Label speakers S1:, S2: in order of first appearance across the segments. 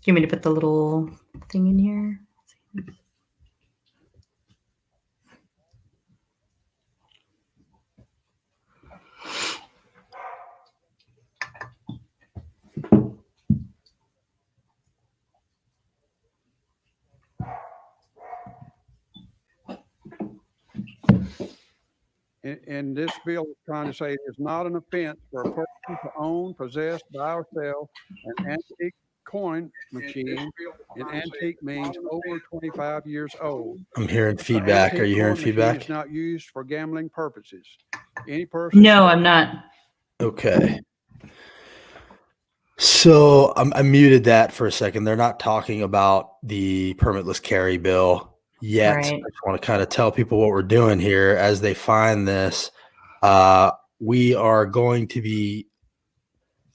S1: you want me to put the little thing in here?
S2: And this bill is trying to say it is not an offense for a person to own, possess, buy, or sell an antique coin machine. An antique means over 25 years old.
S3: I'm hearing feedback. Are you hearing feedback?
S2: It's not used for gambling purposes. Any person.
S1: No, I'm not.
S3: Okay. So I muted that for a second. They're not talking about the permitless carry bill yet.
S1: Right.
S3: I just want to kind of tell people what we're doing here as they find this. We are going to be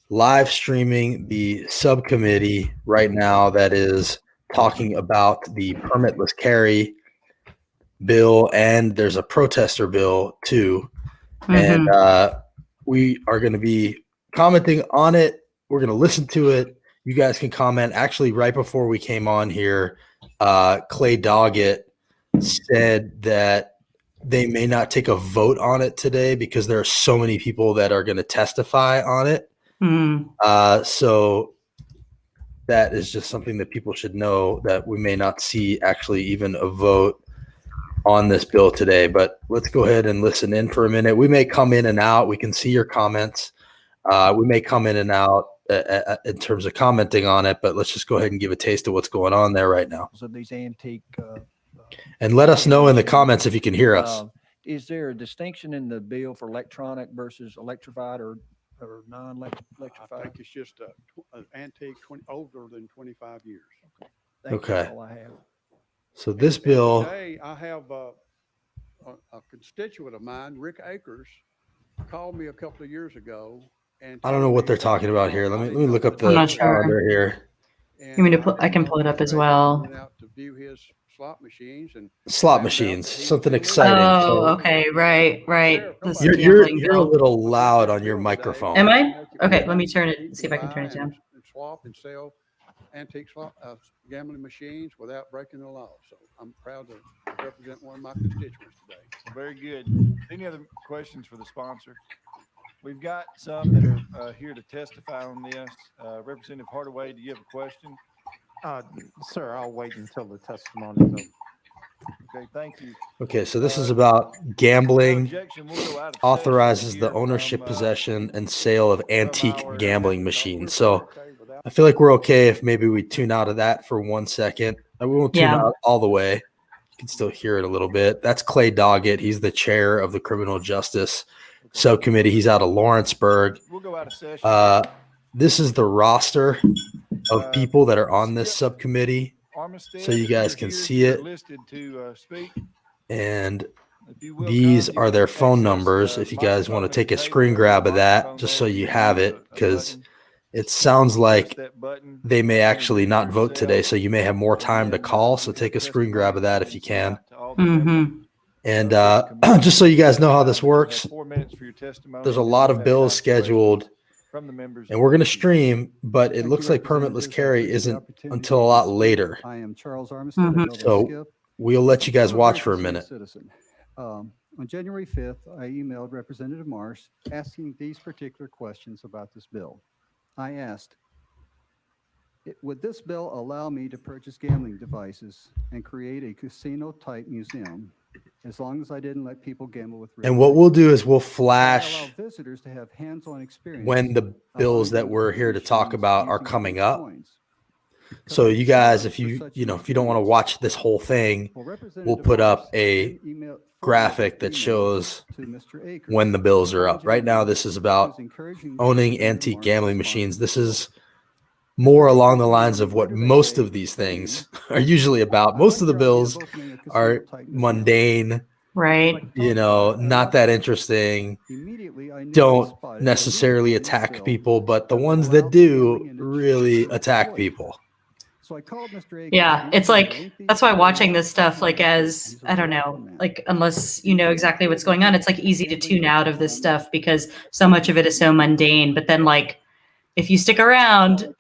S3: live streaming the subcommittee right now that is talking about the permitless carry bill, and there's a protester bill too.
S1: Mm-hmm.
S3: And we are going to be commenting on it. We're going to listen to it. You guys can comment. Actually, right before we came on here, Clay Doggett said that they may not take a vote on it today because there are so many people that are going to testify on it. So that is just something that people should know, that we may not see actually even a vote on this bill today. But let's go ahead and listen in for a minute. We may come in and out. We can see your comments. We may come in and out in terms of commenting on it, but let's just go ahead and give a taste of what's going on there right now.
S4: So these antique
S3: and let us know in the comments if you can hear us.
S4: Is there a distinction in the bill for electronic versus electrified or non-electrified?
S2: I think it's just an antique older than 25 years.
S3: Okay.
S4: That's all I have.
S3: So this bill.
S2: Today, I have a constituent of mine, Rick Akers, called me a couple of years ago. And
S3: I don't know what they're talking about here. Let me look up the
S1: I'm not sure.
S3: calendar here.
S1: You mean to I can pull it up as well.
S2: Out to view his slot machines and
S3: something exciting.
S1: Oh, okay, right. This
S3: You're
S1: gambling
S3: a
S1: bill.
S3: little loud on your microphone.
S1: Am I? Okay, let me turn it. See if I can turn it down.
S2: And swap and sell antique gambling machines without breaking the law. So I'm proud to represent one of my constituents today.
S5: Very good. Any other questions for the sponsor? We've got some that are here to testify on this. Representative Hardaway, do you have a question?
S6: Sir, I'll wait until the testimony is over.
S5: Okay, thank you.
S3: Okay, so this is about gambling,
S5: Objection, we'll go out of
S3: authorizes
S5: session
S3: the
S5: here
S3: ownership,
S5: from,
S3: possession, and sale of antique
S5: our
S3: gambling machines. So
S5: without-
S3: I feel like we're okay if maybe we tune out of that for 1 second. We won't tune out all the way. You can still hear it a little bit. That's Clay Doggett. He's the chair of the Criminal Justice Subcommittee. He's out of Lawrenceburg.
S5: We'll go out of session.
S3: This is the roster of people that are on this subcommittee,
S5: Armistead,
S3: so you guys can see it.
S5: Listed to speak.
S3: And
S5: If you will
S3: these
S5: kindly
S3: are their phone
S5: access,
S3: numbers. If you guys want to
S5: microphone
S3: take a
S5: at the
S3: screen
S5: table,
S3: grab of that,
S5: microphone
S3: just so
S5: there,
S3: you
S5: can
S3: have
S5: use
S3: it,
S5: a
S3: because
S5: button,
S3: it sounds like
S5: press that button,
S3: they may actually not
S5: introduce
S3: vote today,
S5: yourself,
S3: so you may have more
S5: and
S3: time to
S5: then,
S3: call. So
S5: you
S3: take a
S5: have
S3: screen grab of that if you
S5: testimony
S3: can.
S5: to all the members.
S3: And just so you guys know how this works,
S5: 4 minutes for your testimony.
S3: there's a
S5: and then
S3: lot
S5: we'll
S3: of
S5: have
S3: bills
S5: time for questions
S3: scheduled,
S5: from the members.
S3: and we're going to stream, but it looks like permitless carry isn't until a lot later.
S7: I am Charles Armistead.
S3: So we'll let you guys watch for a minute.
S7: On January 5th, I emailed Representative Marsh asking these particular questions about this bill. I asked, would this bill allow me to purchase gambling devices and create a casino-type museum as long as I didn't let people gamble with real
S3: And what we'll do is we'll flash
S7: allow visitors to have hands-on experience
S3: when the bills that we're here to talk about are coming up. So you guys, if you don't want to watch this whole thing, we'll put up a graphic that shows when the bills are up. Right now, this is about owning antique gambling machines. This is more along the lines of what most of these things are usually about. Most of the bills are mundane,
S1: Right.
S3: not that interesting, don't necessarily attack people, but the ones that do really attack people.
S7: So I called Mr. Akers.
S1: Yeah, it's like, that's why watching this stuff, like, as, I don't know, like, unless you know exactly what's going on, it's like easy to tune out of this stuff because so much of it is so mundane. But then, like, if you stick around,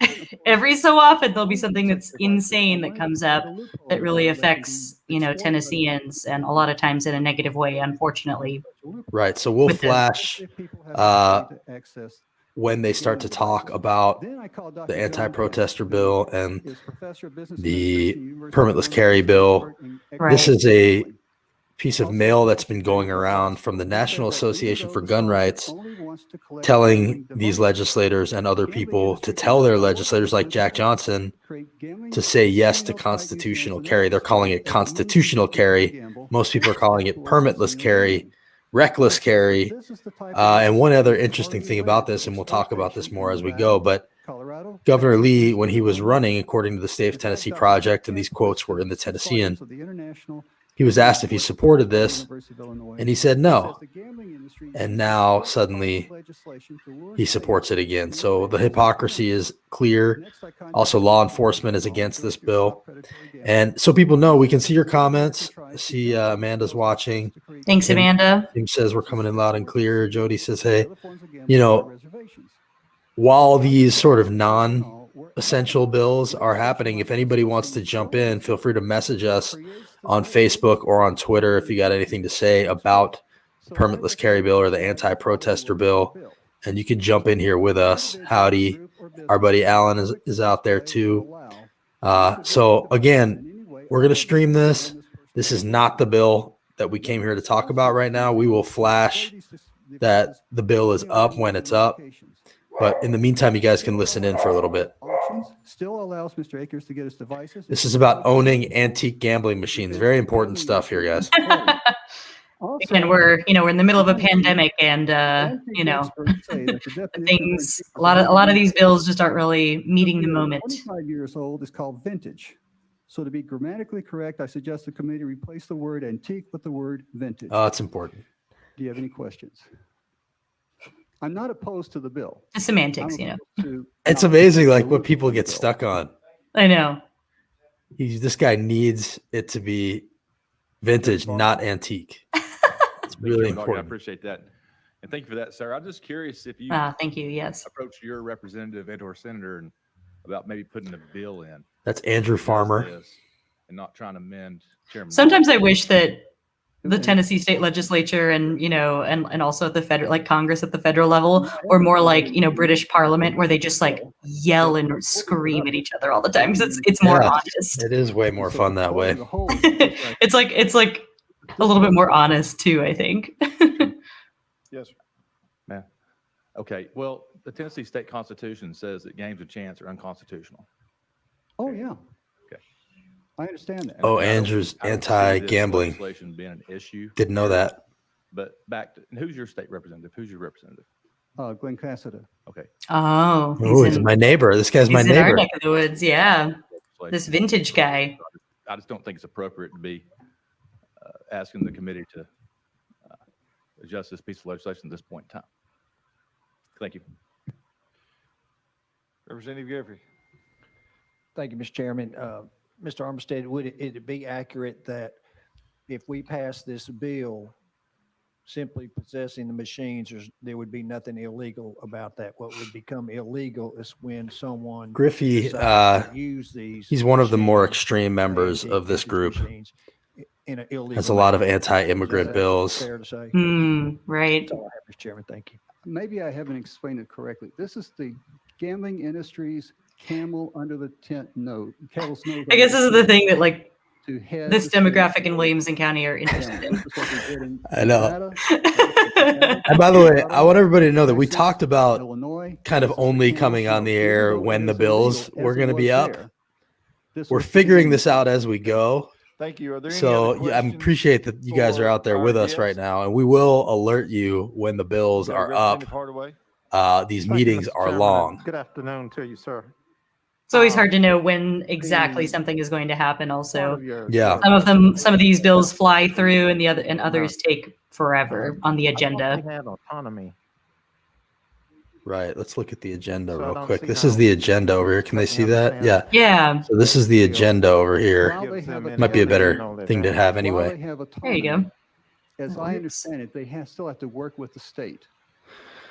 S1: every so often there'll be something that's insane that comes up that really affects, Tennesseans, and a lot of times in a negative way, unfortunately.
S3: Right. So we'll
S1: With the-
S3: flash when they start to talk about the anti-protester bill and the permitless carry bill.
S1: Right.
S3: This is a piece of mail that's been going around from the National Association for Gun Rights telling these legislators and other people to tell their legislators like Jack Johnson to say yes to constitutional carry. They're calling it constitutional carry. Most people are calling it permitless carry, reckless carry. And one other interesting thing about this, and we'll talk about this more as we go, but Governor Lee, when he was running, according to the State of Tennessee Project, and these quotes were in the Tennessean, he was asked if he supported this, and he said no. And now suddenly he supports it again. So the hypocrisy is clear. Also, law enforcement is against this bill. And so people know, we can see your comments. I see Amanda's watching.
S1: Thanks, Amanda.
S3: Tim says we're coming in loud and clear. Jody says, hey, while these sort of non-essential bills are happening, if anybody wants to jump in, feel free to message us on Facebook or on Twitter if you got anything to say about the permitless carry bill or the anti-protester bill, and you can jump in here with us. Howdy. Our buddy Alan is out there too. So again, we're going to stream this. This is not the bill that we came here to talk about right now. We will flash that the bill is up when it's up. But in the meantime, you guys can listen in for a little bit.
S7: Still allows Mr. Akers to get his devices.
S3: This is about owning antique gambling machines. Very important stuff here, guys.
S1: And we're in the middle of a pandemic, and things. A lot of these bills just aren't really meeting the moment.
S7: 25 years old is called vintage. So to be grammatically correct, I suggest the committee replace the word antique with the word vintage.
S3: Oh, it's important.
S7: Do you have any questions? I'm not opposed to the bill.
S1: The semantics,
S3: It's amazing, like what people get stuck on.
S1: I know.
S3: This guy needs it to be vintage, not antique. It's really
S8: I
S3: important.
S8: appreciate that. And thank you for that, sir. I'm just curious if you
S1: Thank you. Yes.
S8: approached your representative and/or senator and about maybe putting a bill in.
S3: That's Andrew Farmer.
S8: And not trying to amend Chairman.
S1: Sometimes I wish that the Tennessee state legislature and also at the federal, like Congress at the federal level, or more like, British Parliament, where they just like yell and scream at each other all the time. Because it's more honest.
S3: It is way more fun that way.
S1: It's like a little bit more honest too, I think.
S5: Yes, sir.
S8: Yeah. Okay. Well, the Tennessee state constitution says that games of chance are unconstitutional.
S7: Oh, yeah.
S8: Okay.
S7: I understand that.
S3: Oh,
S8: I don't-
S3: Andrew's
S8: I don't see this
S3: anti-gambling.
S8: legislation being an issue.
S3: Didn't know that.
S8: But back to, and who's your state representative? Who's your representative?
S7: Glenn Cassida.
S8: Okay.
S1: Oh,
S3: Oh, he's my neighbor. This guy's my
S1: he's in our
S3: neighbor.
S1: neck of the woods. Yeah,
S8: Legislation.
S1: this vintage guy.
S8: I just don't think it's appropriate to be asking the committee to adjust this piece of legislation at this point in time. Thank you.
S5: Representative Jeffrey.
S4: Thank you, Mr. Chairman. Mr. Armstead, would it be accurate that if we pass this bill, simply possessing the machines, there would be nothing illegal about that? What would become illegal is when someone
S3: Griffey,
S4: decides to use these.
S3: he's one of the more
S4: machines,
S3: extreme members
S4: antique
S3: of this group.
S4: machines, in an illegal
S3: Has a lot of
S4: manner.
S3: anti-immigrant
S4: Is that
S3: bills.
S4: Fair to say.
S1: Right.
S4: That's all I have, Mr. Chairman. Thank you.
S7: Maybe I haven't explained it correctly. This is the gambling industry's camel under the tent nose. Camel's nose
S1: I guess this is the thing that like
S7: to head
S1: this
S7: the state.
S1: demographic in Williamson County are interested in.
S7: This is what we did in
S3: I know.
S7: Nevada,
S3: And by the way, I want everybody to know that we
S7: Texas,
S3: talked about
S7: Illinois.
S3: kind of
S7: This is the
S3: only
S7: camel's
S3: coming on the
S7: nose.
S3: air
S7: Even though
S3: when
S7: it
S3: the
S7: is
S3: bills
S7: illegal
S3: were
S7: as
S3: going to
S7: it
S3: be
S7: was
S3: up.
S7: there, this
S3: We're
S7: was
S3: figuring
S7: illegal.
S3: this out as we go.
S5: Thank you. Are there any
S3: So
S5: other
S3: yeah, I
S5: questions
S3: appreciate that you guys are
S5: for
S3: out there
S5: our
S3: with us
S5: guests?
S3: right now, and we will alert you when the bills
S5: Okay,
S3: are up.
S5: Representative Hardaway.
S3: These
S6: Thank you,
S3: meetings
S6: Mr.
S3: are
S6: Chairman, and
S3: long.
S6: Good afternoon to you, sir.
S1: It's always hard to know when exactly something is going to happen.
S6: Part
S1: Also,
S6: of your-
S3: Yeah.
S1: some of these bills fly through, and others take forever on the
S6: I thought
S1: agenda.
S6: we had autonomy.
S3: Right. Let's look at the agenda
S6: So I
S3: real
S6: don't
S3: quick.
S6: see
S3: This
S6: how-
S3: is the agenda over here. Can they
S6: Let me
S3: see that?
S6: understand.
S3: Yeah.
S1: Yeah,
S3: So this is the agenda over here.
S7: While they
S6: Gives
S7: have
S6: them
S3: Might be a better
S6: independent
S3: thing to
S6: knowledge.
S3: have
S7: While
S3: anyway.
S7: they have
S1: there you
S7: autonomy,
S1: go.
S7: as I understand it, they still have to work with the state.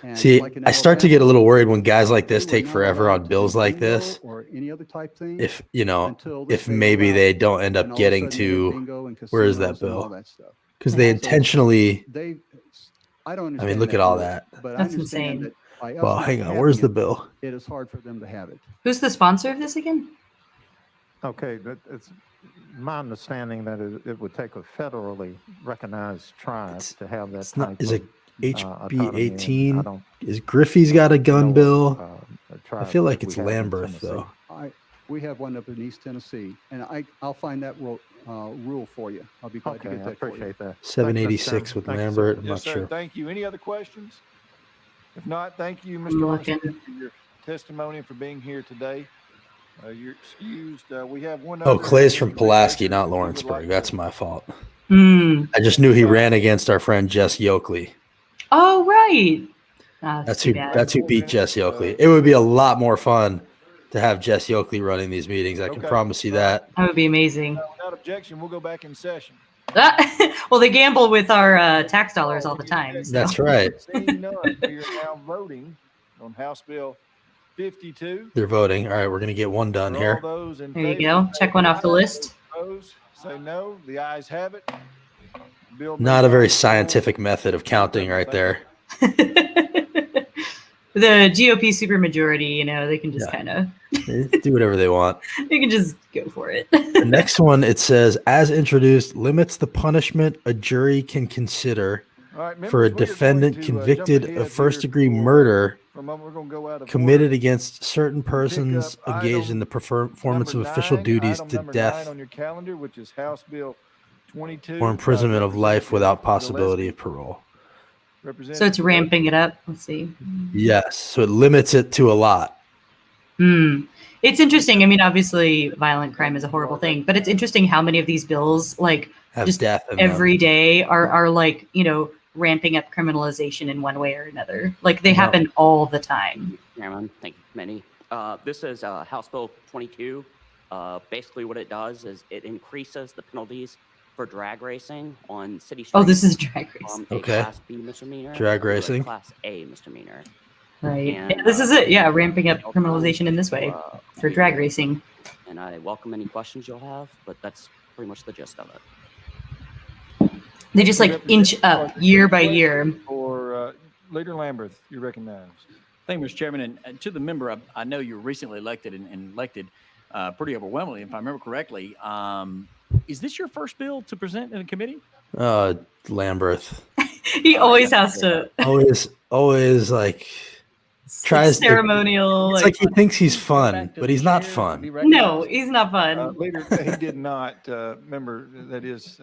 S7: And
S3: See,
S7: like in
S3: I start to get a
S7: Alabama,
S3: little worried when guys like
S7: they
S3: this
S7: were
S3: take
S7: not
S3: forever
S7: allowed
S3: on
S7: to
S3: bills
S7: do
S3: like
S7: bingo
S3: this.
S7: or any other type thing
S3: If, you know,
S7: until
S3: if
S7: they were
S3: maybe they
S7: allowed.
S3: don't end
S7: And
S3: up
S7: all of a
S3: getting
S7: sudden they had
S3: to,
S7: bingo and
S3: where is that
S7: casinos and all
S3: bill?
S7: that stuff.
S3: Because they
S1: Yeah.
S3: intentionally,
S7: They, I don't
S3: I
S7: understand.
S3: mean, look
S7: that
S3: at all
S7: rule,
S3: that.
S7: But I
S1: That's
S7: understand
S1: insane.
S7: that by us
S3: Well,
S7: not
S3: hang on.
S7: having
S3: Where's the
S7: it,
S3: bill?
S7: it is hard for them to have it.
S1: Who's the sponsor of this again?
S6: Okay, but it's my understanding that it would take a federally recognized tribe
S3: It's-
S6: to have that
S3: It's not,
S6: type
S3: is
S6: of
S3: it HB
S6: autonomy, and I
S3: 18?
S6: don't
S3: Is Griffey's got a gun
S6: know
S3: bill?
S6: of, a
S3: I
S6: tribe
S3: feel like
S6: that we
S3: it's
S6: have in
S3: Lamberth,
S6: Tennessee.
S3: though.
S7: We have one up in East Tennessee, and I'll find that rule for you. I'll be glad to
S6: Okay,
S7: get
S6: I
S7: that for you.
S6: appreciate that.
S3: 786 with
S6: Thank you, sir.
S3: Lambert. I'm
S5: Yes,
S3: not
S5: sir.
S3: sure.
S5: Thank you. Any other questions? If not, thank you,
S1: I'm
S5: Mr.
S1: looking.
S5: Armstead, for your testimony and for being here today. You're excused. We have one
S3: Oh,
S5: other
S3: Clay's from
S5: individual
S3: Pulaski,
S5: legislature
S3: not
S5: who would
S3: Lawrenceburg.
S5: like
S3: That's
S5: to-
S3: my fault.
S1: Hmm.
S3: I just knew he ran against our friend Jess Yoakley.
S1: Oh, right. Ah,
S3: That's
S1: too
S3: who.
S1: bad.
S3: That's who beat Jess Yoakley. It would be a lot more fun to have Jess Yoakley running these meetings. I can
S5: Okay.
S3: promise you
S5: All right.
S3: that.
S1: That would be amazing.
S5: Without objection, we'll go back in session.
S1: Well, they gamble with our tax dollars all the time. So.
S3: That's right.
S5: Seeing none, we are now voting on House Bill 52.
S3: They're voting. All right, we're gonna get one done
S5: For
S3: here.
S5: all those in
S1: There you
S5: favor,
S1: go.
S5: say
S1: Check one off the
S5: aye.
S1: list.
S5: Opposed, say no. The ayes have it. Bill
S3: Not
S5: moves
S3: a very
S5: on to full-
S3: scientific method of counting right there.
S1: The GOP supermajority, you know, they can just
S3: Yeah.
S1: kind of,
S3: They do whatever they want.
S1: they can just go for it.
S3: The next one, it says, as introduced, limits the punishment a jury can consider
S5: All right,
S3: for a
S5: members, we are going
S3: defendant
S5: to,
S3: convicted
S5: jump
S3: of
S5: ahead
S3: first-degree
S5: here
S3: murder
S5: for a moment. We're going to go out of
S3: committed
S5: order.
S3: against certain persons
S5: Pick up
S3: engaged in the performance of
S5: Number
S3: official
S5: 9,
S3: duties
S5: item
S3: to
S5: number 9
S3: death
S5: on your calendar, which is House Bill 22.
S3: or imprisonment of life without
S5: Representative
S3: possibility
S5: Gillespie.
S3: of parole.
S1: So it's ramping it up. Let's see.
S3: Yes, so it limits it to a lot.
S1: Hmm. It's interesting. I mean, obviously, violent crime is a horrible thing, but it's interesting how many of these bills, like,
S3: Have
S1: just
S3: death in
S1: every
S3: them.
S1: day, are like, you know, ramping up criminalization in one way or another. Like, they
S3: Yep.
S1: happen all the time.
S9: Chairman, thank you, Committee. This is House Bill 22. Basically, what it does is it increases the penalties for drag racing on city streets.
S1: Oh, this is drag racing.
S9: From a
S3: Okay.
S9: Class B misdemeanor
S3: Drag
S9: to a
S3: racing.
S9: Class A misdemeanor.
S1: Right.
S9: And,
S1: Yeah, this is it. Yeah, ramping up
S9: I'll
S1: criminalization in this way for drag racing.
S9: And I welcome any questions you'll have, but that's pretty much the gist of it.
S1: They just like inch up year by year.
S5: For Leader Lamberth, you're recognized.
S10: Thank you, Mr. Chairman. And to the member, I know you were recently elected and elected pretty overwhelmingly, if I remember correctly. Is this your first bill to present in the committee?
S3: Lamberth.
S1: He always has to.
S3: Always like tries to.
S1: Ceremonial.
S3: It's like he thinks he's fun, but he's not fun.
S1: No, he's not fun.
S5: Leader, he did not. Remember, that is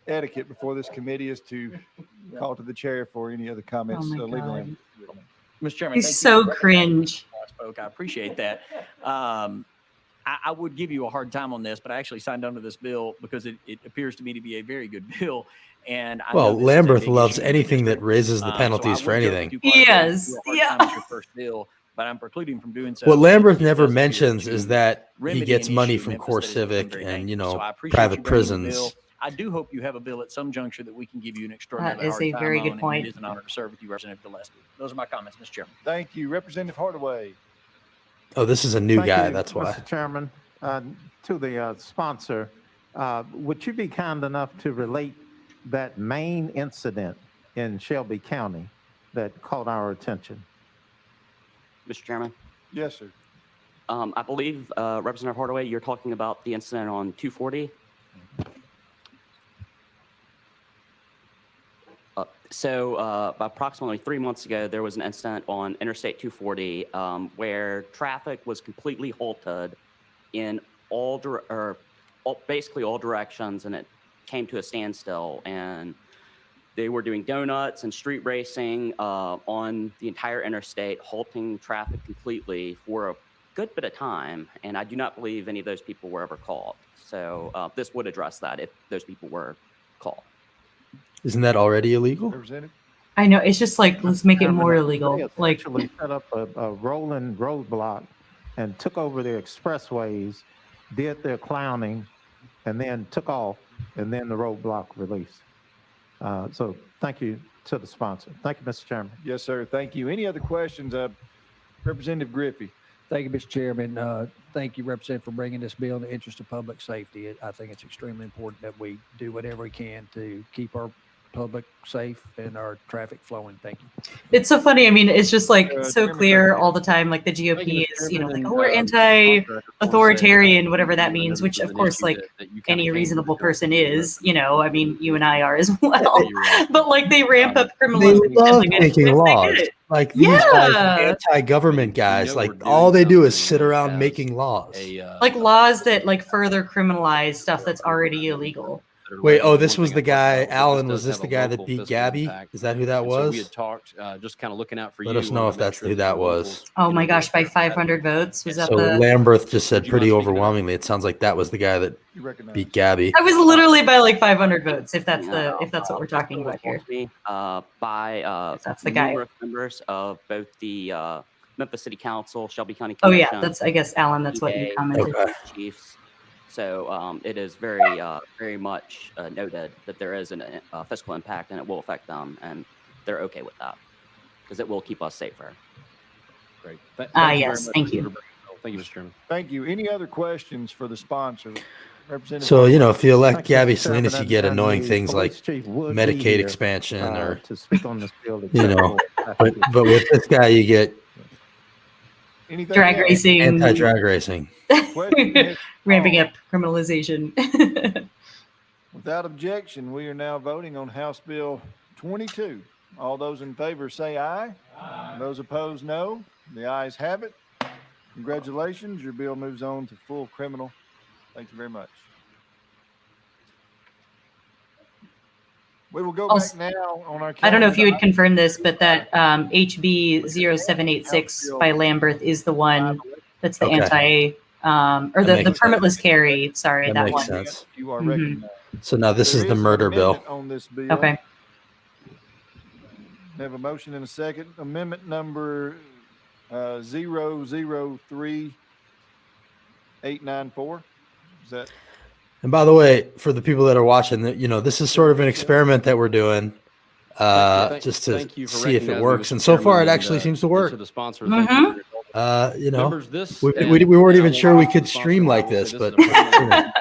S5: etiquette before this committee is to call to the chair for any other comments.
S1: Oh my
S5: Leader
S1: God.
S5: Lamberth.
S10: Mr. Chairman,
S1: He's
S10: thank you
S1: so
S10: for recognizing
S1: cringe.
S10: me before I spoke. I appreciate that. I would give you a hard time on this, but I actually signed under this bill because it appears to me to be a very good bill. And I
S3: Well,
S10: know this is a
S3: Lamberth
S10: big
S3: loves
S10: issue in the
S3: anything that
S10: district.
S3: raises the
S10: So I
S3: penalties for
S10: would joke
S3: anything.
S10: with you quite a bit.
S1: Yes,
S10: You have a hard
S1: yeah.
S10: time with your first bill, but I'm precluding from doing so.
S3: What Lamberth
S10: It
S3: never
S10: does appear
S3: mentions
S10: to
S3: is that he
S10: remedy
S3: gets
S10: an
S3: money
S10: issue in
S3: from
S10: Memphis
S3: Core
S10: that has become
S3: Civic
S10: very
S3: and,
S10: dangerous. So I appreciate
S3: private
S10: you bringing the bill.
S3: prisons.
S10: I do hope you have a bill at some juncture that we can give you an extraordinarily
S1: is
S10: hard
S1: a
S10: time
S1: very
S10: on,
S1: good
S10: and
S1: point.
S10: it is an honor to serve with you, Representative Gillespie. Those are my comments, Mr. Chairman.
S5: Thank you. Representative Hardaway.
S3: Oh, this is a new
S6: Thank
S3: guy.
S6: you,
S3: That's why.
S6: Mr. Chairman, to the sponsor, would you be kind enough to relate that main incident in Shelby County that caught our attention?
S9: Mr. Chairman,
S5: Yes, sir.
S9: I believe, Representative Hardaway, you're talking about the incident on 240. Approximately 3 months ago, there was an incident on Interstate 240 where traffic was completely halted in basically all directions, and it came to a standstill. And they were doing donuts and street racing on the entire interstate, halting traffic completely for a good bit of time. And I do not believe any of those people were ever caught. So this would address that if those people were caught.
S3: Isn't that already illegal?
S5: Representative.
S1: I know. It's just like, let's make it more
S6: They
S1: illegal. Like,
S6: essentially set up a rolling roadblock and took over the expressways, did their clowning, and then took off, and then the roadblock released. So thank you to the sponsor. Thank you, Mr. Chairman.
S5: Yes, sir. Thank you. Any other questions? Representative Griffey.
S4: Thank you, Mr. Chairman. Thank you, Representative, for bringing this bill in the interest of public safety. I think it's extremely important that we do whatever we can to keep our public safe and our traffic flowing. Thank you.
S1: It's so funny. I mean, it's just like so
S5: Chairman,
S1: clear all the time. Like the GOP is, like, oh, we're anti-authoritarian, whatever that means, which of course, like any reasonable person is, I mean, you and I are as well. But like they ramp up
S3: They
S1: criminalization.
S3: love
S1: Like,
S3: making
S1: it's like
S3: laws.
S1: it.
S3: Like these guys,
S1: Yeah.
S3: anti-government guys,
S8: know
S3: like
S8: we're
S3: all
S8: doing
S3: they do is
S8: something
S3: sit around
S8: as
S3: making laws.
S1: Like laws that like further criminalize stuff that's already illegal.
S3: Wait, oh, this was the guy, Alan, was this the guy that beat Gabby? Is that who that
S11: So we had
S3: was?
S11: talked, just kind of looking out for you.
S3: Let us know
S11: wanted
S3: if
S11: to make
S3: that's
S11: sure
S3: who
S11: the
S3: that
S11: locals,
S3: was.
S1: Oh
S11: you
S1: my
S11: know,
S1: gosh, by
S11: were-
S1: 500 votes? Was that
S3: So
S1: the...
S3: Lamberth just said
S11: Would you
S3: pretty
S11: mind speaking to that?
S3: overwhelmingly. It sounds like that was the guy that
S5: You recognize.
S3: beat Gabby.
S1: I was literally by like 500 votes, if that's
S9: No,
S1: if that's what we're talking about here.
S9: By
S1: If that's the guy.
S9: numerous members of both the Memphis City Council, Shelby County
S1: Oh
S9: Commission.
S1: yeah, that's, I guess, Alan, that's what you
S9: EA,
S1: commented.
S3: Okay.
S9: Chiefs. So it is very much noted that there is a fiscal impact and it will affect them, and they're okay with that because it will keep us safer.
S11: Great.
S1: Yes, thank you.
S11: Thank you, Mr. Chairman.
S5: Thank you. Any other questions for the sponsor? Representative.
S3: So, if you elect
S6: Thank you,
S3: Gabby
S6: Mr. Chairman.
S3: Salinas, you get
S6: And
S3: annoying
S6: the
S3: things like
S6: police chief would be
S3: Medicaid
S6: here,
S3: expansion or,
S6: to speak on this bill.
S3: but with this guy, you get
S5: Anything
S1: Drag
S5: else?
S1: racing,
S3: anti-drag racing.
S5: Question?
S1: ramping up criminalization.
S5: Without objection, we are now voting on House Bill 22. All those in favor say aye. Those opposed, no. The ayes have it. Congratulations. Your bill moves on to full criminal. Thank you very much. We will go
S1: Also-
S5: back now on our.
S1: I don't know if you would
S5: calendar.
S1: confirm this, but that HB 0786 by Lamberth is the one that's the
S3: Okay.
S1: or
S3: That
S1: the
S3: makes
S1: permitless carry. Sorry,
S3: That
S1: that
S3: makes
S1: one.
S3: sense.
S5: You are
S1: Mhm.
S5: recognized.
S3: So now this
S5: There
S3: is the
S5: an
S3: murder bill.
S5: amendment on this bill.
S1: Okay.
S5: We have a motion and a second. Amendment number 003894. Is that?
S3: And by the way, for the people that are watching, this is sort of an experiment that we're doing, just to
S11: Thank you for
S3: see if it
S11: recognizing
S3: works.
S11: Mr.
S3: And so far, it
S11: Chairman,
S3: actually
S11: and,
S3: seems to
S11: and
S3: work.
S11: To the sponsor,
S1: Mhm.
S11: thank you for your
S3: Members,
S11: this
S3: we
S11: and-
S3: weren't
S11: and
S3: even
S11: I will
S3: sure we
S11: allow
S3: could
S11: the sponsor,
S3: stream
S11: I
S3: like
S11: will say
S3: this,
S11: is
S3: but
S11: a friendly-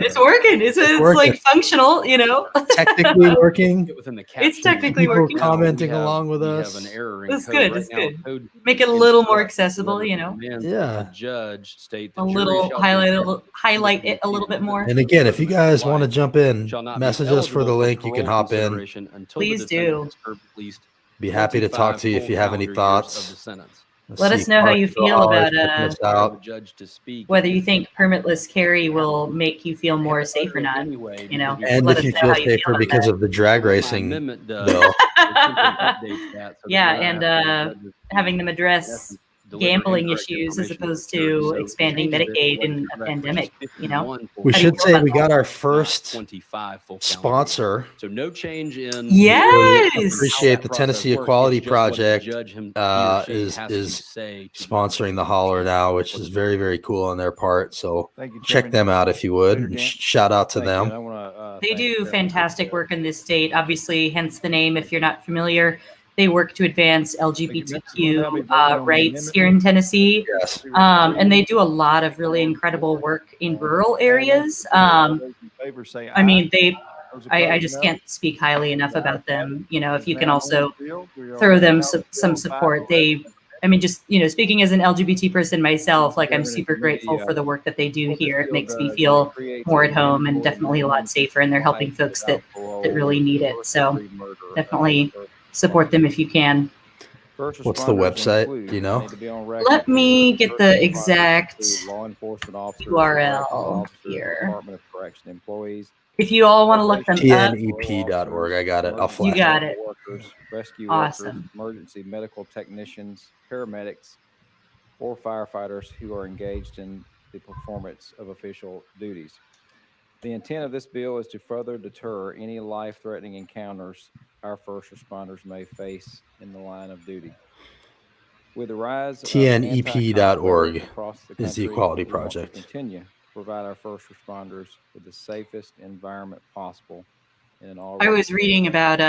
S1: It's working. It's
S3: working.
S1: like functional,
S3: technically working.
S11: Get within the
S1: It's
S11: captions.
S1: technically
S3: People
S1: working.
S3: commenting
S11: We have-
S3: along with
S11: we
S3: us.
S11: have an error in
S1: That's
S11: code
S1: good,
S11: right
S1: it's
S11: now.
S1: good.
S11: Code
S1: Make it a little more
S11: instructs
S1: accessible,
S11: whoever demands
S3: Yeah.
S11: a judge state the
S1: A
S11: jury
S1: little
S11: shall
S1: highlight it a little bit more.
S3: And again, if you guys want to jump in,
S11: shall not be
S3: message us for the
S11: eligible
S3: link. You can
S11: parole
S3: hop in.
S11: consideration until the
S1: Please
S11: defendant
S1: do.
S11: has served at least
S3: Be happy to talk
S11: 25
S3: to you if
S11: full
S3: you have any
S11: calendar years of the
S3: thoughts.
S11: sentence.
S1: Let us know how you feel about
S11: Require the judge to speak
S1: whether you
S11: if-
S1: think permitless carry will make you feel more safe or not.
S11: Anyway,
S1: You know,
S11: because we-
S3: And
S1: let
S3: if
S1: us
S3: you
S1: know
S3: feel
S1: how you feel
S3: safer
S1: about
S3: because
S1: that.
S3: of the drag
S11: My
S3: racing
S11: amendment does
S3: bill.
S11: is simply updates that so that
S1: Yeah,
S11: we don't
S1: and
S11: have to judges
S1: having them address
S11: deliver
S1: gambling
S11: incorrect
S1: issues as
S11: information
S1: opposed
S11: to the jury.
S1: to
S11: So
S1: expanding
S11: changes it
S1: Medicaid
S11: to
S1: in a
S11: correct, which
S1: pandemic,
S11: is
S1: you know?
S11: 51 full
S3: We
S1: How do you
S3: should
S1: feel
S3: say
S1: about
S3: we
S1: that?
S3: got our
S11: not
S3: first
S11: 25 full calendar years.
S3: sponsor.
S11: So no change in
S1: Yes!
S3: Appreciate the Tennessee Equality Project
S11: is
S3: is sponsoring the holler now, which is very, very cool on their part. So
S5: Thank you,
S3: check
S5: Chairman.
S3: them out if you would.
S5: Leader
S3: And
S5: Dan.
S3: shout out to
S5: Thank you, and
S3: them.
S5: I wanna,
S1: They
S5: thank
S1: do
S5: you.
S1: fantastic work in this state, obviously, hence the name if you're not familiar. They work to advance LGBTQ rights here in Tennessee.
S3: Yes.
S1: And they do a lot of really incredible work in rural areas. I mean, I just can't speak highly enough about them. If you can also throw them some support. Speaking as an LGBT person myself, like I'm super grateful for the work that they do here. It makes me feel more at home and definitely a lot safer, and they're helping folks that really need it. So definitely support them if you can.
S3: What's the website? Do you know?
S1: Let me get the exact URL here. If you all want to look them up,
S3: TNEP.org. I got it. I'll flash
S1: you got
S3: it.
S1: it.
S12: Rescue
S1: Awesome.
S12: workers, emergency medical technicians, paramedics, or firefighters who are engaged in the performance of official duties. The intent of this bill is to further deter any life-threatening encounters our first responders may face in the line of duty. With the rise of
S3: TNEP.org
S12: across the
S3: is the
S12: country,
S3: Equality
S12: we want to
S3: Project.
S12: continue to provide our first responders with the safest environment possible in an
S1: I
S12: already
S1: was reading about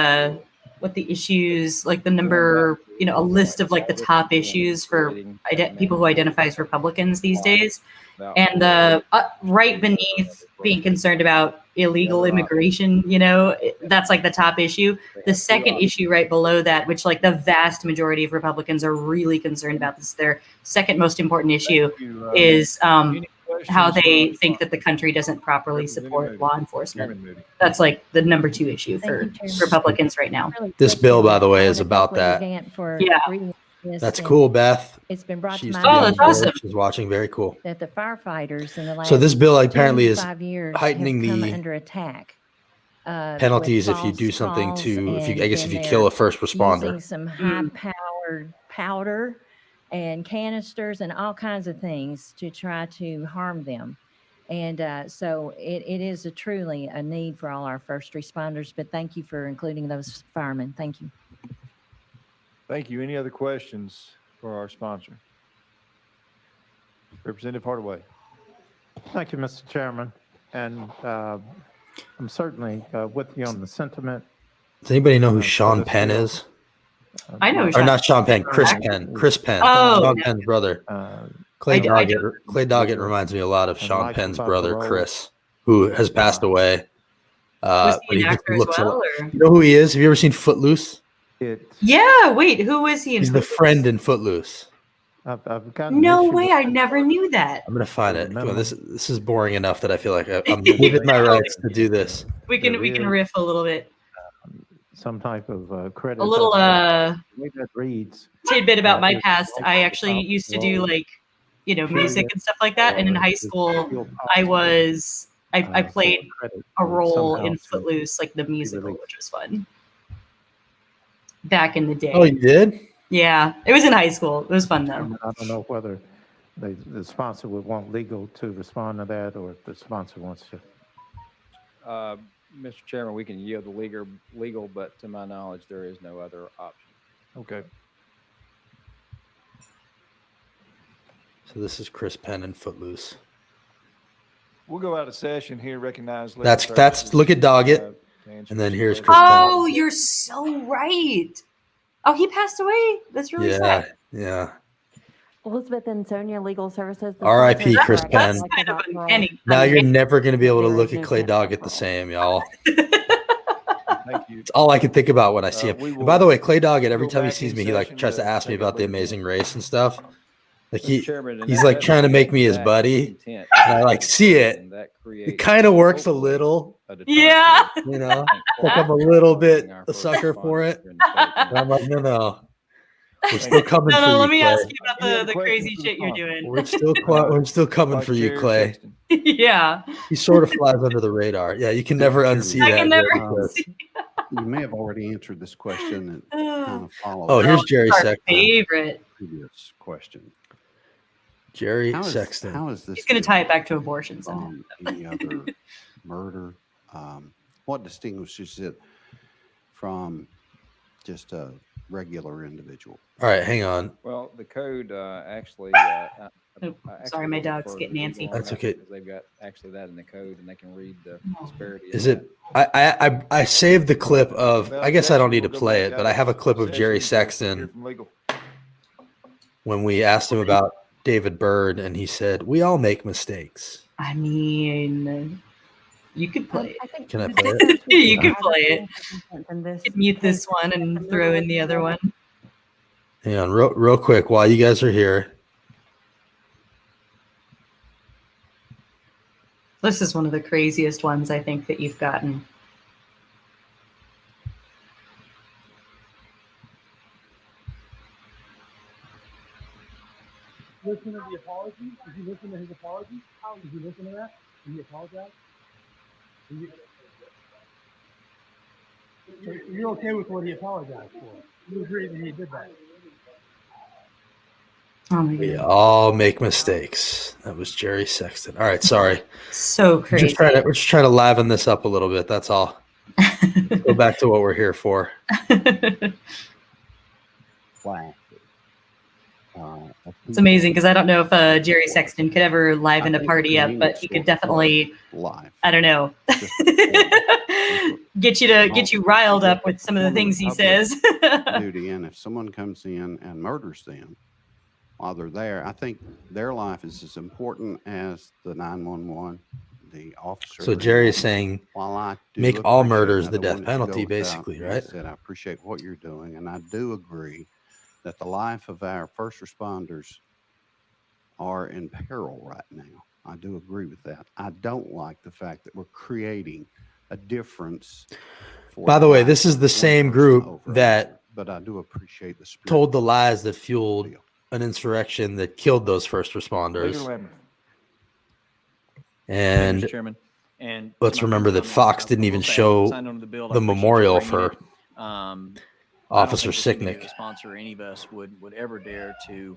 S1: what the issues, like the number, a list of like the top issues for people who identify as Republicans these days. And the right beneath being concerned about illegal immigration, that's like the top issue. The second issue right below that, which like the vast majority of Republicans are really concerned about, this their second most important issue, is how they think that the country doesn't properly support law enforcement. That's like the number 2 issue for Republicans right now.
S3: This bill, by the way, is about that.
S1: Yeah.
S3: That's cool, Beth.
S13: It's been brought
S3: She
S13: to
S3: used
S13: my
S3: to be on
S1: that's
S3: board.
S1: awesome.
S3: She's watching. Very cool.
S13: that the firefighters in the last
S3: So this bill apparently is
S13: 5 years
S3: heightening
S13: have come
S3: the
S13: under attack.
S3: penalties
S13: with
S3: if you do
S13: false
S3: something
S13: calls,
S3: to, if
S13: and
S3: you
S13: then
S3: kill a
S13: they're
S3: first responder.
S13: using some high-powered powder and canisters and all kinds of things to try to harm them. And so it is truly a need for all our first responders, but thank you for including those firemen. Thank you.
S5: Thank you. Any other questions for our sponsor? Representative Hardaway.
S6: Thank you, Mr. Chairman. And I'm certainly with you on the sentiment.
S3: Does anybody know who Sean Penn is?
S1: I know who
S3: Or
S1: Sean
S3: not Sean Penn, Chris
S1: Penn.
S3: Penn. Chris Penn.
S1: Oh,
S3: Sean
S1: no.
S3: Penn's brother.
S1: I
S3: Clay Doggett reminds me a lot of Sean Penn's brother, Chris, who has passed away.
S1: Was
S3: but
S1: he an actor as
S3: looks a
S1: well?
S3: lot-
S1: Or?
S3: You know who he is? Have you ever seen Footloose?
S1: Yeah, wait, who is he in
S3: He's the
S1: Footloose?
S3: friend in Footloose.
S6: I've got
S1: No way, I never knew that.
S3: I'm gonna find it. Come on, this is boring enough that I feel like I'm within my rights to do this.
S1: We can riff a little bit.
S6: Some type of credit.
S1: A little
S6: that reads.
S1: tidbit about my past. I actually used to do like, music and stuff like that. And in high school, I played a role in Footloose, like the musical, which was fun. Back in the day.
S3: Oh, you did?
S1: Yeah, it was in high school. It was fun though.
S6: I don't know whether the sponsor would want legal to respond to that, or if the sponsor wants to.
S12: Mr. Chairman, we can yield the legal, but to my knowledge, there is no other option.
S5: Okay.
S3: So this is Chris Penn and Footloose.
S5: We'll go out of session here, recognize. legal
S3: That's
S5: services,
S3: look at Doggett,
S5: to answer
S3: and then
S5: some
S3: here's
S5: questions.
S3: Chris Penn.
S1: Oh, you're so right. Oh, he passed away. That's really
S3: Yeah,
S1: sad.
S3: yeah.
S13: Elizabeth and Sonia Legal Services. the
S3: R.I.P.
S13: sponsors
S3: Chris
S13: are
S3: Penn.
S1: That's kind of
S13: Parole.
S1: uncanny.
S3: Now you're never gonna be able to
S13: There
S3: look
S13: is
S3: at
S13: no
S3: Clay
S13: chance
S3: Doggett
S13: for
S3: the same, y'all.
S5: Thank you.
S3: It's all I can think about when I see him.
S5: we
S3: And by the way, Clay Doggett, every
S5: go
S3: time he
S5: back
S3: sees
S5: in
S3: me, he like
S5: session
S3: tries to
S5: to
S3: ask me
S5: take a
S3: about the
S5: legal
S3: Amazing Race and stuff. Like
S12: Mr. Chairman,
S3: he's like trying to make me his buddy, and I like see it. It kind of works a little,
S1: Yeah.
S3: you know. Like I'm a little bit a sucker for it. And I'm like, no, we're still coming for
S1: No,
S3: you,
S1: let me
S3: Clay.
S1: ask you about the crazy shit you're doing.
S3: We're still coming for you,
S5: Jerry
S3: Clay.
S5: Sexton.
S1: Yeah.
S3: He sort of flies under the radar. Yeah, you can never unsee
S1: I
S3: that.
S1: can never
S3: Jerry Sexton.
S1: see.
S14: You may have already answered this question and kind of followed
S3: Oh, here's Jerry
S1: Our
S3: Sexton.
S1: favorite.
S14: the previous question.
S3: Jerry
S14: How
S3: Sexton.
S14: is this
S1: He's going to tie it back to abortion somehow.
S14: from any other murder? What distinguishes it from just a regular individual?
S3: All right, hang on.
S12: Well, the code actually.
S1: Oh, sorry, my dog's getting antsy.
S3: That's okay.
S12: Because they've got actually that in the code, and they can read the disparity.
S3: Is it? I saved the clip of. I guess I don't need to play it, but I have a clip of Jerry Sexton when we asked him about David Byrd, and he said, "We all make mistakes."
S1: I mean, you could play it.
S3: Can I play it?
S1: You could play it.
S13: And this
S1: You could mute this one and throw in the other one.
S3: Hang on, real quick, while you guys are here.
S1: This is one of the craziest ones I think that you've gotten.
S15: Listen to the apology? Did you listen to his apology? How did you listen to that? Did he apologize? So you're okay with what he apologized for? You agree that he did that?
S1: Oh my
S3: We
S1: God.
S3: all make mistakes. That was Jerry Sexton. All right, sorry.
S1: So
S3: We're
S1: crazy.
S3: we're just trying to liven this up a little bit. That's all. Go back to what we're here for.
S14: Classic.
S1: It's amazing because I don't know if Jerry Sexton could ever liven a party up, but he could definitely, I don't know, get you riled up with some of the things he says.
S14: Duty, and if someone comes in and murders them while they're there, I think their life is as important as the 911, the officer.
S3: So Jerry is saying,
S14: while I do
S3: make all
S14: appreciate,
S3: murders
S14: I
S3: the
S14: don't
S3: death
S14: want it to go
S3: penalty,
S14: without
S3: basically,
S14: being
S3: right?
S14: said, I appreciate what you're doing, and I do agree that the life of our first responders are in peril right now. I do agree with that. I don't like the fact that we're creating a difference.
S3: By the way, this is the same group that
S14: but I do appreciate the spirit.
S3: told the lies that fueled an insurrection that killed those first responders. And
S10: Mr. Chairman, and
S3: let's remember that Fox didn't even show the memorial for Officer Sicknick.
S10: Sponsor, any of us would ever dare to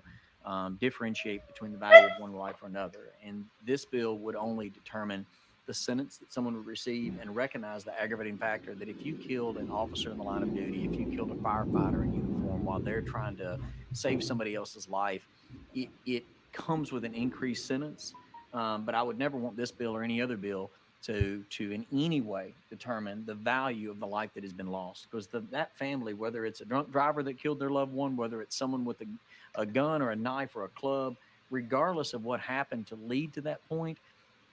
S10: differentiate between the value of one life or another. And this bill would only determine the sentence that someone would receive and recognize the aggravating factor that if you killed an officer in the line of duty, if you killed a firefighter in uniform while they're trying to save somebody else's life, it comes with an increased sentence. But I would never want this bill or any other bill to in any way determine the value of the life that has been lost. Because that family, whether it's a drunk driver that killed their loved one, whether it's someone with a gun or a knife or a club, regardless of what happened to lead to that point,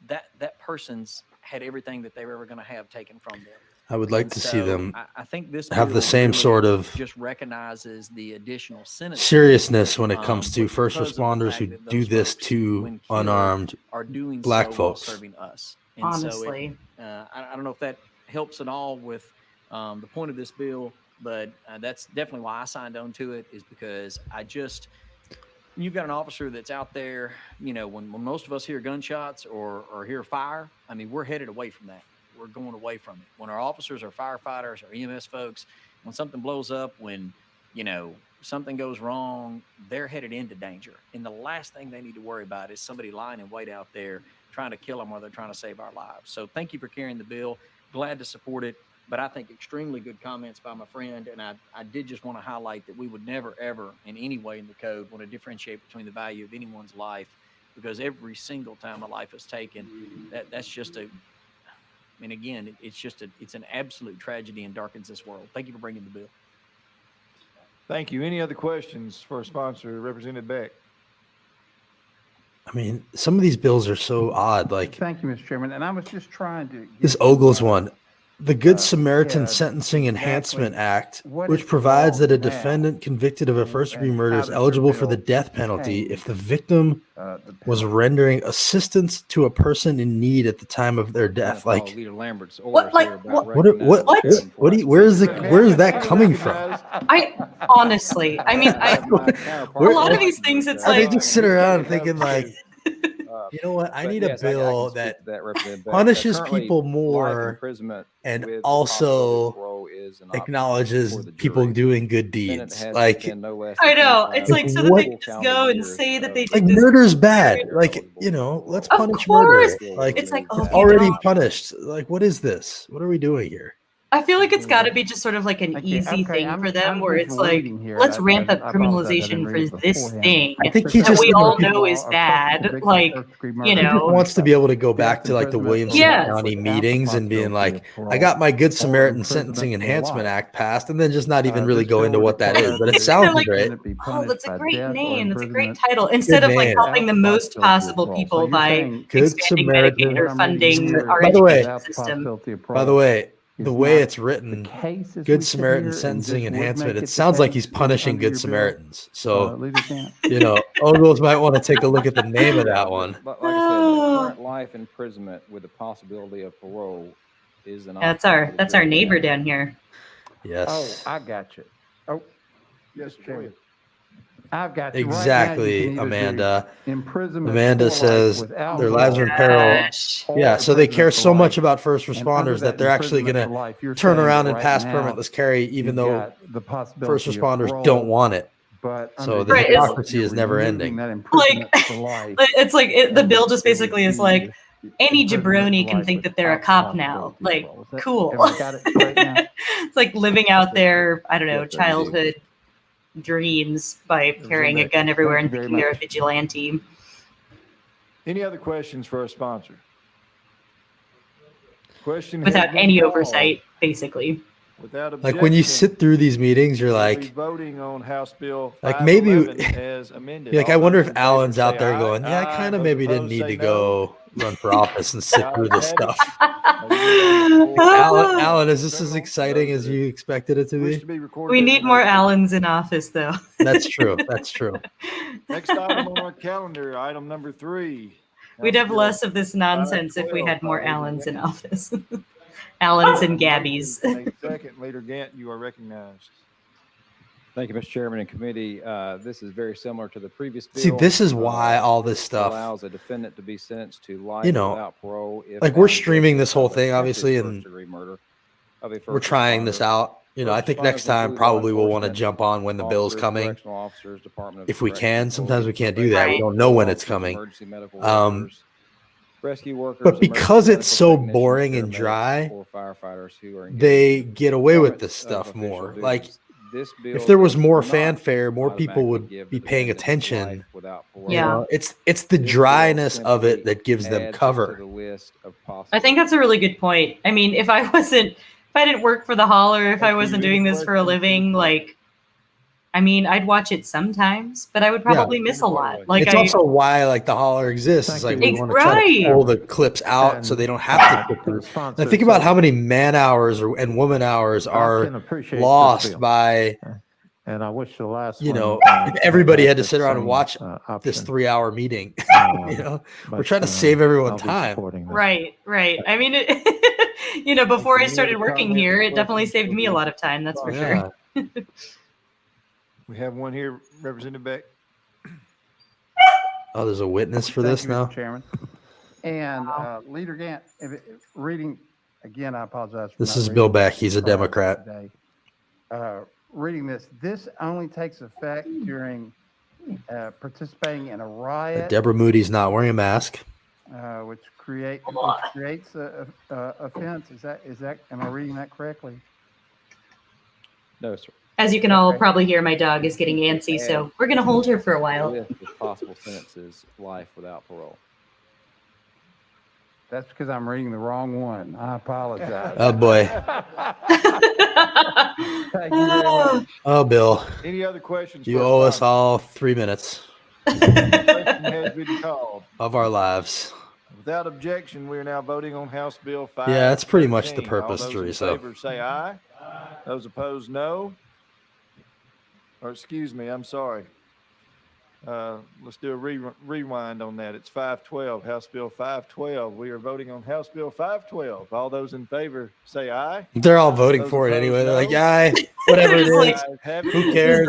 S10: that person's had everything that they were ever going to have taken from them.
S3: I would like to see them
S10: I think this
S3: have the
S10: bill
S3: same
S10: really
S3: sort of
S10: just recognizes the additional sentence
S3: seriousness when it comes to
S10: but
S3: first
S10: because of the
S3: responders
S10: fact
S3: who
S10: that
S3: do
S10: those
S3: this
S10: folks,
S3: to
S10: when killed,
S3: unarmed
S10: are doing
S3: black
S10: so while
S3: folks.
S10: serving us. And
S1: Honestly.
S10: so I don't know if that helps at all with the point of this bill, but that's definitely why I signed on to it, is because you've got an officer that's out there, when most of us hear gunshots or hear fire, I mean, we're headed away from that. We're going away from it. When our officers or firefighters or EMS folks, when something blows up, when, something goes wrong, they're headed into danger. And the last thing they need to worry about is somebody lying in wait out there trying to kill them while they're trying to save our lives. So thank you for carrying the bill. Glad to support it. But I think extremely good comments by my friend. And I did just want to highlight that we would never, ever in any way in the code want to differentiate between the value of anyone's life, because every single time a life is taken, that's just again, it's an absolute tragedy and darkens this world. Thank you for bringing the bill.
S5: Thank you. Any other questions for sponsor, Representative Beck?
S3: I mean, some of these bills are so odd. Like,
S16: Thank you, Mr. Chairman. And I was just trying to.
S3: this Ogles one, the Good Samaritan Sentencing Enhancement Act, which provides that a defendant convicted of a first-degree murder is eligible for the death penalty if the victim was rendering assistance to a person in need at the time of their death. Like,
S12: Leader Lambert's
S1: What, like, what?
S3: where is that coming from?
S1: I honestly, I mean, a lot of these things, it's
S3: They
S1: like,
S3: just sit around thinking like, you know what? I need a bill that punishes people more and also acknowledges people doing good deeds. Like,
S1: I know. It's like, so that they can just go and say that they did this.
S3: murder's bad. Like, let's
S1: Of
S3: punish
S1: course.
S3: murder. Like,
S1: It's like,
S3: it's
S1: okay,
S3: already
S1: no.
S3: punished. Like, what is this? What are we doing here?
S1: I feel like it's got to be just sort of like an easy thing for them, where it's like, let's ramp up criminalization for this thing
S3: I think he
S1: that
S3: just
S1: we all know is bad. Like,
S3: He just wants to be able to go back to like the Williamson
S1: Yes.
S3: County meetings and being like, I got my Good Samaritan Sentencing Enhancement Act passed, and then just not even really go into what that is. But it
S1: They're
S3: sounds
S1: like,
S3: great.
S1: oh, that's a great name. That's a great title. Instead of like
S3: name.
S1: helping the most possible people by
S3: Good
S1: expanding
S3: Samaritan.
S1: Medicaid or funding our
S3: By the way,
S1: education system.
S3: By the way, the way it's written, Good Samaritan Sentencing Enhancement, it sounds like he's punishing Good Samaritans. So, Ogles might want to take a look at the name of that one.
S12: But like I said, current life imprisonment with the possibility of parole is an
S1: That's our neighbor down here.
S3: Yes.
S16: Oh, I got you. Oh, yes, Chairman. I've got you.
S3: Exactly, Amanda.
S16: Imprisonment
S3: Amanda says their lives are in peril. Yeah, so they care so much about first responders that they're actually going to turn around and pass permitless carry, even though first responders don't want it. So the hypocrisy is never ending.
S1: Like, it's like the bill just basically is like, any jabroni can think that they're a cop now. Like, cool. It's like living out their, I don't know, childhood dreams by carrying a gun everywhere and thinking they're a vigilante.
S5: Any other questions for our sponsor? Question
S1: Without
S5: has been
S1: any
S5: called.
S1: oversight, basically.
S5: Without objection,
S3: Like when you sit through these meetings, you're
S5: we'll be
S3: like,
S5: voting on House Bill
S3: like maybe,
S5: 511 as amended.
S3: like
S5: All
S3: I wonder
S5: those
S3: if
S5: in favor
S3: Alan's
S5: say
S3: out there
S5: aye.
S3: going, yeah, I
S5: Aye.
S3: kind of
S5: Those
S3: maybe didn't
S5: opposed
S3: need
S5: say
S3: to
S5: no.
S3: go run for office and sit
S5: The
S3: through
S5: ayes
S3: this
S5: have it.
S3: stuff.
S5: Alan,
S3: Alan, is this as exciting as you expected it to
S5: wish
S3: be?
S5: to be recorded
S1: We
S5: as
S1: need
S5: an
S1: more
S5: open.
S1: Allens in office, though.
S3: That's true. That's true.
S5: Next item on our calendar, item number 3.
S1: We'd
S5: House
S1: have
S5: Bill
S1: less of this nonsense if we
S5: 512
S1: had more
S5: by Leader
S1: Allens in
S5: Gant.
S1: office. Allens and
S5: Motion
S1: Gabbies.
S5: and a second, Leader Gant, you are recognized.
S12: Thank you, Mr. Chairman and committee. This is very similar to the previous bill.
S3: See, this is why all this
S12: It
S3: stuff,
S12: allows a defendant to be sentenced to life
S3: you know,
S12: without parole if
S3: like we're
S12: found
S3: streaming
S12: guilty
S3: this whole
S12: of
S3: thing,
S12: attempted
S3: obviously, and
S12: first-degree murder of a
S3: we're
S12: first
S3: trying this
S12: responder.
S3: out. You know, I
S12: First
S3: think next
S12: responders
S3: time
S12: include law
S3: probably we'll want to
S12: enforcement
S3: jump on when the bill's
S12: officers,
S3: coming.
S12: correctional officers, Department of
S3: If we
S12: Corrections
S3: can, sometimes we
S12: employees,
S3: can't do that. We
S12: probation
S3: don't know when
S12: officers,
S3: it's coming.
S12: emergency medical workers, rescue workers,
S3: But because
S12: emergency
S3: it's
S12: medical
S3: so
S12: technicians,
S3: boring and
S12: paramedics,
S3: dry,
S12: or firefighters who are
S3: they
S12: engaged in
S3: get away with
S12: performance
S3: this
S12: of
S3: stuff
S12: official
S3: more. Like,
S12: duties. This
S3: if
S12: bill
S3: there was
S12: does
S3: more
S12: not
S3: fanfare, more people
S12: automatically
S3: would
S12: give
S3: be
S12: the
S3: paying
S12: defendant
S3: attention.
S12: life without parole.
S1: Yeah.
S3: You know, it's the
S12: This bill
S3: dryness of it
S12: simply
S3: that gives them
S12: adds it to
S3: cover.
S12: the list of possible.
S1: I think that's a really good point. I mean, if I didn't work for the Hall, or if I wasn't doing this for a living, like, I mean, I'd watch it sometimes, but I would probably miss a lot. Like,
S3: It's also why like the holler exists. It's like we want to try to pull the clips out so they don't have to.
S6: To the
S3: Now
S6: sponsor,
S3: think about
S6: so
S3: how many man hours and woman hours
S6: I
S3: are
S6: can appreciate this
S3: lost
S6: bill.
S3: by,
S6: And I wish the last
S3: you
S6: one,
S3: know, if everybody had to
S6: that
S3: sit around and
S6: same,
S3: watch this
S6: option.
S3: 3-hour meeting. You know, we're
S6: But,
S3: trying to save everyone
S6: I'll be
S3: time.
S6: supporting this.
S1: right. I mean, you know, before I
S5: Any
S1: started
S5: other
S1: working
S5: comments
S1: here,
S5: or
S1: it definitely
S5: questions
S1: saved
S5: for
S1: me a
S5: the
S1: lot of time. That's for sure.
S3: Yeah.
S5: We have one here, Representative Beck.
S3: Oh, there's a witness for
S7: Thank
S3: this
S7: you,
S3: now.
S7: Mr. Chairman. And Leader Gant, reading, again, I apologize. For
S3: This
S7: not
S3: is Bill
S7: reading
S3: Beck.
S7: this
S3: He's a
S7: prior
S3: Democrat.
S7: today. Reading this only takes effect during participating in a riot,
S3: Deborah Moody's not wearing a mask.
S7: which creates a offense. Is that? Am I reading that correctly?
S12: No, sir.
S1: As you can all probably hear, my dog is getting antsy, so we're gonna hold her for a while.
S12: List of possible sentences, life without parole.
S7: That's because I'm reading the wrong one. I apologize.
S3: Oh boy.
S7: Thank you very much.
S3: Oh, Bill.
S5: Any other questions?
S3: You
S5: for
S3: owe
S5: our
S3: us all 3 minutes
S5: sponsor? Question has been called.
S3: of our lives.
S5: Without objection, we are now voting on House Bill 5.
S3: Yeah, that's pretty much the
S5: All
S3: purpose,
S5: those
S3: Teresa.
S5: in favor say aye. Those opposed, no. Or excuse me, I'm sorry. Let's do a rewind on that. It's 512, House Bill 512. We are voting on House Bill 512. All those in favor say aye.
S3: They're all voting
S5: Those
S3: for it
S5: opposed,
S3: anyway. They're like,
S5: no.
S3: yeah, whatever it
S1: Just like,
S3: is.
S5: Ayes have it.
S3: Who cares?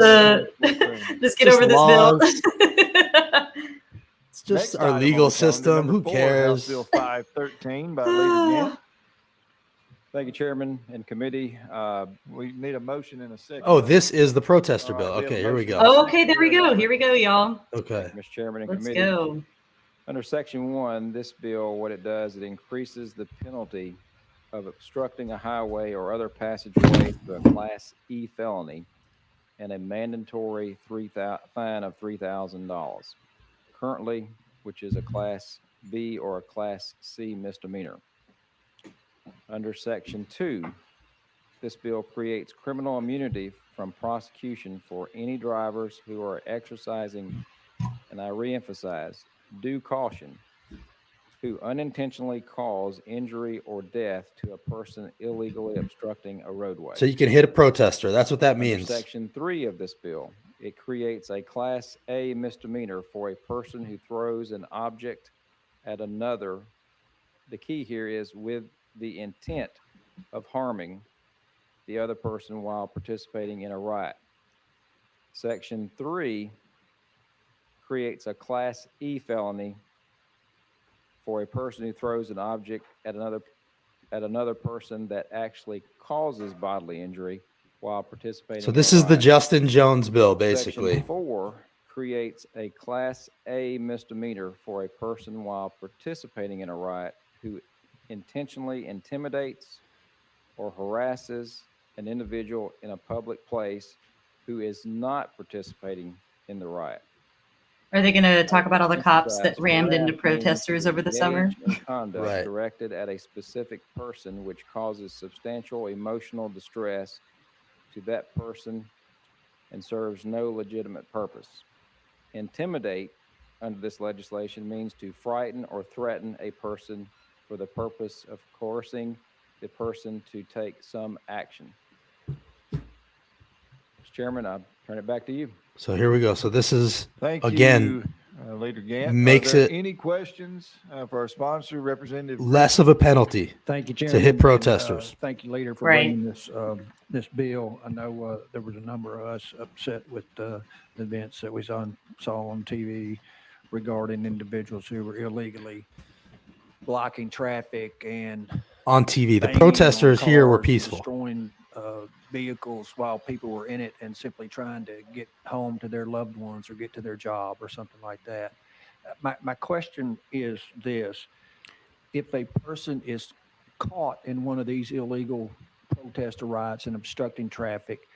S1: Just get
S3: Just
S1: over this
S3: laws.
S1: bill.
S3: It's just
S5: Next
S3: our
S5: item on
S3: legal
S5: the calendar,
S3: system.
S5: number
S3: Who
S5: 4,
S3: cares?
S5: House Bill 513 by Leader Gant.
S12: Thank you, Chairman and committee.
S5: We need a motion in a second.
S3: Oh, this is the protester
S5: All
S3: bill.
S5: right, we have
S3: Okay,
S5: a
S3: here we
S5: motion.
S3: go.
S1: Oh, okay, there we go. Here we go, y'all.
S3: Okay.
S12: Mr. Chairman and
S1: Let's
S12: committee.
S1: go.
S12: Under Section 1, this bill, what it does, it increases the penalty of obstructing a highway or other passageway to a Class E felony and a mandatory fine of $3,000. Currently, which is a Class B or a Class C misdemeanor. Under Section 2, this bill creates criminal immunity from prosecution for any drivers who are exercising, and I reemphasize, due caution, who unintentionally cause injury or death to a person illegally obstructing a roadway.
S3: So you can hit a protester. That's what that
S12: Under
S3: means.
S12: Section 3 of this bill, it creates a Class A misdemeanor for a person who throws an object at another. The key here is with the intent of harming the other person while participating in a riot. Section 3 creates a Class E felony for a person who throws an object at another person that actually causes bodily injury while participating.
S3: So this is the Justin Jones bill, basically.
S12: Section 4 creates a Class A misdemeanor for a person while participating in a riot who intentionally intimidates or harasses an individual in a public place who is not participating in the riot.
S1: Are they going to talk about all the cops that
S12: Contrast,
S1: rammed into
S12: harass means
S1: protesters
S12: to
S1: over the summer?
S12: engage in conduct
S3: Right.
S12: directed at a specific person which causes substantial emotional distress to that person and serves no legitimate purpose. Intimidate under this legislation means to frighten or threaten a person for the purpose of coercing the person to take some action. Mr. Chairman, I'll turn it back to you.
S3: So here we go. So this is
S5: Thank
S3: again
S5: you, Leader Gant.
S3: makes
S5: Are there
S3: it
S5: any questions for our sponsor, Representative?
S3: less of a penalty
S4: Thank you,
S3: to
S4: Chairman.
S3: hit
S4: and,
S3: protesters.
S4: Thank you, Leader, for
S1: Right.
S4: bringing this bill. I know there was a number of us upset with the events that we saw on TV regarding individuals who were illegally blocking traffic and
S3: On TV, the
S4: banging
S3: protesters
S4: on
S3: here were
S4: cars and
S3: peaceful.
S4: destroying vehicles while people were in it and simply trying to get home to their loved ones or get to their job or something like that. My question is this: if a person is caught in one of these illegal protest or riots and obstructing traffic,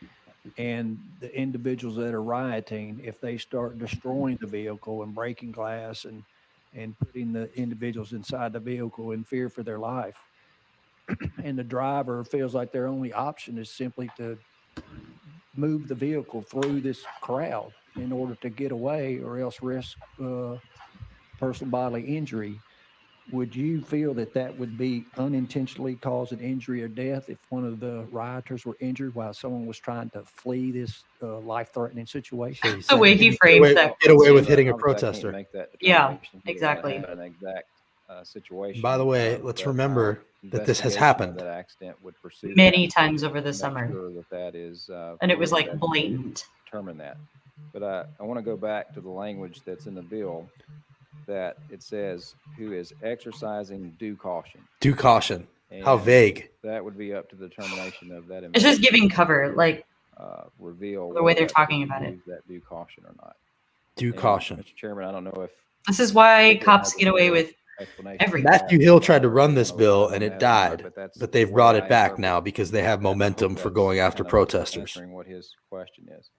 S4: and the individuals that are rioting, if they start destroying the vehicle and breaking glass and putting the individuals inside the vehicle in fear for their life, and the driver feels like their only option is simply to move the vehicle through this crowd in order to get away or else risk personal bodily injury, would you feel that that would be unintentionally causing injury or death if one of the rioters were injured while someone was trying to flee this life-threatening situation?
S1: The way he framed that.
S3: Get away with
S12: So
S3: hitting a
S12: obviously I can't
S3: protester.
S12: make that
S1: Yeah,
S12: determination. We don't
S1: exactly.
S12: have an exact situation.
S3: By the way,
S12: but
S3: let's
S12: our
S3: remember that this has
S12: investigation of
S3: happened
S12: That accident would pursue
S1: Many
S12: that
S1: times over the
S12: to make
S1: summer.
S12: sure that that is
S1: And it was
S12: fully
S1: like
S12: investigated,
S1: blatant.
S12: determine that. But I want to go back to the language that's in the bill, that it says who is exercising due caution.
S3: Due caution. How
S12: And
S3: vague.
S12: That would be up to the determination of that.
S1: It's just giving cover, like
S12: reveal
S1: the way
S12: whether
S1: they're
S12: that
S1: talking
S12: person
S1: about it.
S12: used that due caution or not.
S3: Due
S12: And,
S3: caution.
S12: Mr. Chairman, I don't know if
S1: This is why
S12: Leader
S1: cops
S12: has a
S1: get away
S12: better
S1: with
S12: explanation of
S1: everything.
S12: that,
S3: Matthew Hill tried to
S12: or
S3: run
S12: if
S3: this
S12: you wanna
S3: bill
S12: rely on
S3: and it
S12: that or not,
S3: died,
S12: that's
S3: but
S12: the
S3: they've
S12: way
S3: brought
S12: I
S3: it back
S12: interpret
S3: now because they have
S12: that. I hope
S3: momentum for
S12: that's
S3: going after
S12: kind of
S3: protesters.
S12: answering what his question is.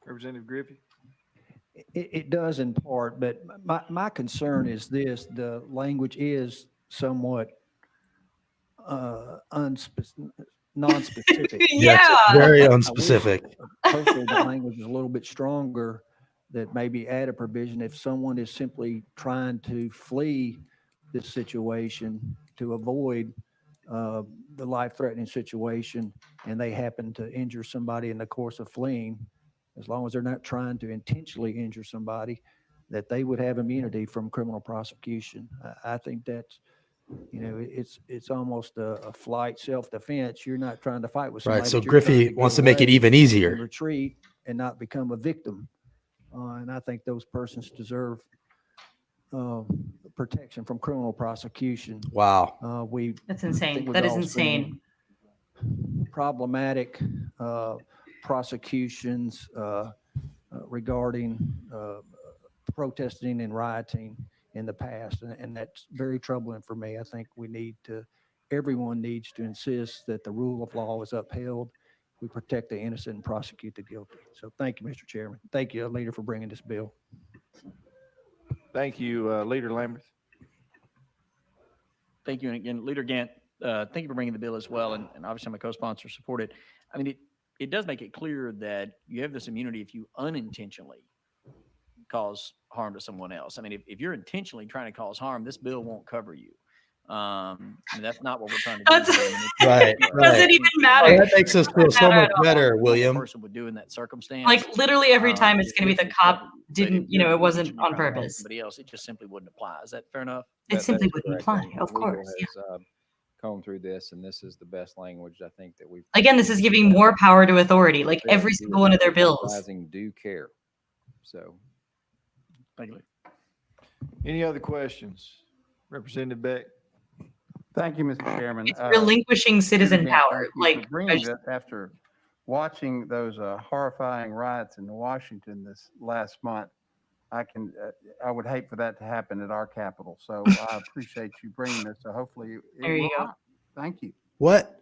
S5: Representative Griffey?
S4: It does in part, but my concern is this: the language is somewhat non-specific.
S3: Yeah, it's very unspecific.
S4: Personally, the language is a little bit stronger, that maybe add a provision if someone is simply trying to flee this situation to avoid the life-threatening situation, and they happen to injure somebody in the course of fleeing, as long as they're not trying to intentionally injure somebody, that they would have immunity from criminal prosecution. I think that's, it's almost a flight self-defense. You're not trying to fight with somebody.
S3: Right. So
S4: but you're trying
S3: Griffey
S4: get
S3: wants to make it
S4: away
S3: even
S4: and
S3: easier.
S4: retreat and not become a victim. And I think those persons deserve protection from criminal prosecution.
S3: Wow.
S1: That's insane. That is insane.
S4: Problematic prosecutions regarding protesting and rioting in the past, and that's very troubling for me. I think everyone needs to insist that the rule of law is upheld. We protect the innocent and prosecute the guilty. So thank you, Mr. Chairman. Thank you, Leader, for bringing this bill.
S5: Thank you, Leader Lamberth.
S10: Thank you. And again, Leader Gant, thank you for bringing the bill as well. And obviously my co-sponsor support it. I mean, it does make it clear that you have this immunity if you unintentionally cause harm to someone else. I mean, if you're intentionally trying to cause harm, this bill won't cover you. I mean, that's not what we're trying to do.
S3: Right.
S1: Doesn't even matter.
S3: That makes us feel so much better,
S10: What a
S3: William.
S10: person would do in that circumstance.
S1: Like literally every time it's going to be the cop didn't, it wasn't on
S10: trying to harm
S1: purpose.
S10: somebody else, it just simply wouldn't apply. Is that fair enough?
S1: It simply
S12: That's
S1: wouldn't
S12: correct.
S1: apply,
S12: And
S1: of
S12: legal
S1: course.
S12: has combed through this, and this is the best language I think that we've.
S1: Again, this is giving more power to authority, like
S12: Says
S1: every
S12: who
S1: single
S12: is
S1: one of their bills.
S12: exercising due care. So.
S10: Thank you.
S5: Any other questions? Representative Beck?
S16: Thank you, Mr. Chairman.
S1: It's relinquishing citizen
S16: Again,
S1: power.
S16: thank you
S1: Like,
S16: for bringing that after watching those horrifying riots in Washington this last month, I would hate for that to happen at our Capitol. So I appreciate you bringing this. So hopefully it
S1: There you
S16: will
S1: go.
S16: not. Thank you.
S3: What?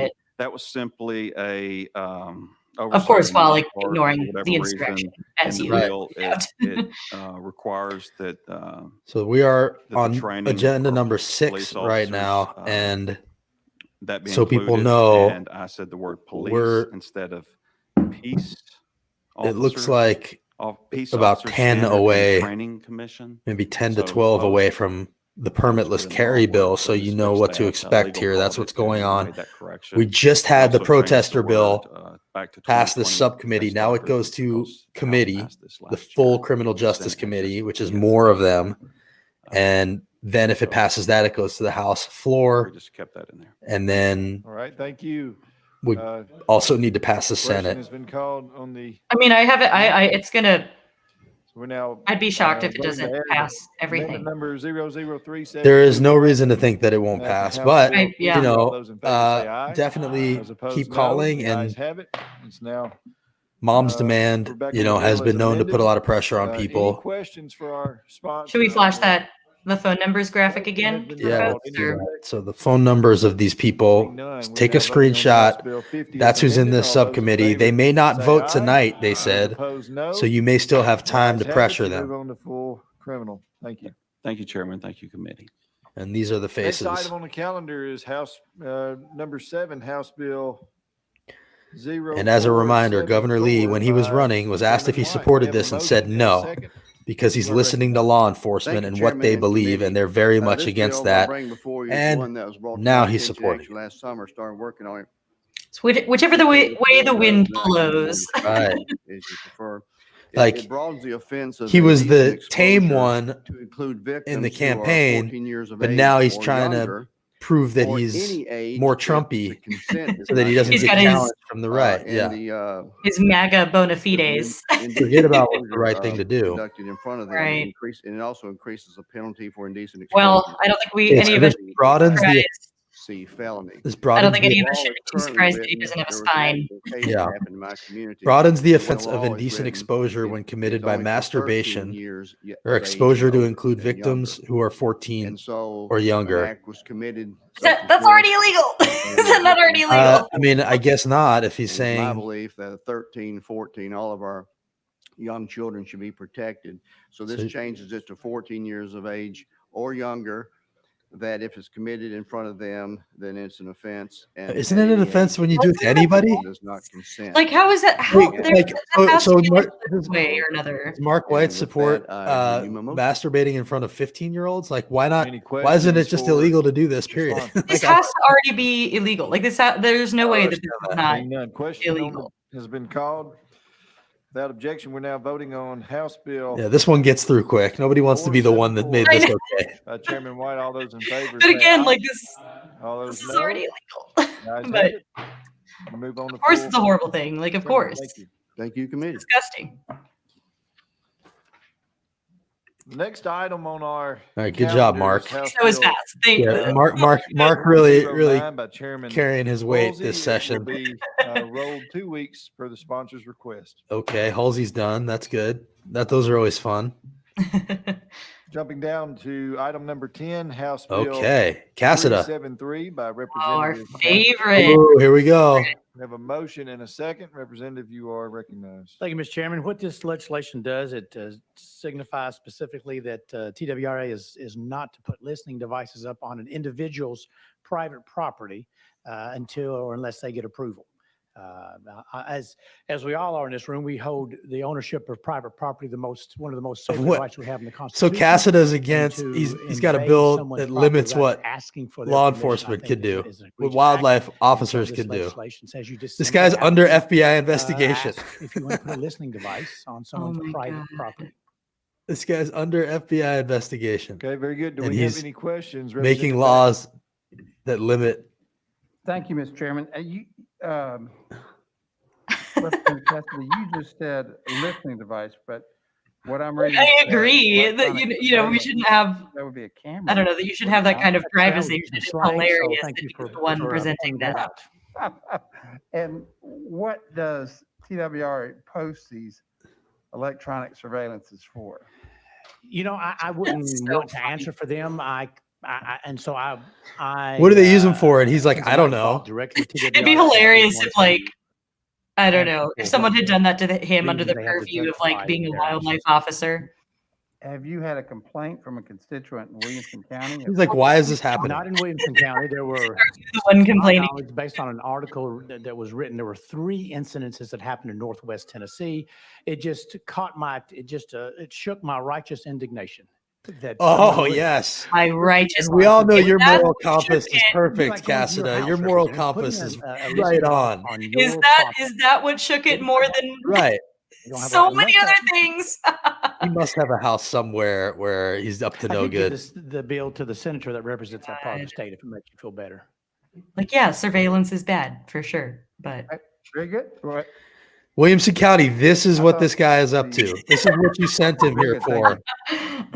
S1: it.
S11: That was simply a
S1: Of course,
S11: oversight
S1: while
S11: on
S1: like
S11: our part for
S1: ignoring
S11: whatever
S1: the
S11: reason
S1: insurrection,
S11: in
S1: as
S11: the
S1: you
S11: bill,
S1: pointed out.
S11: it requires that
S3: So we are
S11: the
S3: on
S11: training
S3: agenda
S11: for
S3: number
S11: police
S3: 6 right
S11: officers,
S3: now, and
S11: that be
S3: so people
S11: included,
S3: know,
S11: and I said the word police
S3: we're
S11: instead of peace
S3: it looks
S11: officers.
S3: like
S11: Peace
S3: about
S11: Officer
S3: 10
S11: Standards and
S3: away,
S11: Training Commission.
S3: maybe 10 to
S11: So
S3: 12 away
S11: most
S3: from the
S11: folks
S3: permitless
S11: within
S3: carry
S11: law
S3: bill,
S11: work
S3: so
S11: would
S3: you know
S11: switch
S3: what to
S11: that
S3: expect
S11: legal
S3: here. That's
S11: call
S3: what's
S11: it, and
S3: going
S11: we
S3: on.
S11: made that correction.
S3: We just
S11: We
S3: had the
S11: also changed
S3: protester
S11: word,
S3: bill
S11: back to
S3: pass this
S11: 2020
S3: subcommittee. Now it
S11: caseloggers
S3: goes to
S11: because the House
S3: committee,
S11: passed this
S3: the
S11: last
S3: full
S11: year.
S3: criminal
S11: The
S3: justice
S11: Senate had
S3: committee,
S11: just
S3: which is
S11: yet
S3: more
S11: to
S3: of
S11: do
S3: them. And then if it
S11: so
S3: passes that, it goes to the House
S11: we
S3: floor.
S11: just kept that in there.
S3: And then
S5: All right, thank you.
S3: we also need to pass the
S5: Question
S3: Senate.
S5: has been called on the,
S1: I mean, I have it. It's gonna.
S5: so we're now.
S1: I'd be shocked if it
S5: voting to
S1: doesn't
S5: add
S1: pass
S5: amendment
S1: everything.
S5: number 00372.
S3: There is no reason to think that it won't
S5: At the
S3: pass,
S5: House
S3: but
S5: bill.
S1: Yeah.
S3: you
S5: All
S3: know,
S5: those in favor say aye.
S3: definitely
S5: Those opposed,
S3: keep
S5: no.
S3: calling.
S5: The ayes
S3: And
S5: have it. It's now
S3: mom's demand,
S5: Rebecca,
S3: you know,
S5: the
S3: has
S5: bill
S3: been
S5: is
S3: known to put a
S5: amended.
S3: lot of pressure on
S5: Any
S3: people.
S5: questions for our sponsor?
S1: Should we flash
S5: or-
S1: the phone numbers graphic again?
S3: Yeah,
S1: folks,
S3: let's do
S1: or-
S3: that. So the phone numbers of these people,
S5: Hearing none, we're
S3: take a
S5: now voting on House
S3: screenshot.
S5: Bill 50
S3: That's
S5: as
S3: who's in
S5: amended.
S3: this
S5: All those in
S3: subcommittee. They
S5: favor
S3: may not
S5: say
S3: vote
S5: aye.
S3: tonight, they
S5: Those
S3: said.
S5: opposed, no.
S3: So you may still have
S5: The
S3: time
S5: ayes
S3: to
S5: have it.
S3: pressure
S5: Move
S3: them.
S5: on to full criminal. Thank you.
S11: Thank you, Chairman. Thank you, committee.
S3: And these are the
S5: Next
S3: faces.
S5: item on the calendar is House number 7, House Bill 0.
S3: And as a reminder, Governor Lee, when he was running, was asked if he supported this and said no, because he's listening to law enforcement and what they believe, and they're very much against that. And now he's supporting it.
S14: Last summer, started working on it.
S1: So whichever the way the wind blows.
S3: Right.
S14: Is you prefer.
S3: Like,
S14: it broadens the offense of
S3: he was the
S14: indecent
S3: tame
S14: exposure
S3: one
S14: to include victims
S3: in the
S14: who are 14
S3: campaign,
S14: years of
S3: but
S14: age
S3: now he's
S14: or
S3: trying
S14: younger,
S3: to prove that
S14: or
S3: he's
S14: any age
S3: more
S14: if the
S3: Trumpy
S14: consent is
S3: so that he
S14: not
S3: doesn't
S1: He's
S3: get
S1: got his-
S3: challenged from the right.
S14: in
S3: Yeah.
S14: the
S1: His MAGA bona fides.
S3: Forget about what's the right thing to do.
S14: conducted in front of them.
S1: Right.
S14: And it also increases the penalty for indecent exposure.
S1: Well, I don't think we
S3: Okay,
S1: any
S3: so
S1: of
S3: this
S1: us.
S3: broadens the
S14: C felony.
S3: this
S1: I don't
S3: broadens
S1: think any
S3: the
S1: of us should be surprised that he doesn't have a spine.
S3: Yeah.
S14: In my community.
S3: broadens the
S14: When
S3: offense
S14: law
S3: of
S14: is
S3: indecent
S14: written,
S3: exposure when committed
S14: it's
S3: by
S14: only for 13
S3: masturbation
S14: years
S3: or
S14: of age
S3: exposure
S14: and
S3: to
S14: older
S3: include
S14: and
S3: victims
S14: younger.
S3: who are 14
S14: And so
S3: or
S14: an
S3: younger.
S14: act was committed.
S1: That's already illegal. Is that not already illegal?
S3: I mean, I guess not. If he's
S14: It's my
S3: saying
S14: belief that at 13, 14, all of our young children should be protected. So this
S3: So-
S14: changes it to 14 years of age or younger, that if it's committed in front of them, then it's an offense. And
S3: Isn't it an
S14: any
S3: offense
S14: age
S3: when you do it to anybody?
S14: does not consent.
S1: Like, how is that? How
S3: Wait,
S1: there,
S3: like,
S1: that has
S3: so
S1: to be
S3: Mark-
S1: this way or another.
S3: Does Mark White
S14: And with
S3: support
S14: that, I give you my motion.
S3: masturbating in front of 15-year-olds? Like, why not?
S5: Any
S3: Why isn't it
S5: questions
S3: just
S5: for
S3: illegal to do this? Period.
S5: sponsor?
S1: This
S3: Like,
S1: has to already be illegal. Like this, there's no way that this is not
S5: Seeing none. Question
S1: illegal.
S5: has been called. Without objection, we're now voting on House Bill.
S3: yeah, this one gets through quick. Nobody wants to be the one that made this okay.
S5: Chairman White, all those in favor.
S1: But
S5: say
S1: again,
S5: aye.
S1: like this
S5: All those
S1: is
S5: no.
S1: already illegal.
S5: The ayes have
S1: But
S5: it. We'll move on to
S1: of course,
S5: full-
S1: it's a horrible thing. Like, of course,
S5: Thank you.
S14: Thank you, committee.
S1: disgusting.
S5: The next item on our.
S3: All right, good job,
S5: calendar
S3: Mark.
S5: is House
S1: That was
S5: Bill
S1: fast. Thank
S3: Yeah,
S1: you.
S3: Mark really
S5: 09 by Chairman
S3: carrying his weight
S5: Woolsey.
S3: this
S5: It
S3: session.
S5: will be rolled 2 weeks per the sponsor's request.
S3: Okay, Halsey's done. That's good. Those are always fun.
S5: Jumping down to item number 10, House Bill.
S3: Okay, Cassida.
S5: 373 by
S1: Our
S5: Representative.
S1: favorite.
S3: Ooh, here we go.
S5: We have a motion and a second. Representative, you are recognized.
S17: Thank you, Mr. Chairman. What this legislation does, it signifies specifically that TWRA is not to put listening devices up on an individual's private property until or unless they get approval. As we all are in this room, we hold the ownership of private property one of the most sacred
S3: What?
S17: rights we have in the
S3: So
S17: Constitution.
S3: Cassida's
S17: And
S3: against.
S17: to
S3: He's got a
S17: invade
S3: bill
S17: someone's
S3: that
S17: property
S3: limits
S17: without
S3: what
S17: asking for their
S3: law
S17: permission, I
S3: enforcement
S17: think
S3: can do,
S17: is an
S3: what
S17: egregious
S3: wildlife
S17: act.
S3: officers
S17: And so
S3: can
S17: this
S3: do.
S17: legislation says you just
S3: This
S17: simply
S3: guy's
S17: have
S3: under
S17: to,
S3: FBI investigation.
S17: ask if you want to put a listening device on someone's
S1: my
S17: private
S1: God.
S17: property.
S3: This guy's under FBI investigation.
S5: Okay, very good. Do
S3: And
S5: we have
S3: he's
S5: any questions?
S3: making
S5: Representative
S3: laws that limit.
S16: Thank you, Mr. Chairman. Representative Cassidy, you just said listening device, but what I'm reading.
S1: I
S16: says
S1: agree that
S16: electronic
S1: we
S16: surveillance.
S1: shouldn't have.
S16: That would be a camera.
S1: I don't know that you should have that kind of privacy.
S17: the
S1: It's
S17: slang, so
S1: hilarious
S17: thank
S1: that
S17: you
S1: he's
S17: for-
S1: the one
S17: for,
S1: presenting
S17: pointing that
S1: that.
S17: out.
S16: And what does TWRA post these electronic surveillances for?
S17: You know, I wouldn't
S1: That's so
S17: want to answer for them. And so I
S3: What do they use them for? And he's like,
S17: since
S3: I
S17: I'm
S3: don't
S17: not
S3: know.
S17: involved directly with
S1: It'd be
S17: TWRA, I wouldn't
S1: hilarious
S17: want
S1: if,
S17: to
S1: like, I don't
S17: ask
S1: know. If
S17: people
S1: someone
S17: what
S1: had done that to him under
S17: reasons
S1: the
S17: they have to
S1: purview of like
S17: justify
S1: being a
S17: their action.
S1: wildlife officer.
S16: Have you had a complaint from a constituent in Williamson County?
S3: He's like, why is this happening?
S17: Not in Williamson County. There were,
S1: The one
S17: to my
S1: complaining.
S17: knowledge, based on an article that was written, there were 3 incidences that happened in Northwest Tennessee. It just it shook my righteous indignation. That
S3: Oh, yes.
S1: My righteous.
S3: And we all know
S1: If
S3: your
S1: that
S3: moral compass is
S1: shook it-
S3: perfect,
S17: Like going to your
S3: Cassida.
S17: house,
S3: Your moral
S17: Representative, putting
S3: compass is
S17: a
S3: right
S17: listening
S3: on.
S1: Is
S17: your
S1: that
S17: property.
S1: is that what shook it more than
S3: Right.
S17: You don't have
S1: so
S17: a-
S1: many
S17: unless
S1: other
S17: that-
S1: things?
S3: He must have a house somewhere where he's up to
S17: I
S3: no
S17: did give
S3: good.
S17: the bill to the senator that represents that part of the state, if it makes you feel better.
S1: Like, yeah, surveillance is bad for sure, but
S16: Very good. Right.
S3: Williamson County, this is what this guy is up to. This is what you sent him here for.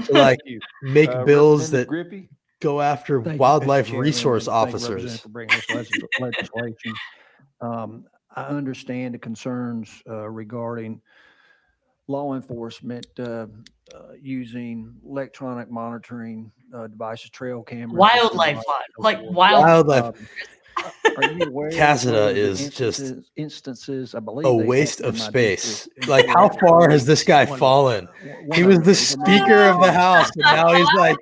S3: To like make bills that
S5: Griffey?
S3: go after
S4: Thank you, Mr.
S3: wildlife
S4: Chairman,
S3: resource
S4: and thank you, Representative,
S3: officers.
S4: for bringing this legislation. I understand the concerns regarding law enforcement using electronic monitoring devices, trail cameras.
S1: wildlife law, like
S3: Wildlife.
S4: Are you aware of
S3: Cassida
S4: the
S3: is just
S4: instances, I believe
S3: a
S4: they have
S3: waste
S4: in
S3: of
S4: my
S3: space.
S4: district,
S3: Like, how far has this guy fallen? He was the Speaker of the House, and now he's like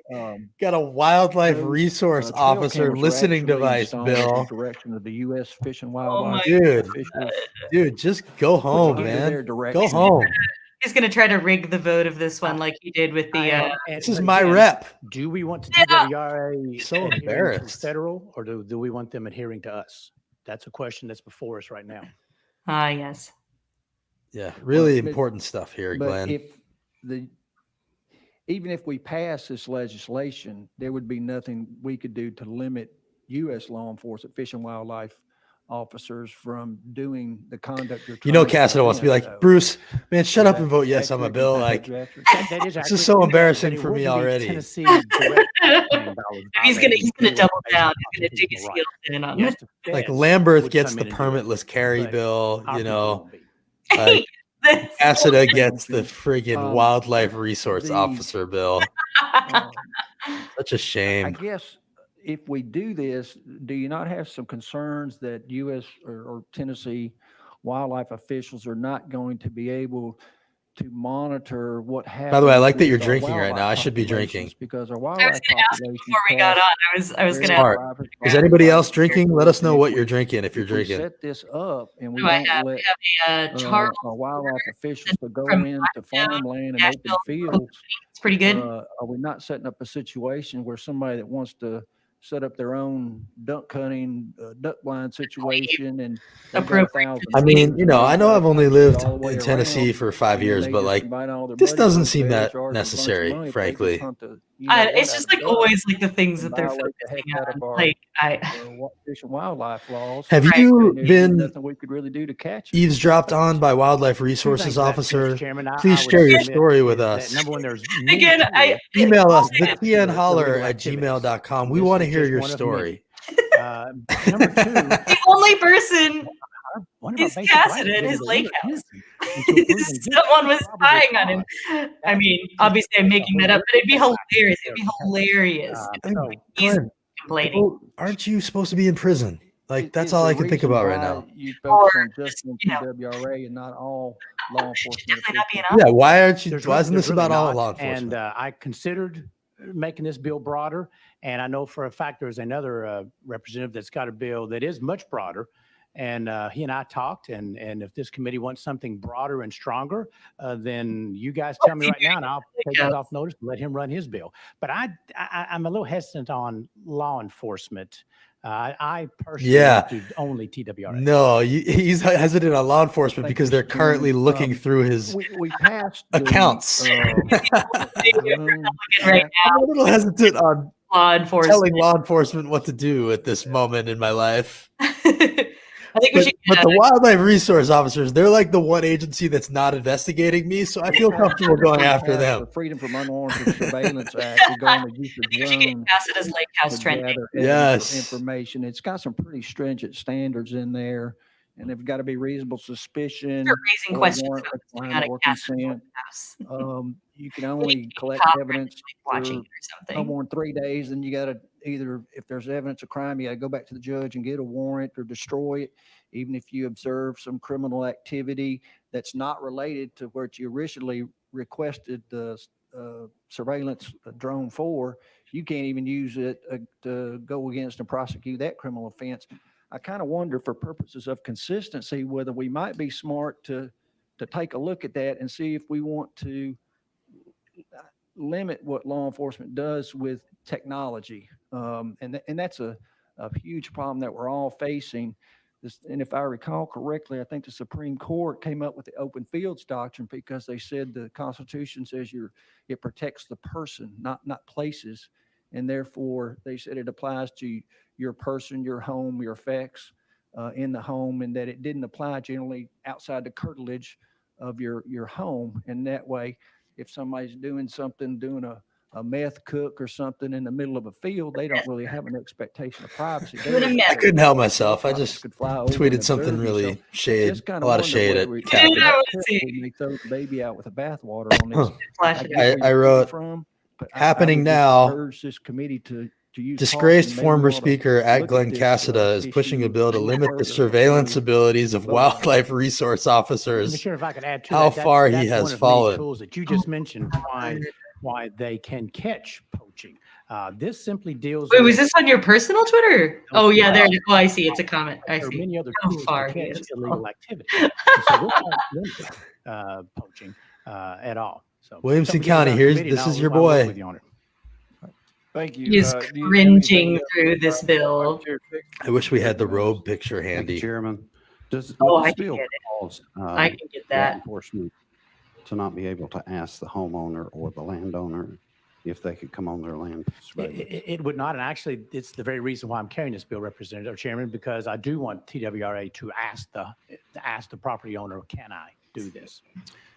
S3: got a wildlife resource
S4: trail
S3: officer
S4: cameras were
S3: listening
S4: actually
S3: device
S4: installed at
S3: bill.
S4: the direction of the U.S. Fish and
S1: Oh
S4: Wildlife
S3: Dude,
S4: officials.
S3: dude, just go home,
S4: under their
S3: man. Go
S4: direction.
S3: home.
S1: He's gonna try to rig the vote of this one like he did with the
S3: This is my rep.
S17: Do we want to TWRA
S3: So
S17: adhering to
S3: embarrassed.
S17: federal, or do we want them adhering to us? That's a question that's before us right now.
S1: yes.
S3: Yeah, really
S4: But-
S3: important stuff here,
S4: But
S3: Glenn.
S4: even if we pass this legislation, there would be nothing we could do to limit U.S. law enforcement, fish and wildlife officers from doing the conduct you're
S3: You know,
S4: trying to
S3: Cassida wants to be
S4: prevent,
S3: like,
S4: though.
S3: Bruce, man, shut up and vote yes on my bill. Like,
S17: That is
S3: this is
S17: accurate.
S3: so embarrassing
S17: But it
S3: for me
S17: wouldn't be
S3: already.
S17: Tennessee direct taxpaying dollars
S1: He's gonna
S17: violating
S1: double
S17: based
S1: down.
S17: on
S1: He's gonna dig his
S17: constitutional
S1: heels
S17: rights.
S1: in on
S17: Yes,
S1: it.
S17: the
S3: Like
S17: feds
S3: Lamberth
S17: would
S3: gets
S17: come
S3: the
S17: in and do it,
S3: permitless carry
S17: but
S3: bill,
S17: our
S3: you
S17: people
S3: know.
S17: won't be.
S3: Like,
S1: That's
S3: Cassida gets the friggin'
S4: Um,
S3: wildlife resource
S4: the-
S3: officer bill. Such a
S4: I
S3: shame.
S4: guess if we do this, do you not have some concerns that U.S. or Tennessee wildlife officials are not going to be able to monitor what happens?
S3: By the way, I like that
S4: with
S3: you're
S4: our
S3: drinking right
S4: wildlife
S3: now. I should be
S4: populations,
S3: drinking.
S4: because our
S1: I was
S4: wildlife
S1: gonna ask
S4: population
S1: before we got on. I was gonna
S3: Smart.
S1: ask.
S3: Is anybody else drinking? Let us know what you're drinking if you're
S4: If we
S3: drinking.
S4: set this up and we
S1: Who I
S4: don't
S1: have?
S4: let
S1: We have a Charles
S4: our wildlife officials to go
S1: from
S4: into farmland and open
S1: Nashville.
S4: fields,
S1: It's pretty good.
S4: are we not setting up a situation where somebody that wants to set up their own duck hunting, duck blind situation and they've got
S1: Appropriate.
S4: 1,000
S3: I mean,
S4: acres
S3: you know,
S4: and
S3: I
S4: they've
S3: know
S4: got
S3: I've only
S4: country
S3: lived
S4: all the way
S3: in Tennessee
S4: around,
S3: for 5
S4: and
S3: years,
S4: they
S3: but
S4: just
S3: like,
S4: invite all their
S3: this
S4: buddies
S3: doesn't
S4: over
S3: seem
S4: there,
S3: that
S4: charge a bunch of
S3: necessary,
S4: money if they just
S3: frankly.
S4: hunt the, you know, what
S1: It's
S4: out
S1: just
S4: of
S1: like
S4: duck
S1: always like the things
S4: and
S1: that they're
S4: violate the heck
S1: focusing
S4: out
S1: on.
S4: of our
S1: Like
S4: fish and wildlife laws.
S3: Have
S1: Right.
S3: you
S4: And there's
S3: been
S4: nothing we could really do to catch it.
S3: eavesdropped on by wildlife
S17: Two
S3: resources
S17: things to that, Mr.
S3: officer?
S17: Chairman.
S3: Please
S17: I would
S3: share your
S17: submit
S3: story with
S17: is that,
S3: us.
S17: number one, there's many
S1: again,
S17: tools
S3: Email us,
S17: to capture the
S3: thenholler
S17: illegal
S3: at
S17: activities.
S3: gmail.com. We
S17: This
S3: want to
S17: is
S3: hear
S17: just
S3: your
S17: one of
S3: story.
S17: Number two,
S1: the only person
S17: one of our
S1: is
S17: basic rights
S1: Cassida in
S17: is
S1: his
S17: the
S1: lake
S17: liberty
S1: house.
S17: and to approve and give
S1: Someone was
S17: probable
S1: spying on him.
S17: cause.
S1: I mean, obviously I'm making that up, but it'd be hilarious. It'd be hilarious.
S17: So,
S1: He's
S3: Glenn,
S1: complaining.
S3: well, aren't you supposed to be in prison? Like, that's
S4: Is
S3: all
S4: there
S3: I can think
S4: reason
S3: about right
S4: why
S3: now.
S4: You focus on
S1: Or
S4: just on
S1: you know,
S4: TWRA and not all law enforcement
S1: definitely not being
S4: officials.
S1: up.
S3: Yeah, why aren't you?
S17: There's
S3: Why
S17: really-
S3: isn't this
S17: there's really
S3: about all
S17: not,
S3: law enforcement?
S17: And I considered making this bill broader, and I know for a fact there's another representative that's got a bill that is much broader. And he and I talked, and if this committee wants something broader and stronger, then you guys tell me right now, and I'll take that off notice and let him run his bill. But I'm a little hesitant on law enforcement. I personally
S3: Yeah.
S17: want to only TWRA.
S3: No, he's hesitant on law enforcement
S4: Thank
S3: because
S4: you,
S3: they're
S4: Mr.
S3: currently
S4: Chairman.
S3: looking through his
S4: We passed the,
S3: accounts.
S1: Right
S3: I'm a little hesitant on
S1: law enforcement.
S3: telling law enforcement what to do at this moment in my life.
S1: I think we
S3: But,
S1: should
S3: but
S1: get
S3: the wildlife resource officers, they're like the one agency that's not investigating me, so I feel comfortable going after them.
S4: The Freedom from Unwarranted Surveillance Act, we go on the use of
S1: we should get
S4: drones
S1: Cassida's lake house
S4: to
S1: trending.
S4: gather
S3: Yes.
S4: information. It's got some pretty stringent standards in there, and they've got to be reasonable suspicion.
S1: Start raising
S4: or
S1: questions
S4: warrant
S1: about what's going
S4: requirement
S1: on
S4: or
S1: at Cassida's
S4: consent.
S1: house.
S4: You can only collect
S1: Copyright
S4: evidence
S1: watching
S4: for
S1: or
S4: no
S1: something.
S4: more than 3 days, and you got to either if there's evidence of crime, you got to go back to the judge and get a warrant or destroy it. Even if you observe some criminal activity that's not related to what you originally requested the surveillance drone for, you can't even use it to go against and prosecute that criminal offense. I kind of wonder, for purposes of consistency, whether we might be smart to take a look at that and see if we want to limit what law enforcement does with technology. And that's a huge problem that we're all facing. And if I recall correctly, I think the Supreme Court came up with the open fields doctrine because they said the Constitution says it protects the person, not places. And therefore, they said it applies to your person, your home, your effects in the home, and that it didn't apply generally outside the curtilage of your home. And that way, if somebody's doing something, doing a meth cook or something in the middle of a field, they don't really have an expectation of privacy.
S3: I couldn't help myself. I just tweeted something really shade, a lot of shade at Captain.
S4: We throw the baby out with the bathwater on this.
S3: I wrote, happening now,
S4: urge this committee to use
S3: disgraced
S4: caution. Maybe
S3: former
S4: we ought to
S3: speaker at
S4: look
S3: Glen
S4: this,
S3: Cassida is pushing a
S4: issue
S3: bill to limit the surveillance abilities of wildlife resource officers.
S17: Sure, if I could add to
S3: How
S17: that,
S3: far
S17: that's
S3: he has
S17: one of many
S3: fallen.
S17: tools that you just mentioned, why they can catch poaching. This simply deals
S1: Wait,
S17: with
S1: was this on your personal Twitter? Oh yeah, there. Oh, I see. It's a comment. I
S17: there are
S1: see.
S17: many other
S1: How
S17: tools
S1: far
S17: to
S1: he
S17: catch
S1: is.
S17: illegal activity. And so this won't limit poaching at all. So
S3: Williamson
S17: something to get
S3: County,
S17: on
S3: here's
S17: committee,
S3: this
S17: and
S3: is your
S17: I'll work
S3: boy.
S17: with you on it.
S5: Thank you.
S1: He's
S5: Do you have
S1: cringing
S5: anything
S1: through this bill.
S3: I wish we had the robe picture handy.
S14: Chairman, would
S1: Oh, I
S14: this
S1: can
S14: bill
S1: get it.
S14: cause
S1: I can get
S14: law
S1: that.
S14: enforcement to not be able to ask the homeowner or the landowner if they could come on their land?
S17: It would not, and actually, it's the very reason why I'm carrying this bill, Representative Chairman, because I do want TWRA to ask the property owner, can I do this?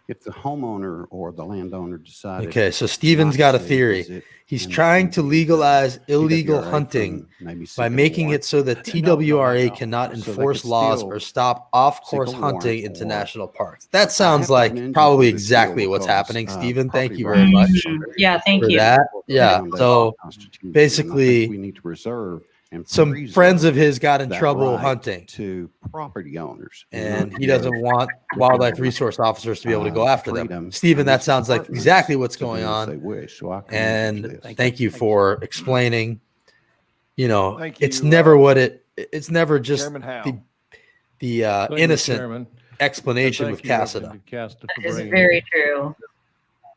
S14: If the homeowner or the landowner decided.
S3: Okay, so Steven's got a theory. He's trying to legalize illegal hunting by making it so that TWRA cannot enforce laws or stop off-course hunting into national parks. That sounds like probably exactly what's happening, Steven. Thank you very much
S1: Yeah, thank
S3: for
S1: you.
S3: that. Yeah, so basically,
S14: we need to reserve and
S3: some friends of his got in trouble
S14: right
S3: hunting,
S14: to property owners,
S3: and he doesn't want wildlife resource officers to be able to go after them. Steven, that sounds like exactly what's going on. And thank you for explaining. You know, it's never what it's never just the innocent explanation with Cassida.
S1: That is very true.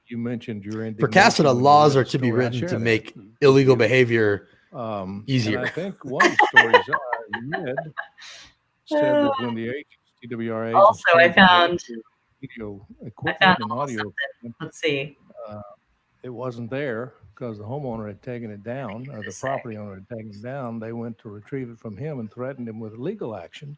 S18: You mentioned your
S3: For Cassida, laws are to be written to make illegal behavior easier.
S18: And I think one of the stories I read said that when the TWRA
S1: Also, I found
S18: video
S1: I
S18: equipment
S1: found
S18: and audio equipment,
S1: let's see.
S18: it wasn't there because the homeowner had taken it down, or the property owner had taken it down. They went to retrieve it from him and threatened him with legal action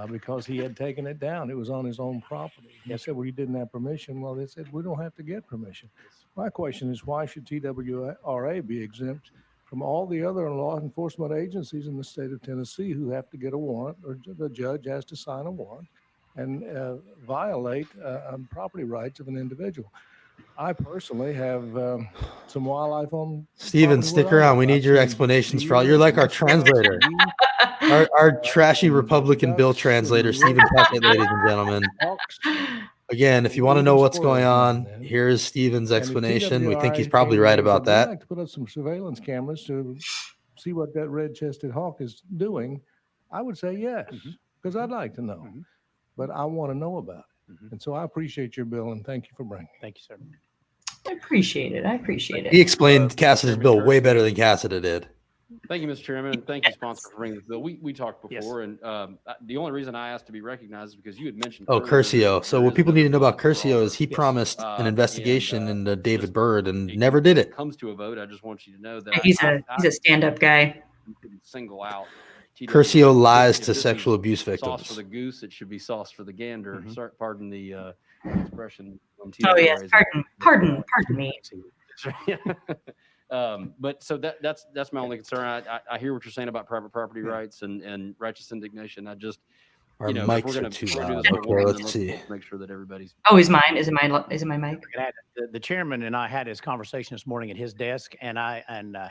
S18: because he had taken it down. It was on his own property. They said, well, you didn't have permission. Well, they said, we don't have to get permission. My question is, why should TWRA be exempt from all the other law enforcement agencies in the state of Tennessee who have to get a warrant, or the judge has to sign a warrant and violate property rights of an individual? I personally have some wildlife on.
S3: Steven, stick around. We need your explanations for all. You're like our translator, our trashy Republican bill translator, Stephen Puckett, ladies and gentlemen. Again, if you want to know what's going on, here's Steven's explanation. We think he's probably right about
S18: We'd
S3: that.
S18: like to put up some surveillance cameras to see what that red-chested hawk is doing. I would say yes, because I'd like to know, but I want to know about it. And so I appreciate your bill, and thank you for bringing it.
S17: Thank you, sir.
S1: I appreciate it. I appreciate it.
S3: He explained Cassidy's bill way better than Cassidy did.
S19: Thank you, Mr. Chairman, and thank you, sponsor, for bringing this bill. We talked before, and the only reason I asked to be recognized is because you had mentioned.
S3: Oh, Curcio. So what people need to know about Curcio is he promised an investigation into David Byrd and never did it.
S19: Comes to a vote, I just want you to know that
S1: He's a stand-up guy.
S19: Single out.
S3: Curcio lies to sexual abuse
S19: Sauce
S3: victims.
S19: for the goose, it should be sauce for the gander. Sorry, pardon the expression.
S1: Oh yes, pardon me.
S19: But so that's my only concern. I hear what you're saying about private property rights and righteous indignation.
S3: Our
S19: you know, if
S3: mics
S19: we're
S3: are
S19: gonna
S3: too
S19: do
S3: loud.
S19: this for a
S3: Okay,
S19: while, then
S3: let's see.
S19: let's make sure that everybody's.
S1: Oh, is mine? Is it mine? Is it my mic?
S17: The chairman and I had this conversation this morning at his desk, and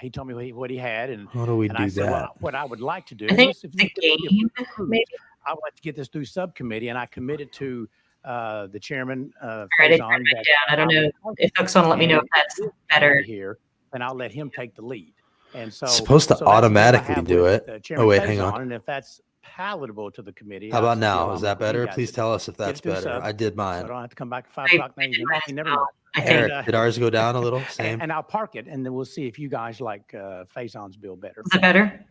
S17: he told me what he had, and
S3: How do we
S17: and I
S3: do
S17: said,
S3: that?
S17: well, what I would like to do
S1: I think
S17: is, if
S1: the game, maybe.
S17: I would like to get this through subcommittee, and I committed to the chairman,
S1: All right, I
S17: Faison,
S1: wrote it
S17: that
S1: down. I don't know if folks want to let me know if that's better.
S17: here, and I'll let him take the lead. And so
S3: It's supposed to
S17: so that's the deal I
S3: automatically
S17: have
S3: do
S17: with,
S3: it.
S17: Chairman
S3: Oh, wait, hang
S17: Faison,
S3: on.
S17: and if that's palatable to the committee,
S3: How about
S17: that's the deal
S3: now? Is
S17: I'm
S3: that
S17: looking for you
S3: better?
S17: guys
S3: Please
S17: to
S3: tell us if
S17: get it
S3: that's
S17: through
S3: better.
S17: sub,
S3: I did
S17: so I
S3: mine.
S17: don't have to come back at 5 o'clock in the evening.
S1: mine
S17: You
S1: as
S17: never
S1: well.
S17: mind.
S1: I
S3: Eric,
S1: think.
S3: did ours go down a little? Same.
S17: And I'll park it, and then we'll see if you guys like Faison's bill better.
S1: Is that better?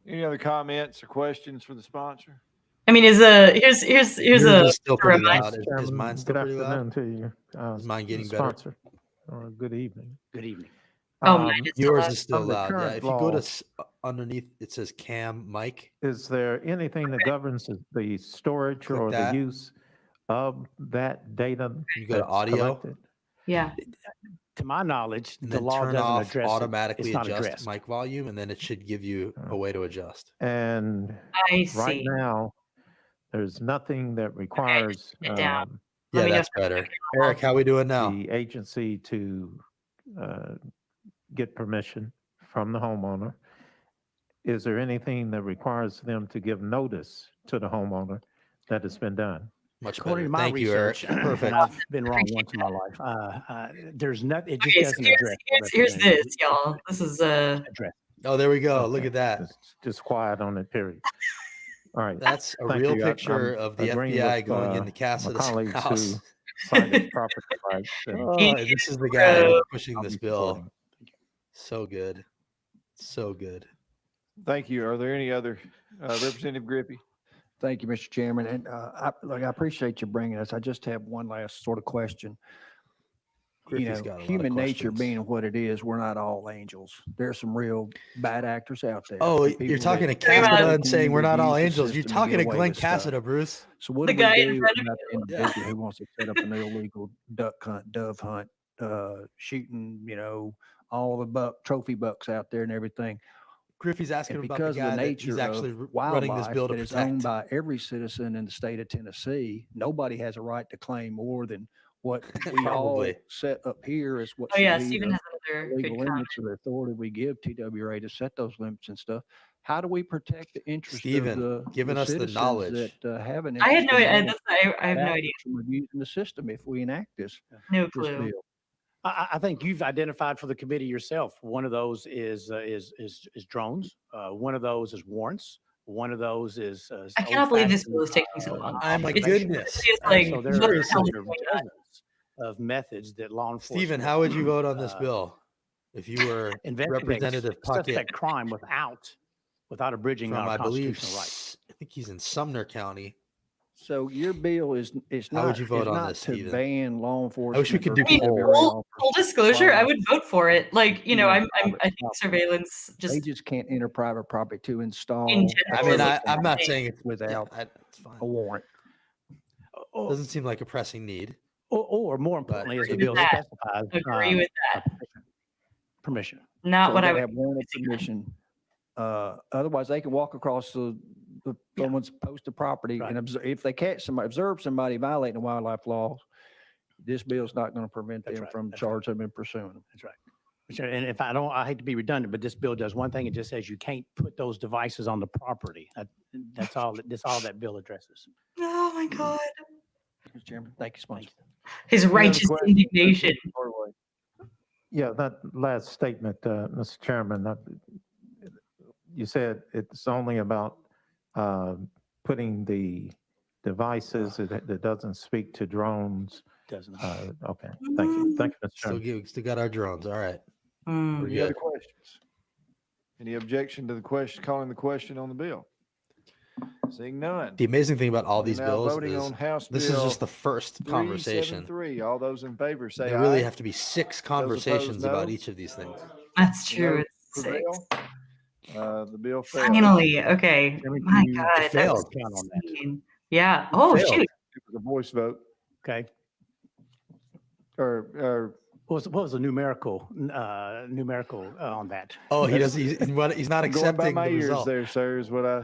S5: Any other comments or questions for the sponsor?
S1: I mean, here's
S3: Yours
S1: a
S3: is still pretty
S1: reminder.
S3: loud. Is mine still
S6: Good
S3: pretty loud?
S6: afternoon to you.
S3: Is mine getting better?
S6: Sponsor. Or good evening.
S17: Good evening.
S1: Oh, mine is still
S3: Yours
S1: loud.
S3: is still
S6: Under
S3: loud. Yeah.
S6: current
S3: If you go
S6: law-
S3: to underneath, it says cam mic.
S6: Is there anything that governs the storage
S3: Click
S6: or
S3: that.
S6: the use of that data?
S3: You go to
S6: that's
S3: audio.
S6: collected?
S1: Yeah.
S17: To my knowledge,
S3: And
S17: the
S3: then
S17: law
S3: turn
S17: doesn't
S3: off
S17: address
S3: automatically
S17: it. It's not
S3: adjust
S17: addressed.
S3: mic volume, and then it should give you a way to adjust.
S6: And
S1: I
S6: right
S1: see.
S6: now, there's nothing that requires
S1: it down.
S6: um,
S1: Let
S3: Yeah,
S1: me know
S3: that's
S1: if I'm
S3: better.
S1: checking it off.
S3: Eric, how we doing now?
S6: the agency to get permission from the homeowner. Is there anything that requires them to give notice to the homeowner that it's been done?
S3: Much
S17: According
S3: better.
S17: to my
S3: Thank you, Eric.
S17: research,
S3: Perfect.
S17: and I've been wrong once in my life. There's nothing. It just
S1: Okay, so
S17: doesn't address.
S1: here's this, y'all. This is
S17: address.
S3: Oh, there we go. Look
S6: Okay.
S3: at that.
S6: Just quiet on it, period. All right.
S3: That's a
S6: Thank
S3: real
S6: you.
S3: picture
S6: I'm
S3: of the
S6: agreeing
S3: FBI
S6: with,
S3: going into
S6: my
S3: Cassidy's
S6: colleagues
S3: house.
S6: who cited property rights. and
S3: Oh, and this is the guy
S1: Bro.
S3: pushing
S6: I'll
S3: this
S6: be
S3: bill.
S6: supporting.
S3: So good. So good.
S5: Thank you. Are there any other, Representative Grippy?
S4: Thank you, Mr. Chairman. And I appreciate you bringing us. I just have one last sort of question.
S3: Griffey's got a lot of
S4: Human nature
S3: questions.
S4: being what it is, we're not all angels. There's some real bad actors out there.
S3: Oh,
S4: and people
S3: you're talking to
S4: that
S3: Cassida and
S4: can
S3: saying we're not all
S4: abuse the
S3: angels. You're
S4: system and
S3: talking
S4: get
S3: to
S4: away
S3: Glenn
S4: with stuff.
S3: Cassida, Bruce.
S4: So what
S1: The
S4: do we
S1: guy in
S4: do
S1: front of
S4: about the
S3: you.
S4: individual who wants to set up an illegal duck hunt, dove hunt, shooting, all the trophy bucks out there and everything?
S3: Griffey's asking
S4: And
S3: about the
S4: because of
S3: guy
S4: the
S3: that he's
S4: nature
S3: actually
S4: of
S3: running this
S4: wildlife
S3: bill to
S4: that is owned
S3: protect.
S4: by every citizen in the state of Tennessee, nobody has a right to claim more than what we all
S3: Probably.
S4: set up here is what
S1: Oh
S4: should
S1: yeah,
S4: be
S1: Stephen
S4: the
S1: has another good
S4: legal
S1: comment.
S4: limits or the authority we give TWRA to set those limits and stuff. How do we protect the interest
S3: Stephen,
S4: of
S3: giving
S4: the
S3: us the
S4: citizens
S3: knowledge.
S4: that have an
S1: I had
S4: interest
S1: no
S4: in
S1: idea.
S4: knowing
S1: I have no
S4: bad
S1: idea.
S4: from abusing the system if we enact this
S1: No
S4: this
S1: clue.
S4: bill?
S17: I think you've identified for the committee yourself. One of those is drones. One of those is warrants. One of those is.
S1: I cannot believe this bill is taking so long.
S3: Oh my
S1: It's
S3: goodness.
S1: like,
S17: So
S1: what
S17: there
S1: the
S17: are
S1: hell is going on?
S17: dozens of methods that law enforcement.
S3: Stephen, how would you vote on this bill if you were Representative Puckett
S17: suspect crime without abridging
S3: from,
S17: our
S3: I believe,
S17: constitutional rights?
S3: I think he's in Sumner County.
S4: So your bill is
S3: How would you vote on
S4: not
S3: this,
S4: to
S3: Stephen?
S4: ban law enforcement.
S3: I wish we could do
S1: I mean,
S3: polls.
S1: full disclosure, I would vote for it. Like, I think
S4: Private
S1: surveillance
S4: They
S1: just
S4: just can't enter private property to install.
S1: in
S3: I
S1: general.
S3: mean,
S1: is
S3: I'm not
S1: like-
S3: saying it's
S4: without
S3: it's fine.
S4: a warrant.
S3: Doesn't seem like a pressing need.
S17: Or more importantly, as the
S1: Agree
S17: bill
S1: with that.
S17: specifies,
S1: Agree with that.
S17: permission.
S1: Not
S4: So
S1: what
S4: they
S1: I
S4: gotta
S1: would.
S4: have warranted permission. Otherwise, they can walk across someone's posted property and if they catch somebody, observe somebody violating the wildlife laws, this bill's not going to prevent them from charging them and pursuing them.
S17: That's right. And if I hate to be redundant, but this bill does one thing. It just says you can't put those devices on the property. That's all. That's all that bill addresses.
S1: Oh my God.
S4: Mr. Chairman, thank you, sponsor.
S1: His righteous indignation.
S6: Yeah, that last statement, Mr. Chairman, you said it's only about putting the devices that doesn't speak to drones.
S17: Doesn't.
S6: Okay, thank you. Thank you, Mr. Chairman.
S3: Still got our drones. All right.
S1: Mm.
S3: We're
S5: Any other
S3: good.
S5: questions? Any objection to the question, calling the question on the bill? Seeing none.
S3: The amazing thing about all
S5: We're
S3: these
S5: now
S3: bills
S5: voting
S3: is
S5: on House
S3: this is
S5: Bill
S3: just the first conversation.
S5: 373. All those in favor say
S3: There
S5: aye.
S3: really have to be 6 conversations
S5: no.
S3: about each of these things.
S1: That's true.
S5: No
S1: It's six.
S5: prevail. The bill fails.
S1: Finally. Okay. My
S17: you
S1: God. That was
S3: failed.
S17: Count on that.
S1: insane. Yeah. Oh,
S3: failed.
S1: shoot.
S5: It was a voice vote.
S17: Okay.
S5: Or
S17: What was the numerical on that?
S3: Oh, he does. He's not
S5: going by
S3: accepting
S5: my
S3: the
S5: ears
S3: result.
S5: there, sir, is what I.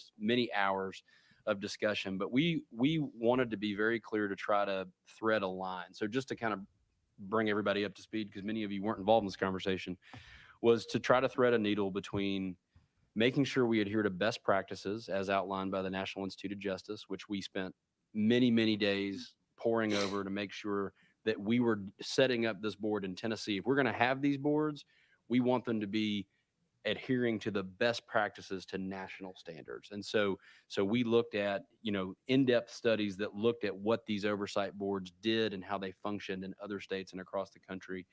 S19: just many hours of discussion, but we wanted to be very clear to try to thread a line. So just to kind of bring everybody up to speed, because many of you weren't involved in this conversation, was to try to thread a needle between making sure we adhere to best practices as outlined by the National Institute of Justice, which we spent many, many days poring over to make sure that we were setting up this board in Tennessee. If we're going to have these boards, we want them to be adhering to the best practices to national standards. And so we looked at, in-depth studies that looked at what these oversight boards did and how they functioned in other states and across the country.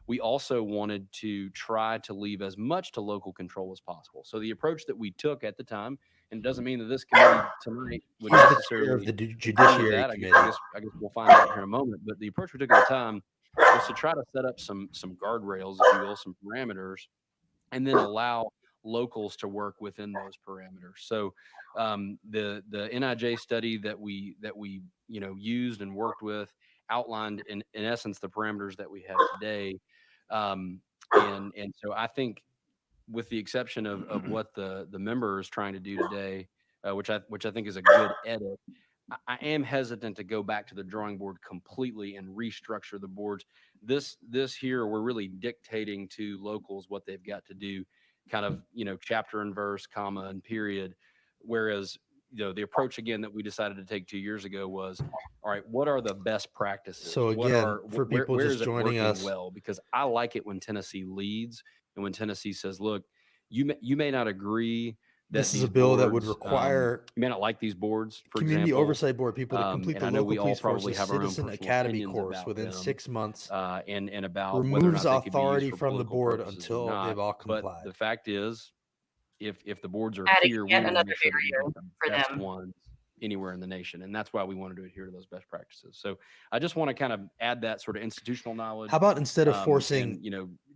S19: We also wanted to try to leave as much to local control as possible. So the approach that we took at the time, and it doesn't mean that this committee tonight would
S3: He's the chair
S19: necessarily
S3: of the
S19: do
S3: Judiciary
S19: that.
S3: Committee.
S19: I guess we'll find out here in a moment. But the approach we took at the time was to try to set up some guardrails, if you will, some parameters, and then allow locals to work within those parameters. So the NIJ study that we used and worked with outlined in essence the parameters that we have today. And so I think, with the exception of what the member is trying to do today, which I think is a good edit, I am hesitant to go back to the drawing board completely and restructure the boards. This here, we're really dictating to locals what they've got to do, kind of, chapter and verse, comma and period. Whereas, the approach again that we decided to take 2 years ago was, all right, what are the best practices?
S3: So again, for people
S19: where
S3: just
S19: is it
S3: joining
S19: working
S3: us,
S19: well? Because I like it when Tennessee leads and when Tennessee says, look, you may not agree that
S3: this is
S19: these
S3: a bill that would
S19: boards,
S3: require
S19: you may not like these boards, for
S3: community
S19: example.
S3: oversight board people to complete
S19: And
S3: the
S19: I know
S3: local
S19: we all
S3: police
S19: probably
S3: force's
S19: have our own
S3: citizen
S19: personal
S3: academy
S19: opinions
S3: course
S19: about
S3: within
S19: them,
S3: 6 months,
S19: and about whether or
S3: removes
S19: not they could be used
S3: authority
S19: for
S3: from the
S19: political
S3: board
S19: purposes or
S3: until
S19: not.
S3: they've all
S19: But
S3: complied.
S19: the fact is, if the boards are
S1: Adding
S19: here, we
S1: yet
S19: want to
S1: another
S19: make sure that we
S1: barrier
S19: have the
S1: for
S19: best
S1: them.
S19: ones anywhere in the nation. And that's why we wanted to adhere to those best practices. So I just want to kind of add that sort of institutional knowledge.
S3: How about instead of forcing
S19: and,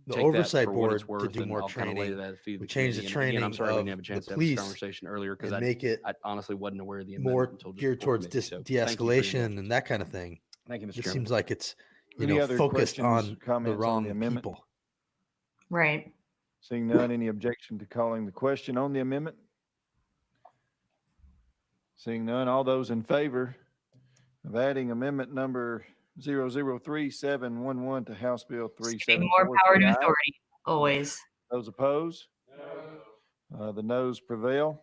S3: the
S19: take that
S3: oversight
S19: for what
S3: board
S19: it's
S3: to
S19: worth,
S3: do
S19: and
S3: more
S19: I'll kind of lay
S3: training,
S19: that at the feet of
S3: we
S19: the
S3: change the
S19: committee. And again, I'm
S3: training
S19: sorry we didn't
S3: of
S19: have a
S3: the
S19: chance to have this
S3: police
S19: conversation earlier, because
S3: and make it
S19: I honestly wasn't aware of the amendment
S3: more
S19: until just
S3: geared
S19: before
S3: towards
S19: committee. So thank you for your
S3: de-escalation
S19: indulgence.
S3: and that kind of thing.
S19: Thank you, Mr.
S3: It
S19: Chairman.
S3: seems like it's
S5: Any other
S3: focused
S5: questions,
S3: on the
S5: comments on the
S3: wrong
S5: amendment?
S3: people.
S1: Right.
S5: Seeing none, any objection to calling the question on the amendment? Seeing none, all those in favor of adding amendment number 003711 to House Bill
S1: Just giving
S5: 374?
S1: more power
S5: say
S1: to
S5: aye.
S1: authority, always.
S5: Those opposed? The noes prevail.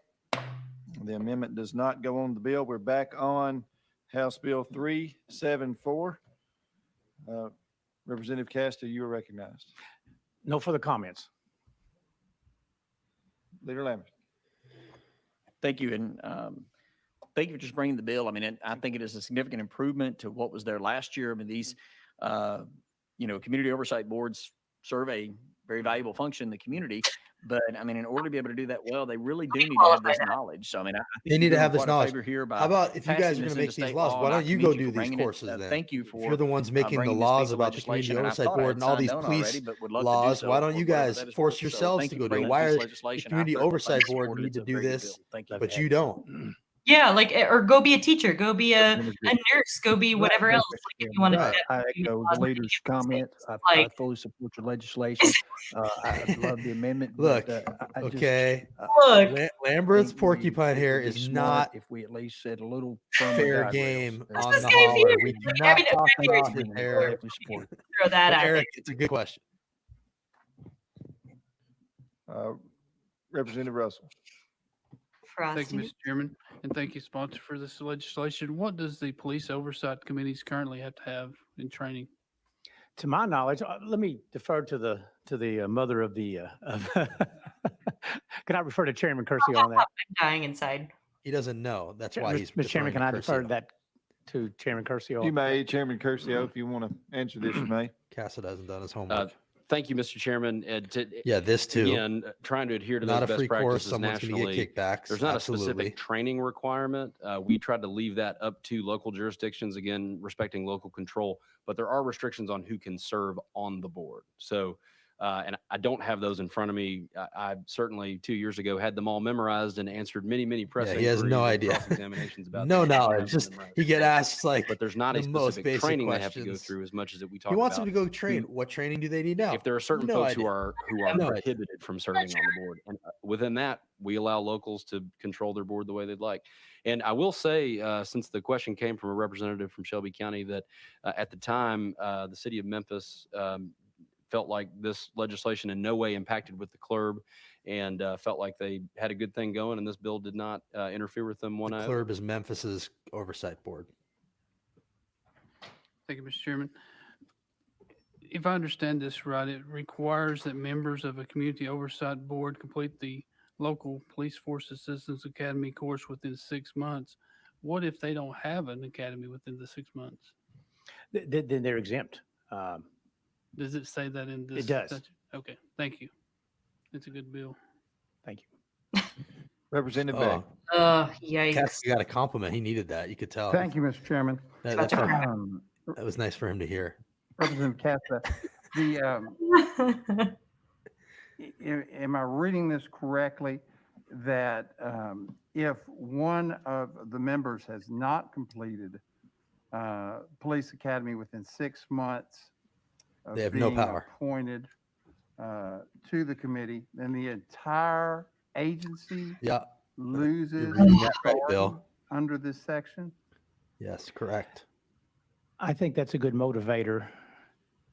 S5: The amendment does not go on the bill. We're back on House Bill 374. Representative Castor, you are recognized.
S17: No further comments.
S5: Leader Lambert.
S10: Thank you. And thank you for just bringing the bill. I mean, I think it is a significant improvement to what was there last year. I mean, these, community oversight boards serve a very valuable function in the community. But I mean, in order to be able to do that well, they really do need to have this knowledge. So I mean, I think
S3: They need to
S10: you're doing
S3: have this
S10: quite a
S3: knowledge.
S10: favor here by
S3: How about if you guys
S10: passing
S3: are going
S10: this
S3: to make
S10: into
S3: these
S10: state
S3: laws,
S10: law,
S3: why
S10: and I
S3: don't you
S10: commend
S3: go
S10: you
S3: do
S10: for
S3: these
S10: bringing it.
S3: courses then?
S10: Thank you
S3: If
S10: for
S3: you're the ones making the
S10: bringing this
S3: laws
S10: piece of
S3: about the community
S10: legislation. And I
S3: oversight
S10: thought I
S3: board
S10: had
S3: and all
S10: signed
S3: these
S10: on
S3: police
S10: already, but would love to do
S3: laws,
S10: so
S3: why don't
S10: for
S3: you
S10: whatever
S3: guys
S10: that is
S3: force
S10: worth. So
S3: yourselves
S10: thank
S3: to
S10: you
S3: go
S10: for
S3: do it?
S10: bringing
S3: Why
S10: this
S3: are
S10: legislation.
S3: the community
S10: I certainly
S3: oversight
S10: support
S3: board
S10: it.
S3: need
S10: It's
S3: to
S10: a
S3: do
S10: very good
S3: this,
S10: bill. Thank you.
S3: but you don't?
S1: Yeah, or go be a teacher, go be a nurse, go be whatever else. Like if you want
S4: Right.
S1: to.
S4: I echo the leader's comments. I
S1: Like-
S4: fully support your legislation. I love the amendment.
S3: Look,
S4: but, I just,
S3: okay.
S1: Look.
S3: Lambert's
S4: think
S3: porcupine
S4: it
S3: here
S4: would be
S3: is
S4: smart
S3: not
S4: if we at least set a little firmer
S3: fair
S4: guardrails.
S3: game
S4: There's-
S3: on
S1: This
S3: the
S1: guy's
S3: holler.
S1: here.
S3: We do
S1: I
S3: not
S1: mean,
S3: talk
S1: I'm here
S3: about
S1: to
S3: his
S4: I
S3: hair.
S4: definitely support it.
S1: throw that
S3: But
S1: out
S3: Eric, it's a good question.
S5: Representative Russell.
S20: Thank you, Mr. Chairman, and thank you, sponsor, for this legislation. What does the police oversight committees currently have to have in training?
S17: To my knowledge, let me defer to the mother of the. Can I refer to Chairman Kersey on that?
S1: I'm dying inside.
S3: He doesn't know. That's why he's
S17: Mr. Chairman, can I defer
S3: Curcio.
S17: that to Chairman Kersey?
S5: You may, Chairman Curcio, if you want to answer this, you may.
S3: Cassett hasn't done his homework.
S19: Thank you, Mr. Chairman.
S3: Yeah, this too.
S19: Again, trying to adhere to
S3: Not
S19: those
S3: a free
S19: best
S3: course.
S19: practices
S3: Someone's going to
S19: nationally.
S3: get kickbacks.
S19: There's not
S3: Absolutely.
S19: a specific training requirement. We tried to leave that up to local jurisdictions, again, respecting local control, but there are restrictions on who can serve on the board. So, and I don't have those in front of me. I certainly 2 years ago had them all memorized and answered many press
S3: Yeah, he has no
S19: inquiries and
S3: idea.
S19: cross-examinations about
S3: No
S19: them.
S3: knowledge. Just he get asked like,
S19: but there's not a
S3: the most
S19: specific
S3: basic
S19: training they have to go
S3: questions.
S19: through as much as that we talk
S3: He wants
S19: about.
S3: him to go train. What training do they need now?
S19: If there are certain
S3: No
S19: folks
S3: idea.
S19: who are
S3: No idea.
S19: prohibited from serving on the board, and within that, we allow locals to control their board the way they'd like. And I will say, since the question came from a representative from Shelby County, that at the time, the city of Memphis felt like this legislation in no way impacted with the CLRB, and felt like they had a good thing going, and this bill did not interfere with them one
S3: The
S19: iota.
S3: CLRB is Memphis's oversight board.
S20: Thank you, Mr. Chairman. If I understand this right, it requires that members of a community oversight board complete the local police force assistance academy course within 6 months. What if they don't have an academy within the 6 months?
S17: Then they're exempt.
S20: Does it say that in this?
S17: It does.
S20: statute? Okay, thank you. It's a good bill.
S17: Thank you.
S5: Representative Begg.
S1: Yikes.
S3: Cass, you got a compliment. He needed that. You could tell.
S16: Thank you, Mr. Chairman.
S3: That was nice for him to hear.
S16: Representative Cassa, am I reading this correctly that if one of the members has not completed police academy within 6 months of
S3: They have no
S16: being
S3: power.
S16: appointed to the committee, then the entire agency
S3: Yeah.
S16: loses
S3: You're reading that right,
S16: authority
S3: Bill.
S16: under this section?
S3: Yes, correct.
S17: I think that's a good motivator.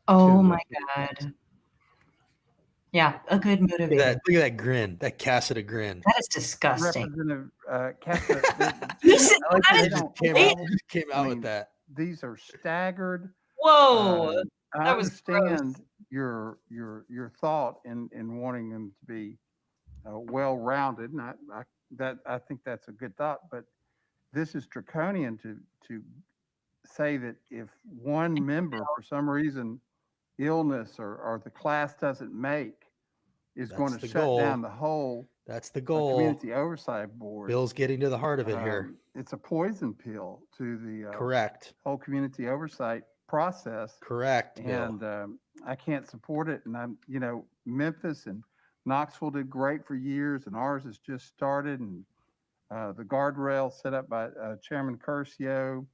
S1: Oh my God. Yeah, a good
S3: Look at
S1: motivator.
S3: look at that grin. That Cassida grin.
S1: That is disgusting.
S16: Representative Cassa,
S1: You said
S16: I like
S1: that
S16: they
S1: is
S16: don't-
S3: Came out with that.
S16: These are staggered.
S1: Whoa.
S16: I
S1: that was
S16: understand your thought in wanting them to be well-rounded, and I think that's a good thought. But this is draconian to say that if one member, for some reason, illness or the class doesn't make, is going
S3: That's
S16: to
S3: the
S16: shut
S3: goal.
S16: down the whole
S3: That's the goal.
S16: community oversight board.
S3: Bill's getting to the heart of it here.
S16: It's a poison pill to the
S3: Correct.
S16: whole community oversight process.
S3: Correct, Bill.
S16: And I can't support it. And Memphis and Knoxville did great for years, and ours has just started. And the guardrail set up by Chairman Curcio,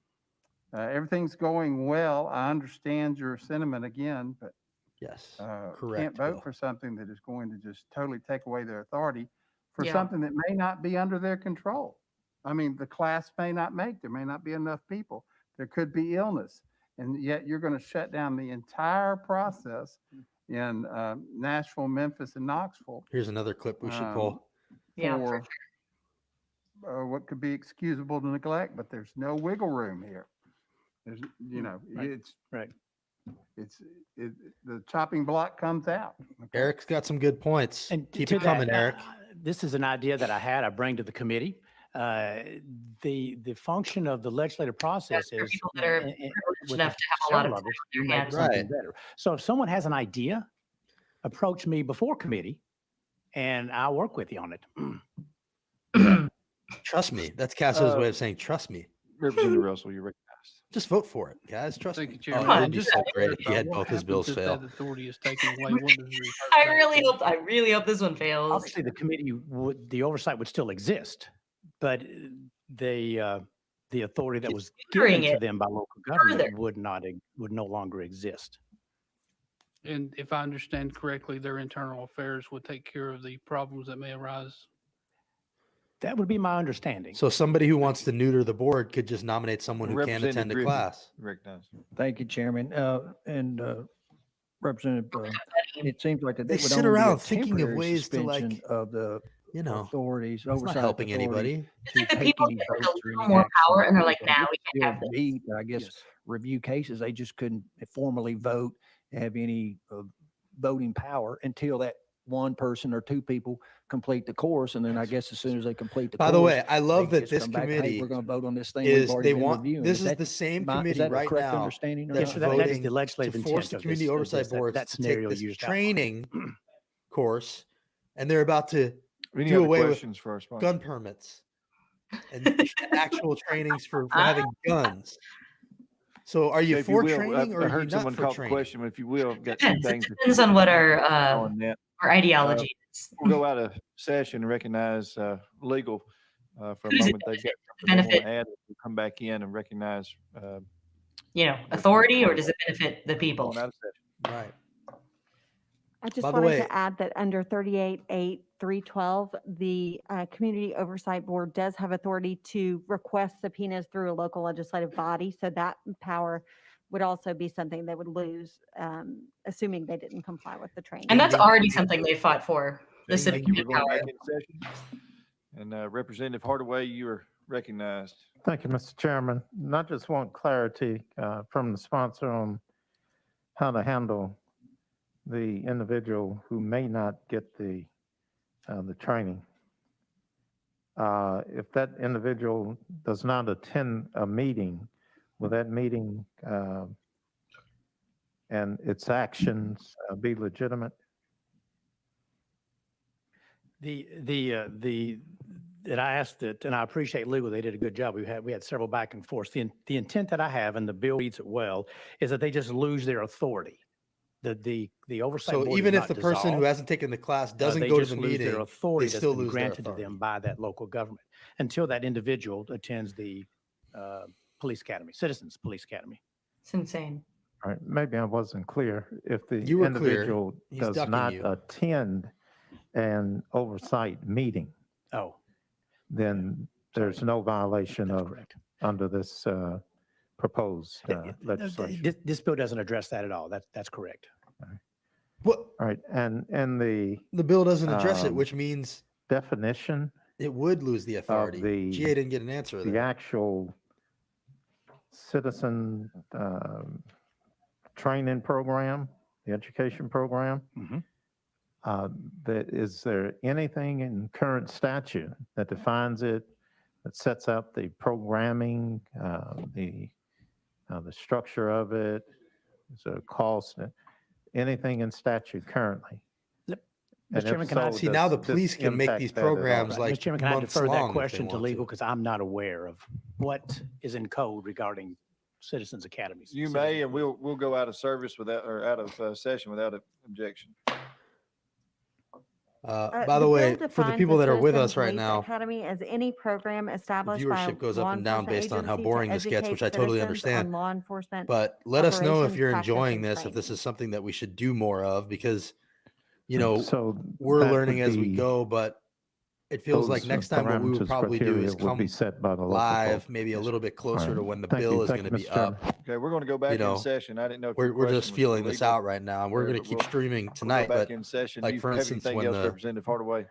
S16: everything's going well. I understand your sentiment again, but
S3: yes,
S16: correct. Can't vote
S3: Bill.
S16: for something that is going to just totally take away their authority for
S1: Yeah.
S16: something that may not be under their control. I mean, the class may not make, there may not be enough people, there could be illness, and yet you're going to shut down the entire process in Nashville, Memphis, and Knoxville.
S3: Here's another clip we should pull.
S1: Yeah,
S16: For what could be excusable to neglect, but there's no wiggle room here. There's,
S17: Right.
S16: it's the chopping block comes out.
S3: Eric's got some good points.
S17: And
S3: Keep
S17: to
S3: it coming,
S17: that,
S3: Eric.
S17: This is an idea that I had. I bring to the committee. The function of the legislative process
S1: for
S17: is
S1: people that are
S17: with
S1: privileged enough to have a lot
S17: several
S1: of
S17: us,
S1: time
S17: you
S1: on their
S17: make
S1: hands.
S17: something
S3: Right.
S17: better. So if someone has an idea, approach me before committee, and I'll work with you on it.
S3: Trust me. That's Cassidy's way of saying trust me.
S5: Representative Russell, you're recognized.
S3: Just vote for it, guys. Trust
S20: Thank
S3: me.
S20: you, Chairman.
S3: Oh,
S20: And
S3: it'd be
S20: just
S3: so
S20: to
S3: great if you
S20: clarify,
S3: had
S20: what
S3: both his
S20: happens
S3: bills
S20: if
S3: fail.
S20: that authority is taken away? What does it revert
S1: I
S20: back
S1: really
S20: to?
S1: hope this one fails.
S17: Obviously, the committee would, the oversight would still exist, but the authority that was
S1: Considering
S17: given to
S1: it
S17: them by local government
S1: further.
S17: would no longer exist.
S20: And if I understand correctly, their internal affairs would take care of the problems that may arise.
S17: That would be my understanding.
S3: So somebody who wants to neuter the board could just nominate someone who can't attend a
S5: Griffin,
S3: class.
S5: Recognized.
S4: Thank you, Chairman. And Representative, it seems like that
S3: They
S4: would
S3: sit
S4: only be a
S3: around thinking of
S4: temporary
S3: ways to, like,
S4: suspension of the authorities,
S3: it's not
S4: oversight
S3: helping
S4: authority
S3: anybody.
S4: to
S1: Like the
S4: take
S1: people
S4: any
S1: get a
S4: votes or
S1: little
S4: any
S1: more
S4: action.
S1: power and they're like,
S4: They
S1: nah,
S4: could
S1: we can't
S4: still
S1: have this.
S4: meet, I guess, review cases. They just couldn't formally vote, have any voting power until that one person or two people complete the course. And then I guess as soon as they complete the course.
S3: By the way, I love
S4: they
S3: that
S4: just
S3: this
S4: come back, "Hey,
S3: committee
S4: we're going to vote on this thing
S3: is
S4: we've already
S3: they
S4: been
S3: want
S4: reviewing."
S3: this is
S4: that
S3: the same
S4: is
S3: committee
S4: that a
S3: right
S4: correct
S3: now
S4: understanding or
S3: that's
S4: not?
S17: That is
S3: voting
S17: the legislative
S3: to force
S17: intent
S3: the
S17: of
S3: community
S17: this- of
S3: oversight
S17: this-
S3: boards
S17: that
S3: to take
S17: scenario
S3: this
S17: used out.
S3: training course, and they're about to
S5: Any
S3: do
S5: other
S3: away with
S5: questions for our sponsor?
S3: gun permits and actual trainings for having guns. So are you
S5: So if
S3: for
S5: will,
S3: training or
S5: I
S3: are you
S5: heard
S3: not
S5: someone
S3: for
S5: call the
S3: training?
S5: question, but if you will, I've got some
S1: Depends.
S5: things.
S1: It depends on what our
S5: on that.
S1: ideology is.
S5: We'll go out of session and recognize legal for a
S1: Who's it
S5: moment. They've got something they want
S1: benefit?
S5: to add. We'll come back in and recognize.
S1: Authority, or does it benefit the people?
S5: Going out of session.
S3: Right.
S21: I just
S3: By the
S21: wanted
S3: way-
S21: to add that under 38.8.312, the Community Oversight Board does have authority to request subpoenas through a local legislative body. So that power would also be something they would lose, assuming they didn't comply with the training.
S1: And that's already something they fought for, the
S5: Thank you.
S1: subpoena
S5: We're going
S1: power.
S5: back in session. And Representative Hardaway, you are recognized.
S6: Thank you, Mr. Chairman. And I just want clarity from the sponsor on how to handle the individual who may not get the training. If that individual does not attend a meeting, will that meeting and its actions be legitimate?
S17: That I asked it, and I appreciate legal, they did a good job. We had several back and forth. The intent that I have, and the bill reads it well, is that they just lose their authority. The oversight
S3: So
S17: board is
S3: even if
S17: not
S3: the person who
S17: dissolved.
S3: hasn't taken the class doesn't
S17: They
S3: go to
S17: just
S3: the
S17: lose
S3: meeting,
S17: their authority
S3: they
S17: that's
S3: still
S17: been
S3: lose their
S17: granted to
S3: authority.
S17: them by that local government until that individual attends the police academy, Citizens Police Academy.
S1: It's insane.
S6: All right, maybe I wasn't clear. If the
S3: You were clear.
S6: individual
S3: He's
S6: does
S3: ducking
S6: not
S3: you.
S6: attend an oversight meeting, then there's no violation of under this proposed legislation.
S17: This bill doesn't address that at all. That's correct.
S3: What?
S6: All right, and the
S3: bill doesn't address it, which means
S6: definition
S3: it would lose the authority.
S6: the
S3: GA didn't get an answer
S6: the
S3: there.
S6: actual citizen training program, the education program. Is there anything in current statute that defines it, that sets out the programming, the structure of it, is there a cost, anything in statute currently? And
S17: Mr. Chairman,
S6: if
S17: can I
S6: so,
S3: See, now the
S6: does this
S3: police can make
S6: impact
S3: these
S6: that at all?
S3: programs like
S17: Mr. Chairman, can I
S3: months
S17: defer
S3: long
S17: that
S3: if they
S17: question to
S3: want
S17: legal because I'm not aware of what is in code regarding Citizens Academies.
S5: You may, and we'll go out of service without, or out of session without objection.
S3: By the way,
S21: bill
S3: for the
S21: defines
S3: people
S21: a
S3: that are with
S21: Citizen
S3: us right
S21: Police
S3: now,
S21: Academy as any program
S3: the
S21: established by
S3: viewership goes
S21: law
S3: up and down
S21: enforcement
S3: based on how
S21: agency to
S3: boring this gets,
S21: educate
S3: which I totally
S21: citizens
S3: understand.
S21: on law enforcement
S3: But let us know if
S21: operations,
S3: you're
S21: practice,
S3: enjoying
S21: and
S3: this, if
S21: training.
S3: this is something that we should do more of, because, you know,
S6: So
S3: we're
S6: that
S3: learning
S6: would
S3: as we
S6: be-
S3: go, but it feels like
S6: those
S3: next time what we would
S6: parameters,
S3: probably do
S6: criteria
S3: is
S6: would
S3: come
S6: be set by the local
S3: live,
S6: code.
S3: maybe a little bit closer
S6: right.
S3: to when the
S6: Thank
S3: bill
S6: you.
S3: is
S6: Thank
S3: going to
S6: you,
S3: be
S6: Mr. Chairman.
S3: up.
S5: Okay, we're going to go back
S3: You know,
S5: in session. I didn't know if your
S3: we're just
S5: question was
S3: feeling
S5: for
S3: this
S5: legal
S3: out right now, and we're
S5: there,
S3: going to
S5: but
S3: keep
S5: we'll
S3: streaming
S5: go
S3: tonight.
S5: back
S3: But
S5: in session.
S3: like
S5: You
S3: for
S5: have
S3: instance,
S5: anything
S3: when
S5: else,
S3: the
S5: Representative Hardaway?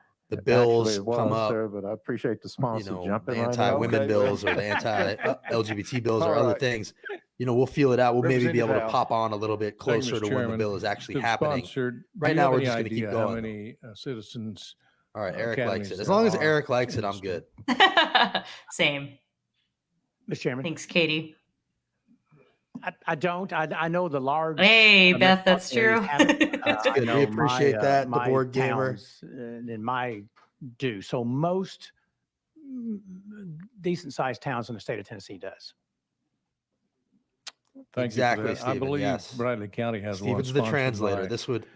S3: bills
S6: Actually, it
S3: come
S6: was,
S3: up,
S6: sir, but I appreciate the
S3: you
S6: sponsor
S3: know,
S6: jumping
S3: the
S6: right in.
S3: anti-women
S5: Okay, well-
S3: bills or the anti-LGBT bills or
S5: All
S3: other
S5: right.
S3: things, you know, we'll feel it out. We'll maybe be
S5: Representative
S3: able to
S5: Howe.
S3: pop on a little bit
S18: Thank you,
S3: closer
S18: Mr.
S3: to when the
S18: Chairman.
S3: bill is actually
S18: To the
S3: happening.
S18: sponsor, do
S3: Right
S18: you
S3: now,
S18: have
S3: we're
S18: any
S3: just going to
S18: idea
S3: keep
S18: how
S3: going.
S18: many citizens?
S3: All right, Eric likes
S18: academies
S3: it. As
S18: there
S3: long as
S18: are
S3: Eric likes
S18: in
S3: it,
S18: the
S3: I'm
S18: state?
S3: good.
S1: Same.
S17: Mr. Chairman.
S1: Thanks, Katie.
S17: I don't. I know the large.
S1: Hey, Beth, that's true.
S3: That's
S17: I
S3: good. We
S17: know
S3: appreciate that, the
S17: my
S3: board gamer.
S17: towns, and my do. So most decent sized towns in the state of Tennessee does.
S18: Thank
S3: Exactly,
S18: you for that. I
S3: Stephen,
S18: believe
S3: yes.
S18: Bradley County has one
S3: Stephen's the
S18: sponsored
S3: translator.
S18: by
S3: This would
S18: the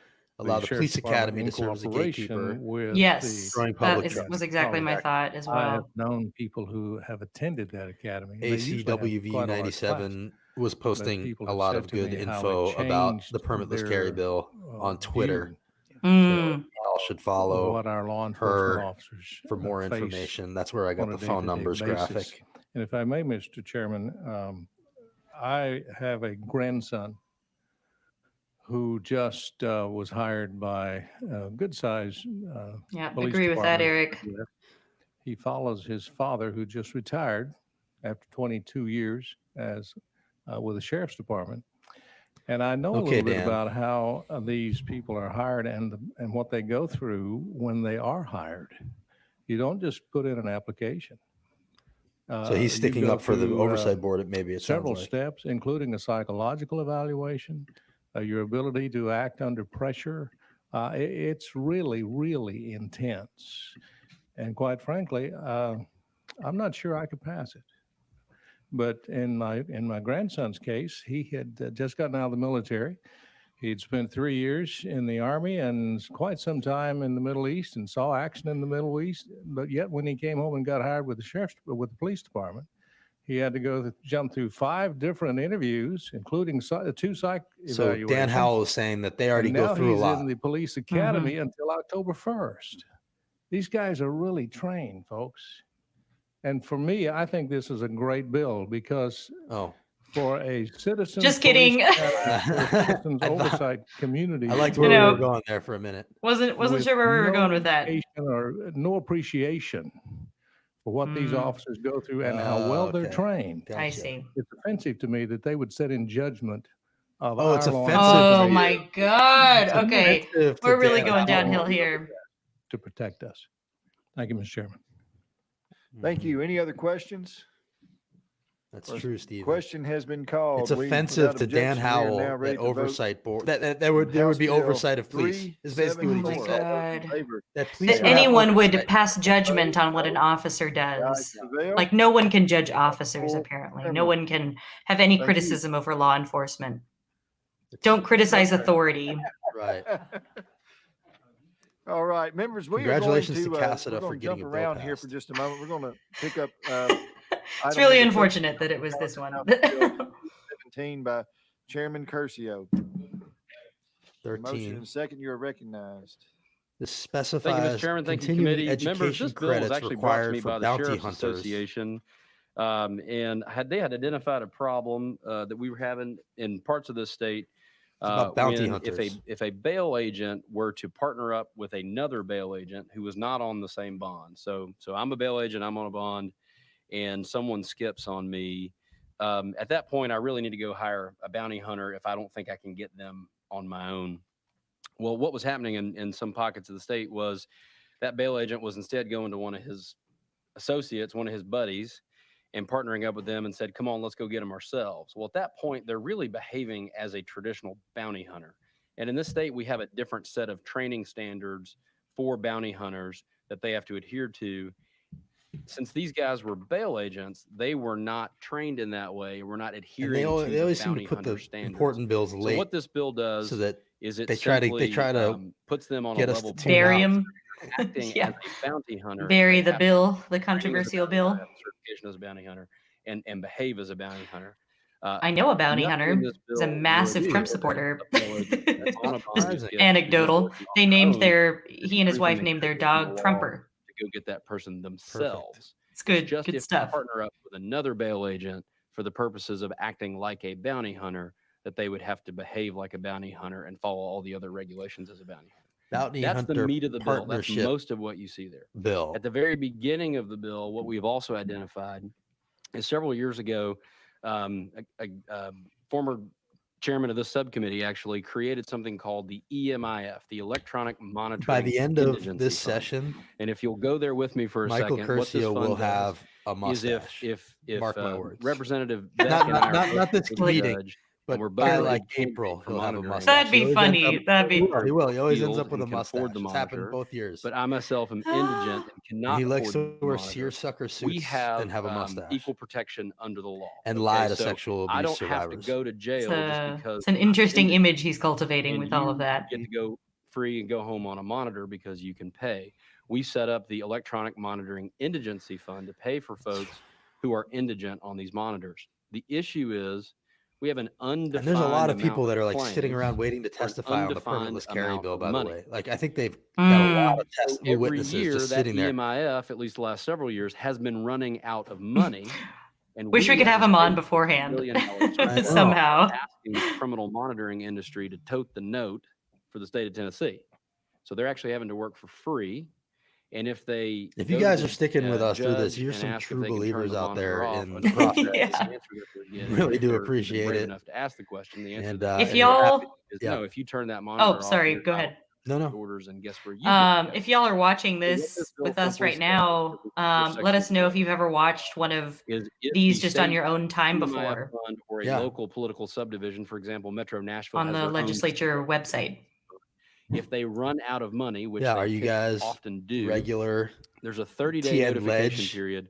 S3: allow the
S18: Sheriff's
S3: police
S18: Department
S3: academy
S18: in
S3: to serve as a
S18: cooperation
S3: gatekeeper.
S18: with
S1: Yes,
S3: Drawing
S1: that
S3: public
S1: was exactly my thought as
S18: I have
S1: well.
S18: known people who have attended that academy. and they usually have
S3: ACWV
S18: quite a large
S3: 97 was
S18: But
S3: posting
S18: people
S3: a
S18: have
S3: lot
S18: said
S3: of
S18: to
S3: good
S18: me how it
S3: info about
S18: changed
S3: the permitless carry
S18: their,
S3: bill on Twitter.
S1: Mm.
S3: Y'all should follow
S18: what our law enforcement
S3: her
S18: officers
S3: for more
S18: face
S3: information. That's where I got
S18: on a
S3: the phone
S18: day-to-day
S3: numbers
S18: basis.
S3: graphic.
S18: And if I may, Mr. Chairman, I have a grandson who just was hired by a good-sized
S1: Yeah,
S18: police
S1: agree with that,
S18: department
S1: Eric.
S18: here. He follows his father, who just retired after 22 years as with the sheriff's department. And I know a
S3: Okay,
S18: little bit
S3: Dan.
S18: about how these people are hired and what they go through when they are hired. You don't just put in an application.
S3: So he's
S18: You
S3: sticking
S18: go
S3: up for the
S18: through,
S3: oversight board. Maybe it sounds
S18: several
S3: like.
S18: steps, including a psychological evaluation, your ability to act under pressure. It's really, really intense. And quite frankly, I'm not sure I could pass it. But in my grandson's case, he had just gotten out of the military. He'd spent 3 years in the Army and quite some time in the Middle East and saw action in the Middle East. But yet when he came home and got hired with the police department, He had to jump through 5 different interviews, including 2 psych
S3: So
S18: evaluations.
S3: Dan Howell is saying that they already
S18: And
S3: go
S18: now
S3: through a
S18: he's
S3: lot.
S18: in the police academy until October 1st. These guys are really trained, folks. And for me, I think this is a great bill because for a citizen
S1: Just
S18: police
S1: kidding.
S18: academy, for a citizens oversight community,
S3: I liked where we were going there for a minute.
S1: Wasn't
S18: with
S1: sure where we were going with that.
S18: education or no appreciation for what these officers go through and how well they're
S3: okay.
S18: trained.
S1: I see.
S18: It's offensive to me that they would sit in judgment of
S3: Oh, it's
S18: our law
S3: offensive
S18: enforcement
S1: Oh my God.
S3: It's
S1: Okay.
S3: offensive to
S1: We're really
S3: Dan
S1: going
S3: Howell.
S1: downhill here.
S18: to protect us. Thank you, Mr. Chairman.
S5: Thank you. Any other questions?
S3: That's true, Steve.
S5: Question has been called.
S3: It's offensive to Dan Howell that oversight board that there would be oversight of police. Is basically what he
S1: Oh
S3: just
S1: my
S3: said.
S1: God.
S3: That police
S1: That
S3: would have
S1: anyone would
S3: oversight.
S1: pass judgment on what an officer does. Like no one can judge officers, apparently. No one can have any criticism over law enforcement. Don't criticize authority.
S3: Right.
S5: All right, members, we
S3: Congratulations
S5: are
S3: to
S5: going to,
S3: Cassida
S5: we're
S3: for
S5: going to
S3: getting
S5: jump
S3: a bill
S5: around here
S3: passed.
S5: for just a moment. We're going to pick up.
S1: It's really unfortunate that it was this one.
S5: 17 by Chairman Curcio.
S3: 13.
S5: Motion and second, you are recognized.
S3: This
S19: Thank you,
S3: specifies
S19: Mr. Chairman. Thank you,
S3: continuing
S19: committee. Members,
S3: education
S19: this bill was
S3: credits
S19: actually brought to
S3: required
S19: me by
S3: for
S19: the
S3: bounty
S19: Sheriff's
S3: hunters.
S19: Association. And they had identified a problem that we were having in parts of the state.
S3: About bounty
S19: when
S3: hunters.
S19: if a bail agent were to partner up with another bail agent who was not on the same bond. So I'm a bail agent, I'm on a bond, and someone skips on me. At that point, I really need to go hire a bounty hunter if I don't think I can get them on my own. Well, what was happening in some pockets of the state was that bail agent was instead going to one of his associates, one of his buddies, and partnering up with them and said, come on, let's go get them ourselves. Well, at that point, they're really behaving as a traditional bounty hunter. And in this state, we have a different set of training standards for bounty hunters that they have to adhere to. Since these guys were bail agents, they were not trained in that way. We're not
S3: And
S19: adhering
S3: they
S19: to
S3: always
S19: the
S3: seem
S19: bounty
S3: to put the
S19: hunter standards.
S3: important bills
S19: So
S3: late.
S19: what this bill does
S3: so that
S19: is it
S3: they try
S19: simply,
S3: to
S19: puts them on a
S3: get us
S19: level
S3: to tune
S1: Bury
S3: out.
S1: him.
S19: acting
S1: Yeah.
S19: as a bounty hunter.
S1: Bury
S19: They
S1: the
S19: have
S1: bill, the
S19: training as a
S1: controversial
S19: bounty
S1: bill.
S19: hunter, have certification as a bounty hunter, and behave as a bounty hunter.
S1: I know a bounty
S19: nothing
S1: hunter.
S19: in this
S1: He's a
S19: bill
S1: massive
S19: would
S1: Trump
S19: prohibit
S1: supporter.
S19: a bail agent that's on a bond who skips
S1: Anecdotal.
S19: and is
S1: They
S19: working on
S1: named
S19: their own
S1: he and his
S19: to
S1: wife
S19: make
S1: named their
S19: sure there's no
S1: dog
S19: law
S1: Trumper.
S19: to go get that person themselves.
S1: It's good,
S19: just
S1: good
S19: if
S1: stuff.
S19: they partner up with another bail agent for the purposes of acting like a bounty hunter, that they would have to behave like a bounty hunter and follow all the other regulations as a bounty hunter.
S3: Bounty
S19: That's the
S3: hunter
S19: meat of the bill. That's
S3: partnership
S19: most of what you see there.
S3: bill.
S19: At the very beginning of the bill, what we've also identified is several years ago, a former chairman of this subcommittee actually created something called the EMIF, the Electronic Monitoring
S3: By the end of
S19: Indigency
S3: this
S19: Fund.
S3: session,
S19: And if you'll go there with me for a
S3: Michael
S19: second, what this
S3: Curcio will
S19: fund does
S3: have a
S19: is
S3: mustache.
S19: if
S3: Mark my words.
S19: Representative
S3: Not-
S19: Beck and I
S3: not-
S19: are
S3: not
S19: both
S3: this
S19: before the
S3: meeting,
S19: judge,
S3: but
S19: and we're
S3: by,
S19: both
S3: like,
S19: a candidate
S3: April,
S19: for
S3: he'll have a
S19: monitoring.
S3: mustache.
S1: That'd be
S3: He always
S1: funny.
S3: ends up-
S1: That'd be
S3: He will. He always ends
S19: field
S3: up with a
S19: and can afford the
S3: mustache. It's happened
S19: monitor,
S3: both years.
S19: But I myself am indigent and cannot
S3: He likes
S19: afford
S3: to
S19: the
S3: wear
S19: monitor.
S3: seersucker
S19: We
S3: suits
S19: have
S3: and have a mustache.
S19: equal protection under the law.
S3: And
S19: okay?
S3: lie to
S19: So
S3: sexual
S19: I
S3: abuse
S19: don't have to
S3: survivors.
S19: go to jail just because
S1: It's an
S19: I'm
S1: interesting
S19: indigent,
S1: image he's cultivating
S19: and
S1: with all
S19: you
S1: of that.
S19: get to go free and go home on a monitor because you can pay. We set up the Electronic Monitoring Indigency Fund to pay for folks who are indigent on these monitors. The issue is we have an undefined
S3: And there's a lot of
S19: amount
S3: people that are like sitting
S19: claims
S3: around waiting to
S19: for an
S3: testify on the
S19: undefined
S3: permitless carry
S19: amount
S3: bill,
S19: of
S3: by the
S19: money.
S3: way. Like, I think they've got a lot of
S19: So
S3: test witnesses
S19: every year,
S3: just
S19: that
S3: sitting there.
S19: EMIF, at least the last several years, has been running out of money. And
S1: Wish we could
S19: as
S1: have
S19: a
S1: him on
S19: state,
S1: beforehand.
S19: $1 billion
S1: Somehow.
S19: asking the criminal monitoring industry to tote the note for the state of Tennessee. So they're actually having to work for free. And if they
S3: If you
S19: go to
S3: guys
S19: the,
S3: are sticking with us through this,
S19: judge
S3: you're
S19: and
S3: some
S19: ask if
S3: true
S19: they can turn
S3: believers
S19: the
S3: out there
S19: monitor off,
S3: in
S19: or
S3: the
S19: not,
S3: process.
S19: the answer that they're getting,
S3: Really
S19: if
S3: do
S19: they're
S3: appreciate
S19: brave
S3: it.
S19: enough to ask the question, the answer
S3: And,
S19: that
S1: If
S19: they're
S1: y'all,
S19: happy is
S3: yeah.
S19: no. If you turn that monitor off,
S1: sorry,
S19: you're
S1: go
S19: out
S1: ahead.
S3: No, no.
S19: of orders, and guess where you get to go.
S1: If y'all are watching
S19: So what
S1: this
S19: bill
S1: with us
S19: simply
S1: right
S19: says
S1: now,
S19: under
S1: let us
S19: Section
S1: know if
S19: 4
S1: you've ever watched one of
S19: is if
S1: these
S19: the
S1: just on
S19: state
S1: your own time
S19: EMIF
S1: before
S19: fund or a
S3: Yeah.
S19: local political subdivision, for example, Metro Nashville
S1: on
S19: has
S1: the
S19: their own
S1: legislature website.
S19: if they run out of money, which
S3: Yeah,
S19: they
S3: are you guys
S19: often do,
S3: regular
S19: there's a 30-day
S3: TN
S19: notification
S3: Ledge
S19: period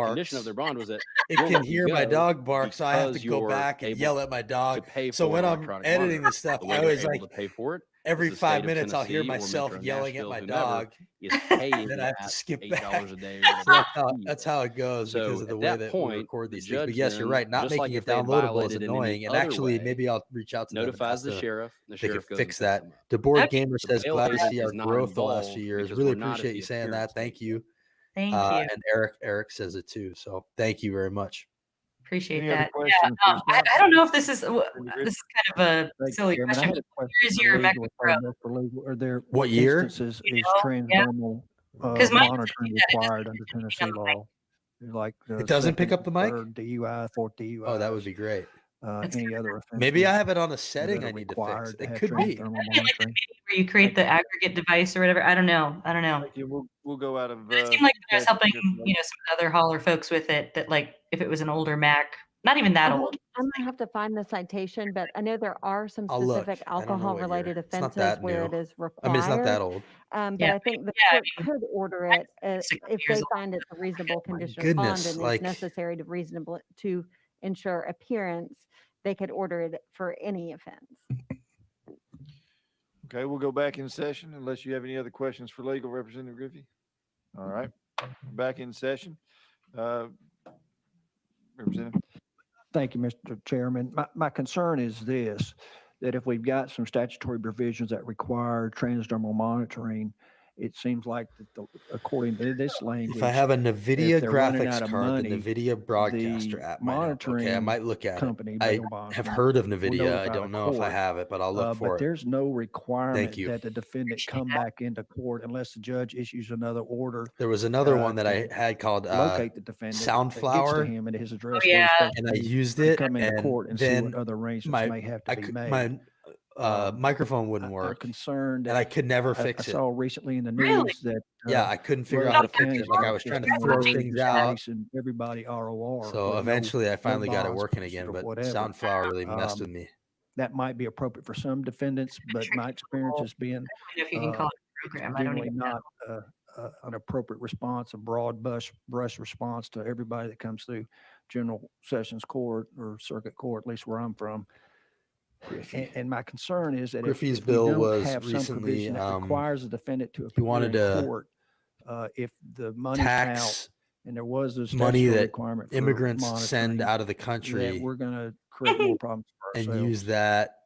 S19: condition of
S3: barks.
S19: their bond was that
S3: It
S19: we'll
S3: can
S19: let you
S3: hear my
S19: go
S3: dog bark, so I have to
S19: because
S3: go
S19: you're
S3: back and
S19: able
S3: yell at my
S19: to
S3: dog.
S19: pay
S3: So
S19: for
S3: when
S19: an
S3: I'm
S19: electronic
S3: editing
S19: monitor.
S3: this stuff,
S19: The
S3: I
S19: way
S3: always
S19: they're able
S3: like
S19: to pay for it
S3: every
S19: is the state
S3: 5
S19: of
S3: minutes I'll hear
S19: Tennessee or
S3: myself
S19: Metro
S3: yelling at
S19: Nashville,
S3: my
S19: whomever,
S3: dog.
S19: is paying
S3: Then I have to
S19: that
S3: skip
S19: $8
S3: back.
S19: a day or
S3: So
S19: whatever.
S3: that's how it goes because
S19: So
S3: of the
S19: at
S3: way
S19: that
S3: that we
S19: point,
S3: record
S19: the
S3: these things. But
S19: judge
S3: yes, you're
S19: then,
S3: right. Not
S19: just like
S3: making
S19: if
S3: it
S19: they had
S3: downloadable is
S19: violated in any
S3: annoying. And
S19: other
S3: actually,
S19: way,
S3: maybe I'll reach out to them and
S19: notifies
S3: ask
S19: the
S3: them
S19: sheriff, the
S3: if they
S19: sheriff
S3: could
S19: goes and
S3: fix
S19: picks
S3: that.
S19: them up.
S3: The board
S1: Okay.
S3: gamer
S19: The
S3: says,
S19: bail
S3: glad to
S19: agent
S3: see our
S19: is not
S3: growth the last
S19: involved
S3: few years.
S19: because
S3: Really
S19: we're not at
S3: appreciate
S19: the
S3: you saying that.
S19: appearance
S3: Thank
S19: stage
S3: you.
S1: Thank you.
S3: And Eric says it too. So thank you very much.
S1: Appreciate
S5: Any other
S1: that.
S5: questions
S1: Yeah,
S5: for
S1: I don't know if this is this is kind of a
S4: Thank you,
S1: silly
S4: Chairman. I
S1: question.
S4: had a
S1: But
S4: question
S1: here's
S4: for
S1: your
S4: legal,
S1: Mexico,
S4: if I may, for legal. Are there,
S3: What year?
S4: instances
S1: you
S4: is
S1: know? Yeah,
S4: transdermal
S1: because mine doesn't
S4: monitoring
S1: do that. It
S4: required
S1: doesn't
S4: under
S1: depend
S4: Tennessee
S1: on the mic.
S4: law? Like
S3: It doesn't pick
S4: second,
S3: up the mic?
S4: third DUI, fourth DUI.
S3: Oh, that would be great.
S4: any other offenses.
S3: Maybe I have it on a
S4: that
S3: setting
S4: are
S3: I need to fix.
S4: required to
S3: It
S4: have
S3: could be.
S4: transdermal
S1: Maybe like the
S4: monitoring.
S1: meeting where you create the aggregate device or whatever. I don't know.
S5: Thank you. We'll go out of.
S1: It seemed like I was
S5: session
S1: helping,
S5: here for that.
S1: some other hauler folks with it. That like if it was an older Mac, not even that old.
S21: I'm gonna have to find the citation, but I know there are some
S3: I'll look.
S21: specific
S3: I don't know what
S21: alcohol-related
S3: year. It's not
S21: offenses
S3: that
S21: where it
S3: new.
S21: is
S3: I mean, it's not that
S21: required.
S3: old.
S21: But
S1: Yeah,
S21: I think the
S1: yeah, I
S21: court could order it if
S1: 60
S21: they
S1: years old.
S21: find it's a reasonable condition of bond
S3: goodness,
S21: and
S3: like-
S21: it's necessary to ensure appearance. They could order it for any offense.
S5: Okay, we'll go back in session unless you have any other questions for legal, Representative Griffey. All right, back in session. Representative.
S4: Thank you, Mr. Chairman. My concern is this, that if we've got some statutory provisions that require transdermal monitoring, it seems like that according to this language.
S3: If I have a NVIDIA
S4: they're running
S3: graphics
S4: out of
S3: card,
S4: money,
S3: the NVIDIA broadcaster
S4: the
S3: app might help. Okay, I
S4: monitoring
S3: might look at
S4: company,
S3: it. I
S4: bail
S3: have
S4: bondsman,
S3: heard of
S4: will
S3: NVIDIA. I
S4: notify
S3: don't
S4: the
S3: know if I
S4: court,
S3: have it, but I'll look for
S4: but
S3: it.
S4: there's no requirement
S3: you.
S4: that the defendant come back into court unless the judge issues another order.
S3: There was another one that I
S4: to
S3: had called
S4: locate the defendant, that gets to
S3: Soundflower,
S4: him at his address.
S1: yeah.
S4: where he's supposed
S3: and
S4: to
S3: I
S4: be,
S3: used
S4: and
S3: it,
S4: come into
S3: and
S4: court and see
S3: then
S4: what other arrangements may have to be made.
S3: my microphone wouldn't
S4: I'm
S3: work,
S4: concerned,
S3: and I could never
S4: I
S3: fix it.
S4: saw recently in the
S1: Really?
S4: news that
S3: Yeah, I couldn't figure
S4: Rutherford
S3: out how to fix
S4: County's
S3: it. Like I was
S4: just
S3: trying to throw
S4: removed
S3: things
S4: this
S3: out.
S4: case and everybody ROR.
S3: So
S4: with no-
S3: eventually, I
S4: no
S3: finally got it
S4: bonds
S3: working
S4: posted
S3: again.
S4: or
S3: But
S4: whatever.
S3: Soundflower really messed with me.
S4: That might be appropriate for some defendants, but my experience has been
S1: I don't know if you can call it a program. I don't
S4: generally
S1: even know.
S4: not an appropriate response, a broad brush response to everybody that comes through general sessions court or circuit court, at least where I'm from. And my concern is that if
S3: Griffey's
S4: we
S3: bill
S4: don't
S3: was
S4: have some
S3: recently,
S4: provision that requires the defendant to
S3: he
S4: appear
S3: wanted
S4: in
S3: to
S4: court, if the money's out
S3: tax
S4: and there was a
S3: money
S4: statutory
S3: that
S4: requirement for
S3: immigrants send
S4: monitoring,
S3: out of the
S4: that
S3: country
S4: we're going to create more problems for
S3: and
S4: ourselves.
S3: use that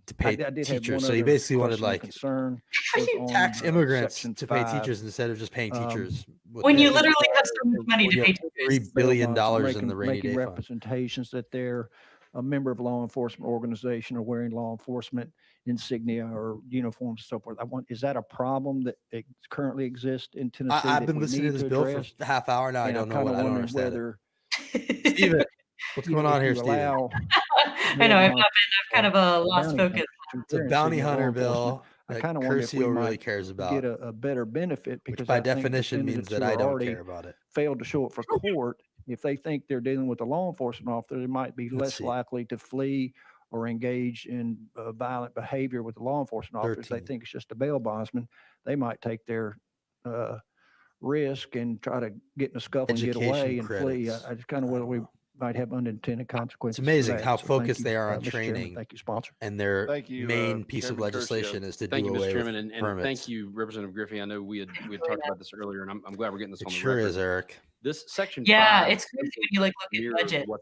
S3: to pay
S4: I did have
S3: teachers.
S4: one
S3: So he
S4: other
S3: basically wanted
S4: question or
S3: like
S4: concern was on,
S3: tax immigrants
S4: Section
S3: to pay
S4: 5.
S3: teachers instead of just paying teachers. with
S1: When you
S3: the-
S1: literally have so much money to
S3: Yeah,
S1: pay
S3: $3
S1: teachers.
S3: billion in
S4: making,
S3: the rainy
S4: making
S3: day fund.
S4: representations that they're a member of a law enforcement organization or wearing law enforcement insignia or uniforms and so forth. Is that a problem that currently exists in Tennessee?
S3: I've
S4: that
S3: been
S4: we
S3: listening to
S4: need
S3: this
S4: to
S3: bill
S4: address?
S3: for a half hour now. I
S4: And
S3: don't
S4: I'm
S3: know what.
S4: kinda
S3: I don't
S4: wondering
S3: understand
S4: whether,
S3: it. Steven, what's going on here,
S4: if you
S3: Steven?
S4: allow
S1: I know I've
S4: bail
S1: kind of lost
S4: bounty
S1: focus.
S4: hunters
S3: It's a
S4: wearing
S3: bounty
S4: insignia law
S3: hunter
S4: enforcement,
S3: bill
S4: I
S3: that
S4: kind of wonder if we
S3: Curcio really
S4: might
S3: cares
S4: get
S3: about,
S4: a better benefit,
S3: which
S4: because
S3: by
S4: I think
S3: definition means
S4: defendants
S3: that
S4: who
S3: I
S4: are
S3: don't
S4: already
S3: care about it.
S4: failed to show up for court, if they think they're dealing with a law enforcement officer, they might be
S3: Let's
S4: less
S3: see.
S4: likely to flee or engage in violent behavior with the law enforcement officers. They
S3: 13.
S4: think it's just a bail bondsman. They might take their risk and try to get in a scuffle and get
S3: Education
S4: away and flee.
S3: credits.
S4: I just kind of whether we might have unintended consequences.
S3: It's
S4: for
S3: amazing
S4: that.
S3: how
S4: So thank
S3: focused
S4: you,
S3: they are on
S4: Mr. Chairman.
S3: training.
S4: Thank you, sponsor.
S3: And their
S5: Thank you,
S3: main piece of
S5: Chairman
S3: legislation
S5: Curcio.
S3: is to
S19: Thank
S3: do
S19: you,
S3: away
S19: Mr. Chairman,
S3: with
S19: and
S3: permits.
S19: thank you, Representative Griffey. I know we had talked about this earlier, and I'm glad we're getting this
S3: It
S19: on the
S3: sure
S19: record.
S3: is, Eric.
S19: This section
S1: Yeah,
S19: 5
S1: it's crazy when you like look
S19: mirrors
S1: at budget.
S19: what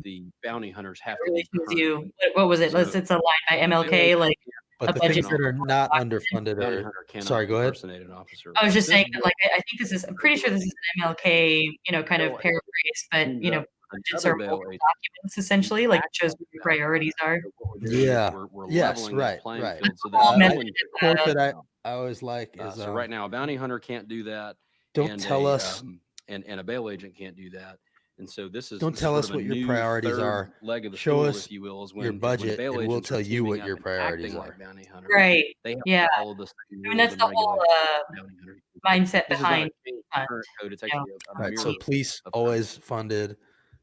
S19: the bounty hunters have
S1: It
S19: to
S1: really
S19: do
S1: shows you
S19: currently.
S1: what was it?
S19: So-
S1: It's a line by MLK, like
S3: But
S1: a
S3: the
S1: budget.
S3: things that are not underfunded
S19: Bounty
S3: are.
S19: hunter cannot
S3: Sorry, go ahead.
S19: impersonate an officer.
S1: I was just
S19: This
S1: saying that,
S19: bill-
S1: like, I think this is, I'm pretty sure this is an MLK, kind of
S19: Bill
S1: paraphrase, but,
S19: another
S1: budgets are
S19: bill,
S1: older
S19: a-
S1: documents essentially, like it shows what your priorities are.
S19: what we're doing is
S3: Yeah.
S19: we're
S3: Yes.
S19: leveling that
S3: Right.
S19: playing
S3: Right.
S19: field so that
S1: All
S19: no
S1: meant
S19: one
S1: to
S19: can
S3: Quote
S19: pass
S3: that
S19: down.
S3: I always like is
S19: So right now, a bounty hunter can't do that.
S3: Don't
S19: and
S3: tell
S19: a,
S3: us.
S19: And a bail agent can't do that. And so this is
S3: Don't
S19: this is
S3: tell
S19: sort
S3: us
S19: of a
S3: what your
S19: new
S3: priorities
S19: third
S3: are.
S19: leg of the
S3: Show
S19: stool,
S3: us
S19: if you will, is
S3: your
S19: when
S3: budget,
S19: bail
S3: and we'll
S19: agents
S3: tell
S19: are
S3: you what
S19: teaming up
S3: your
S19: and
S3: priorities
S19: acting
S3: are.
S19: like bounty hunters.
S1: Right.
S19: They have
S1: Yeah.
S19: to follow the same
S1: I mean,
S19: rules
S1: that's
S19: and
S1: the whole
S19: regulations bounty hunters.
S1: mindset
S19: This is not a
S1: behind
S19: change in
S1: hunt,
S19: current code. It's
S1: you know.
S19: actually a
S3: Right. So
S19: mirror
S3: police
S19: of
S3: always funded,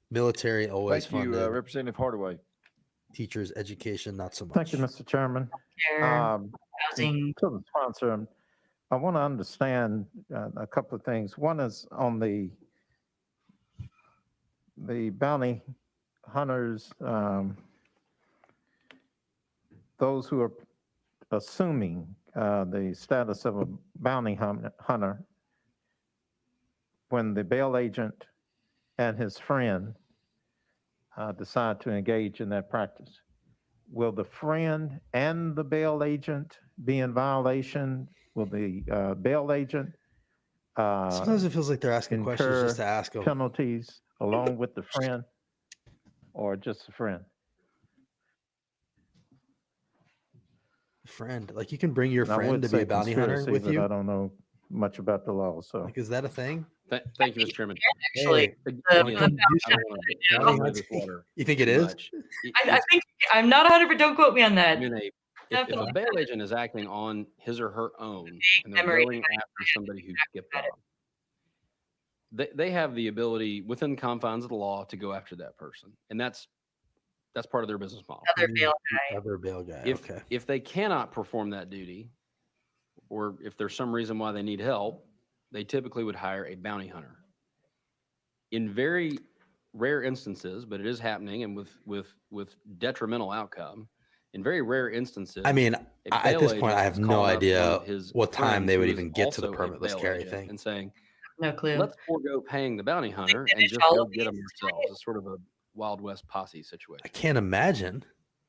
S3: military always
S5: Thank you,
S3: funded,
S5: Representative Hardaway.
S3: teachers education not so much.
S6: Thank you, Mr. Chairman.
S1: Care,
S6: Um,
S1: housing.
S6: To the sponsor, I want to understand a couple of things. One is on the bounty hunters, those who are assuming the status of a bounty hunter when the bail agent and his friend decide to engage in that practice. Will the friend and the bail agent be in violation? Will the bail agent
S3: Sometimes it feels like they're asking questions
S6: incur
S3: just to ask them.
S6: penalties along with the friend, or just the friend?
S3: Friend, like you can bring your
S6: I
S3: friend
S6: would
S3: to be
S6: say
S3: a bounty hunter
S6: conspiracy,
S3: with
S6: but
S3: you.
S6: I don't know much about the law, so.
S3: Like, is that a thing?
S19: Thank you, Mr. Chairman.
S1: Actually,
S3: Hey,
S1: the-
S3: wanna
S1: the
S3: come do
S1: bounty
S3: some
S1: hunter
S3: bounty
S1: now.
S3: hunting? You think it
S19: too
S3: is?
S19: much.
S1: I think I'm not 100%. Don't quote me on that.
S19: I mean, if a
S1: Definitely.
S19: bail agent is acting on his or her own and they're
S1: memory.
S19: going after somebody who skipped out, they have the ability within the confines of the law to go after that person, and that's part of their business model.
S1: Other bail guy.
S3: Other bail guy. Okay.
S19: If they cannot perform that duty, or if there's some reason why they need help, they typically would hire a bounty hunter. In very rare instances, but it is happening, and with detrimental outcome, in very rare instances.
S3: I mean,
S19: a
S3: at
S19: bail
S3: this point,
S19: agent
S3: I
S19: is
S3: have no
S19: calling up one
S3: idea
S19: of his
S3: what time
S19: friends
S3: they would
S19: who is
S3: even get to the
S19: also a
S3: permitless
S19: bail
S3: carry
S19: agent
S3: thing.
S19: and saying,
S1: No clue.
S19: let's forego paying the bounty hunter and
S1: finish
S19: just
S1: all
S19: go
S1: of
S19: get them
S1: these
S19: ourselves. It's sort of a Wild West posse situation.
S3: I can't imagine.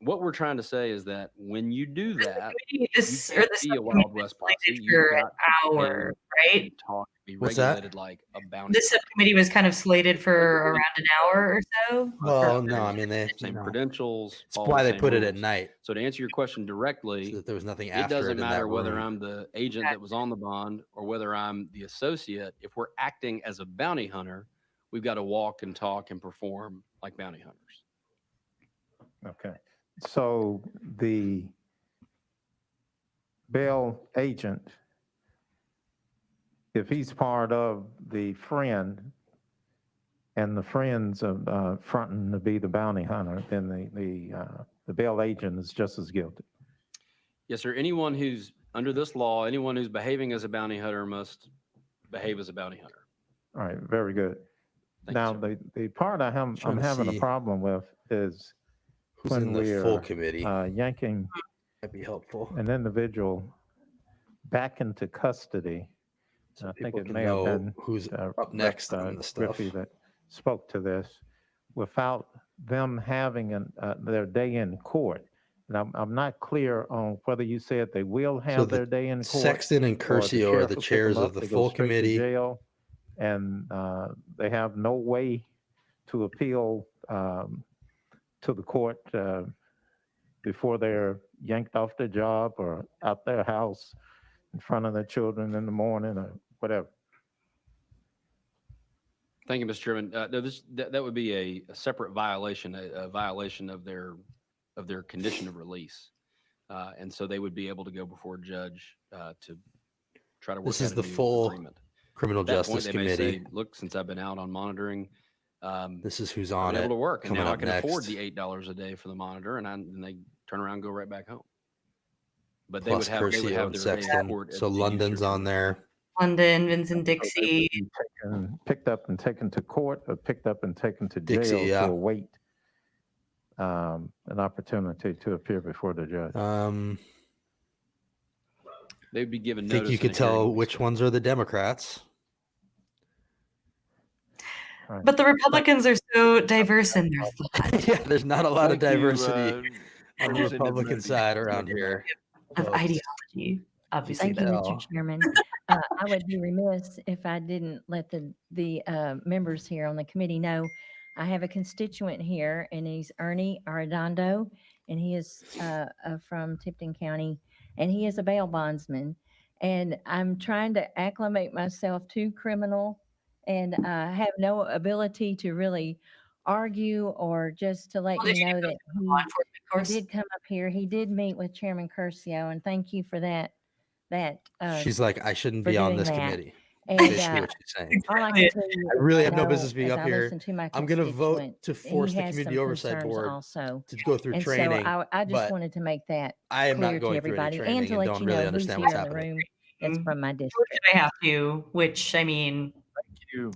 S19: What we're trying to say is that when you do that,
S1: This
S19: you
S1: or
S19: can't
S1: this
S19: be a Wild West posse.
S1: for
S19: You've
S1: an
S19: got to
S1: hour,
S19: pay
S1: right?
S19: and talk, be
S3: What's that?
S19: regulated like a bounty
S1: This
S19: hunter.
S1: subcommittee was kind of slated for around an hour or so.
S3: Well, no, I mean, they,
S19: Same
S3: you know,
S19: credentials.
S3: that's
S19: follow
S3: why
S19: the
S3: they
S19: same
S3: put it at
S19: rules.
S3: night,
S19: So to answer your question directly,
S3: so that there was nothing
S19: it
S3: after
S19: doesn't
S3: it in
S19: matter
S3: that
S19: whether
S3: room.
S19: I'm the agent that was on the bond or whether I'm the associate. If we're acting as a bounty hunter, we've got to walk and talk and perform like bounty hunters.
S6: Okay, so the bail agent, if he's part of the friend and the friends of fronting to be the bounty hunter, then the bail agent is just as guilty.
S19: Yes, sir. Anyone who's under this law, anyone who's behaving as a bounty hunter must behave as a bounty hunter.
S6: All right, very good.
S19: Thank you,
S6: Now,
S19: sir.
S6: the part I'm
S3: Trying to
S6: having a
S3: see
S6: problem with is
S3: who's
S6: when
S3: in the
S6: we're
S3: full committee.
S6: yanking
S3: That'd be helpful.
S6: an individual back into custody.
S3: So
S6: I think
S3: people
S6: it
S3: can
S6: may have
S3: know
S6: been
S3: who's
S6: Rep.
S3: up next on the stuff.
S6: Griffey that spoke to this, without them having their day in court. And I'm not clear on whether you said they will have
S3: the
S6: their day in court.
S3: Sexton and
S6: or the
S3: Curcio are
S6: sheriff
S3: the
S6: will pick
S3: chairs
S6: them
S3: of
S6: up,
S3: the
S6: they go
S3: full
S6: straight to
S3: committee.
S6: jail, and they have no way to appeal to the court before they're yanked off their job or out their house in front of their children in the morning or whatever.
S19: Thank you, Mr. Chairman. No, that would be a separate violation, a violation of their condition of release. And so they would be able to go before a judge to try to work
S3: This
S19: out
S3: is
S19: a
S3: the
S19: new
S3: full
S19: agreement.
S3: criminal
S19: At that point,
S3: justice
S19: they may
S3: committee.
S19: say, look, since I've been out on monitoring,
S3: This is who's
S19: I've
S3: on
S19: been
S3: it.
S19: able to work, and
S3: coming
S19: now I
S3: up
S19: can afford
S3: next.
S19: the $8 a day for the monitor, and they turn around and go right back home. But
S3: Plus
S19: they would
S3: Curcio
S19: have
S3: and
S19: their day in
S3: Sexton.
S19: court.
S3: So
S19: to use
S3: London's
S19: your-
S3: on there.
S1: London, Vincent
S6: So they
S1: Dixie.
S6: would be picked up and taken to court or picked up and taken to
S3: Dixie,
S6: jail
S3: yeah.
S6: to await an opportunity to appear before the judge.
S19: They'd be given
S3: I
S19: notice.
S3: think you
S19: and
S3: could
S19: a hearing
S3: tell
S19: would be
S3: which ones are the Democrats.
S1: But the Republicans are so diverse in their thoughts
S3: Yeah, there's not a lot of
S5: Thank you,
S3: diversity on the
S5: Representative
S3: Republican
S5: Moody.
S3: side around here.
S1: of
S3: folks.
S1: ideology. Obviously,
S13: Thank you,
S1: though.
S13: Mr. Chairman. I would be remiss if I didn't let the members here on the committee know. I have a constituent here, and he's Ernie Arredondo, and he is from Tipton County, and he is a bail bondsman. And I'm trying to acclimate myself to criminal, and have no ability to really argue or just to let
S1: Well,
S13: you
S1: did you
S13: know
S1: go
S13: that
S1: through the law enforcement
S13: he
S1: course?
S13: did come up here. He did meet with Chairman Curcio, and thank you for that.
S3: She's like, I shouldn't
S13: for
S3: be on
S13: doing
S3: this
S13: that.
S3: committee.
S13: And
S3: Basically what she's saying.
S13: all I can tell you,
S3: I really
S13: is
S3: have no
S13: know
S3: business being
S13: as
S3: up
S13: I
S3: here.
S13: listen to my
S3: I'm going to vote
S13: constituent,
S3: to
S13: he
S3: force the
S13: has
S3: community
S13: some
S3: oversight
S13: concerns
S3: board
S13: also.
S3: to go through
S13: And
S3: training.
S13: so I just
S3: but
S13: wanted to make that
S3: I am
S13: clear
S3: not
S13: to
S3: going through any
S13: everybody,
S3: training
S13: and to
S3: and
S13: let
S3: don't
S13: you
S3: really
S13: know who's
S3: understand
S13: here
S3: what's
S13: in the
S3: happening.
S13: room that's from my
S1: Or
S13: district.
S1: should I have to? Which, I mean,
S5: Thank you.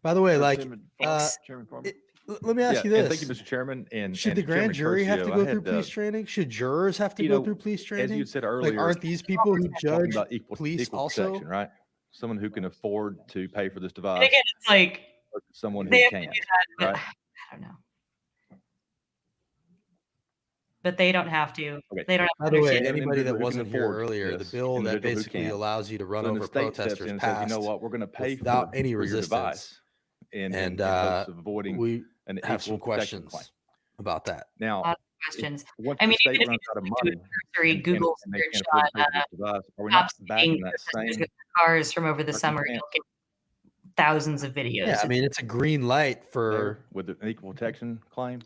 S3: By the way, like,
S5: Representative Farmer, Chairman Farmer.
S3: let me ask you
S8: And
S3: this.
S8: thank you, Mr. Chairman. And
S3: Should
S8: and
S3: the
S8: to
S3: grand
S8: Chairman
S3: jury have to
S8: Curcio,
S3: go
S8: I
S3: through
S8: had,
S3: police training? Should jurors have to
S8: you
S3: go
S8: know,
S3: through police
S8: as
S3: training?
S8: you said
S3: Like,
S8: earlier,
S3: aren't these people who
S8: talking
S3: judge
S8: about equal
S3: police also?
S8: protection, right? Someone who can afford to pay for this
S1: and
S8: device,
S1: again, it's like
S8: or someone
S1: they
S8: who
S1: have to
S8: can't,
S1: do that, but
S8: right?
S1: I don't know. But they don't have to.
S8: Okay.
S1: They don't have
S3: By
S1: to
S3: the way,
S1: understand.
S3: anybody that
S8: Individual who can
S3: wasn't here
S8: afford
S3: earlier, the
S8: this,
S3: bill that
S8: individual who
S3: basically
S8: can't.
S3: allows you to run
S8: So then
S3: over
S8: the state steps
S3: protesters
S8: in and says, you know
S3: passed
S8: what, we're going to pay
S3: without any
S8: for your
S3: resistance.
S8: device in
S3: And
S8: hopes of avoiding
S3: we
S8: an
S3: have
S8: equal
S3: some
S8: protection
S3: questions
S8: claim.
S3: about that.
S8: Now,
S1: questions.
S8: Once
S1: I
S8: the
S1: mean,
S8: state
S1: even if you
S8: runs
S1: just
S8: out of
S1: do a
S8: money
S1: cursory
S8: and
S1: Google
S8: they
S1: search
S8: can't afford to
S1: on
S8: pay this to us, are we
S1: cops
S8: not back
S1: beating
S8: in that
S1: protesters
S8: same
S1: with cars from over the summer,
S8: circumstance?
S1: you'll get thousands of videos.
S3: Yeah, I mean, it's a green light for
S8: with an equal protection claim?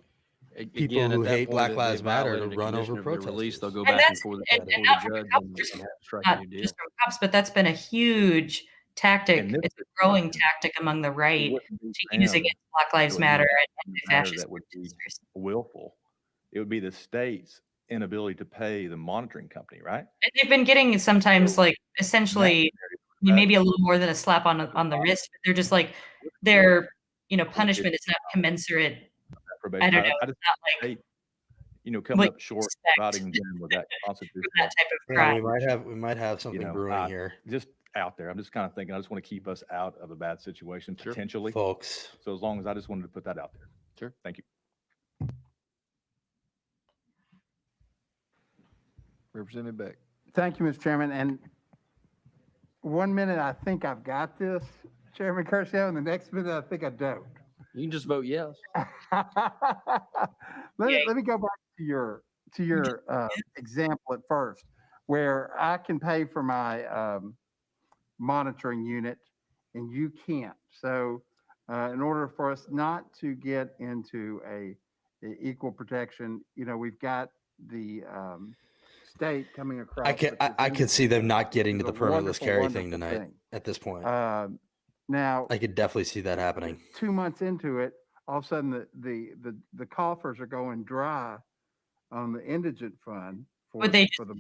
S3: people
S19: Again,
S3: who
S19: at that
S3: hate
S19: point,
S3: Black
S19: they
S3: Lives Matter to
S19: violated a
S3: run
S19: condition
S3: over
S19: of their release.
S3: protesters.
S19: They'll go
S1: And
S19: back
S1: that's
S19: before
S1: and
S19: the
S1: not from
S19: judge
S1: cops,
S19: and have to strike a
S1: not
S19: new deal.
S1: just from cops, but that's been a huge tactic.
S8: And this
S1: It's a growing tactic among the right
S8: wouldn't be
S1: to use
S8: them.
S1: against Black Lives
S8: It would be
S1: Matter
S8: the
S1: and
S8: matter
S1: anti-fascist
S8: that would be
S1: protesters.
S8: willful. It would be the state's inability to pay the monitoring company, right?
S1: And they've been getting sometimes like essentially maybe a little more than a slap on the wrist, but they're just like their punishment is not commensurate. I don't know.
S8: I
S1: It's
S8: just
S1: not like
S8: hate, coming
S1: like
S8: up short,
S1: respect
S8: providing them with that constitutional.
S1: that type of
S3: Yeah,
S1: crime.
S3: we might have something brewing here,
S8: Just out there. I'm just kind of thinking, I just want to keep us out of a bad situation potentially.
S3: folks.
S8: So as long as I just wanted to put that out there.
S19: Sure.
S8: Thank you.
S5: Representative Beck.
S16: Thank you, Mr. Chairman. And 1 minute, I think I've got this, Chairman Kershaw, and the next minute, I think I don't.
S19: You can just vote yes.
S16: Let me go back to your example at first, where I can pay for my monitoring unit and you can't. So in order for us not to get into a equal protection, we've got the state coming across.
S3: I could see them not getting to the permitless
S16: wonderful,
S3: carry
S16: wonderful
S3: thing tonight.
S16: thing.
S3: At this point,
S16: now
S3: I could definitely see that happening.
S16: 2 months into it, all of a sudden the coffers are going dry on the indigent fund for,
S1: Would they
S16: for the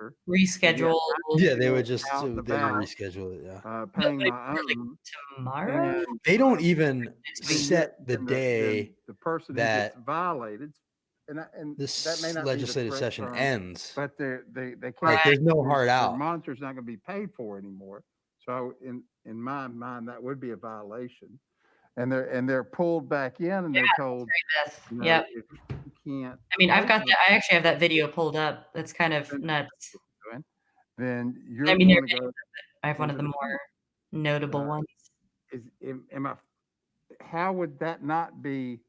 S16: monitor.
S1: reschedule?
S3: Yeah, they would just
S16: out
S3: they
S16: and
S3: would
S16: about,
S3: reschedule it. Yeah,
S16: paying
S1: Like,
S16: my
S1: like
S16: own.
S1: tomorrow?
S16: And
S3: they don't even
S16: then
S3: set the
S16: then
S3: day
S16: the person who
S3: that
S16: gets violated, and that may
S3: this
S16: not be the
S3: legislative
S16: correct
S3: session
S16: term,
S3: ends.
S16: but they can't.
S3: Like, there's no
S16: their-
S3: hard
S16: their
S3: out.
S16: Monitor's not going to be paid for anymore. So in my mind, that would be a violation, and they're pulled back in and they're told,
S1: Beth.
S16: you know,
S1: Yep.
S16: if you can't.
S1: I mean, I've
S16: pay
S1: got
S16: for
S1: that. I actually have that video pulled up. That's kind of nuts.
S16: it, then you're
S1: I mean,
S16: going to go.
S1: I have one of the
S16: into the
S1: more notable ones.
S16: How would that not be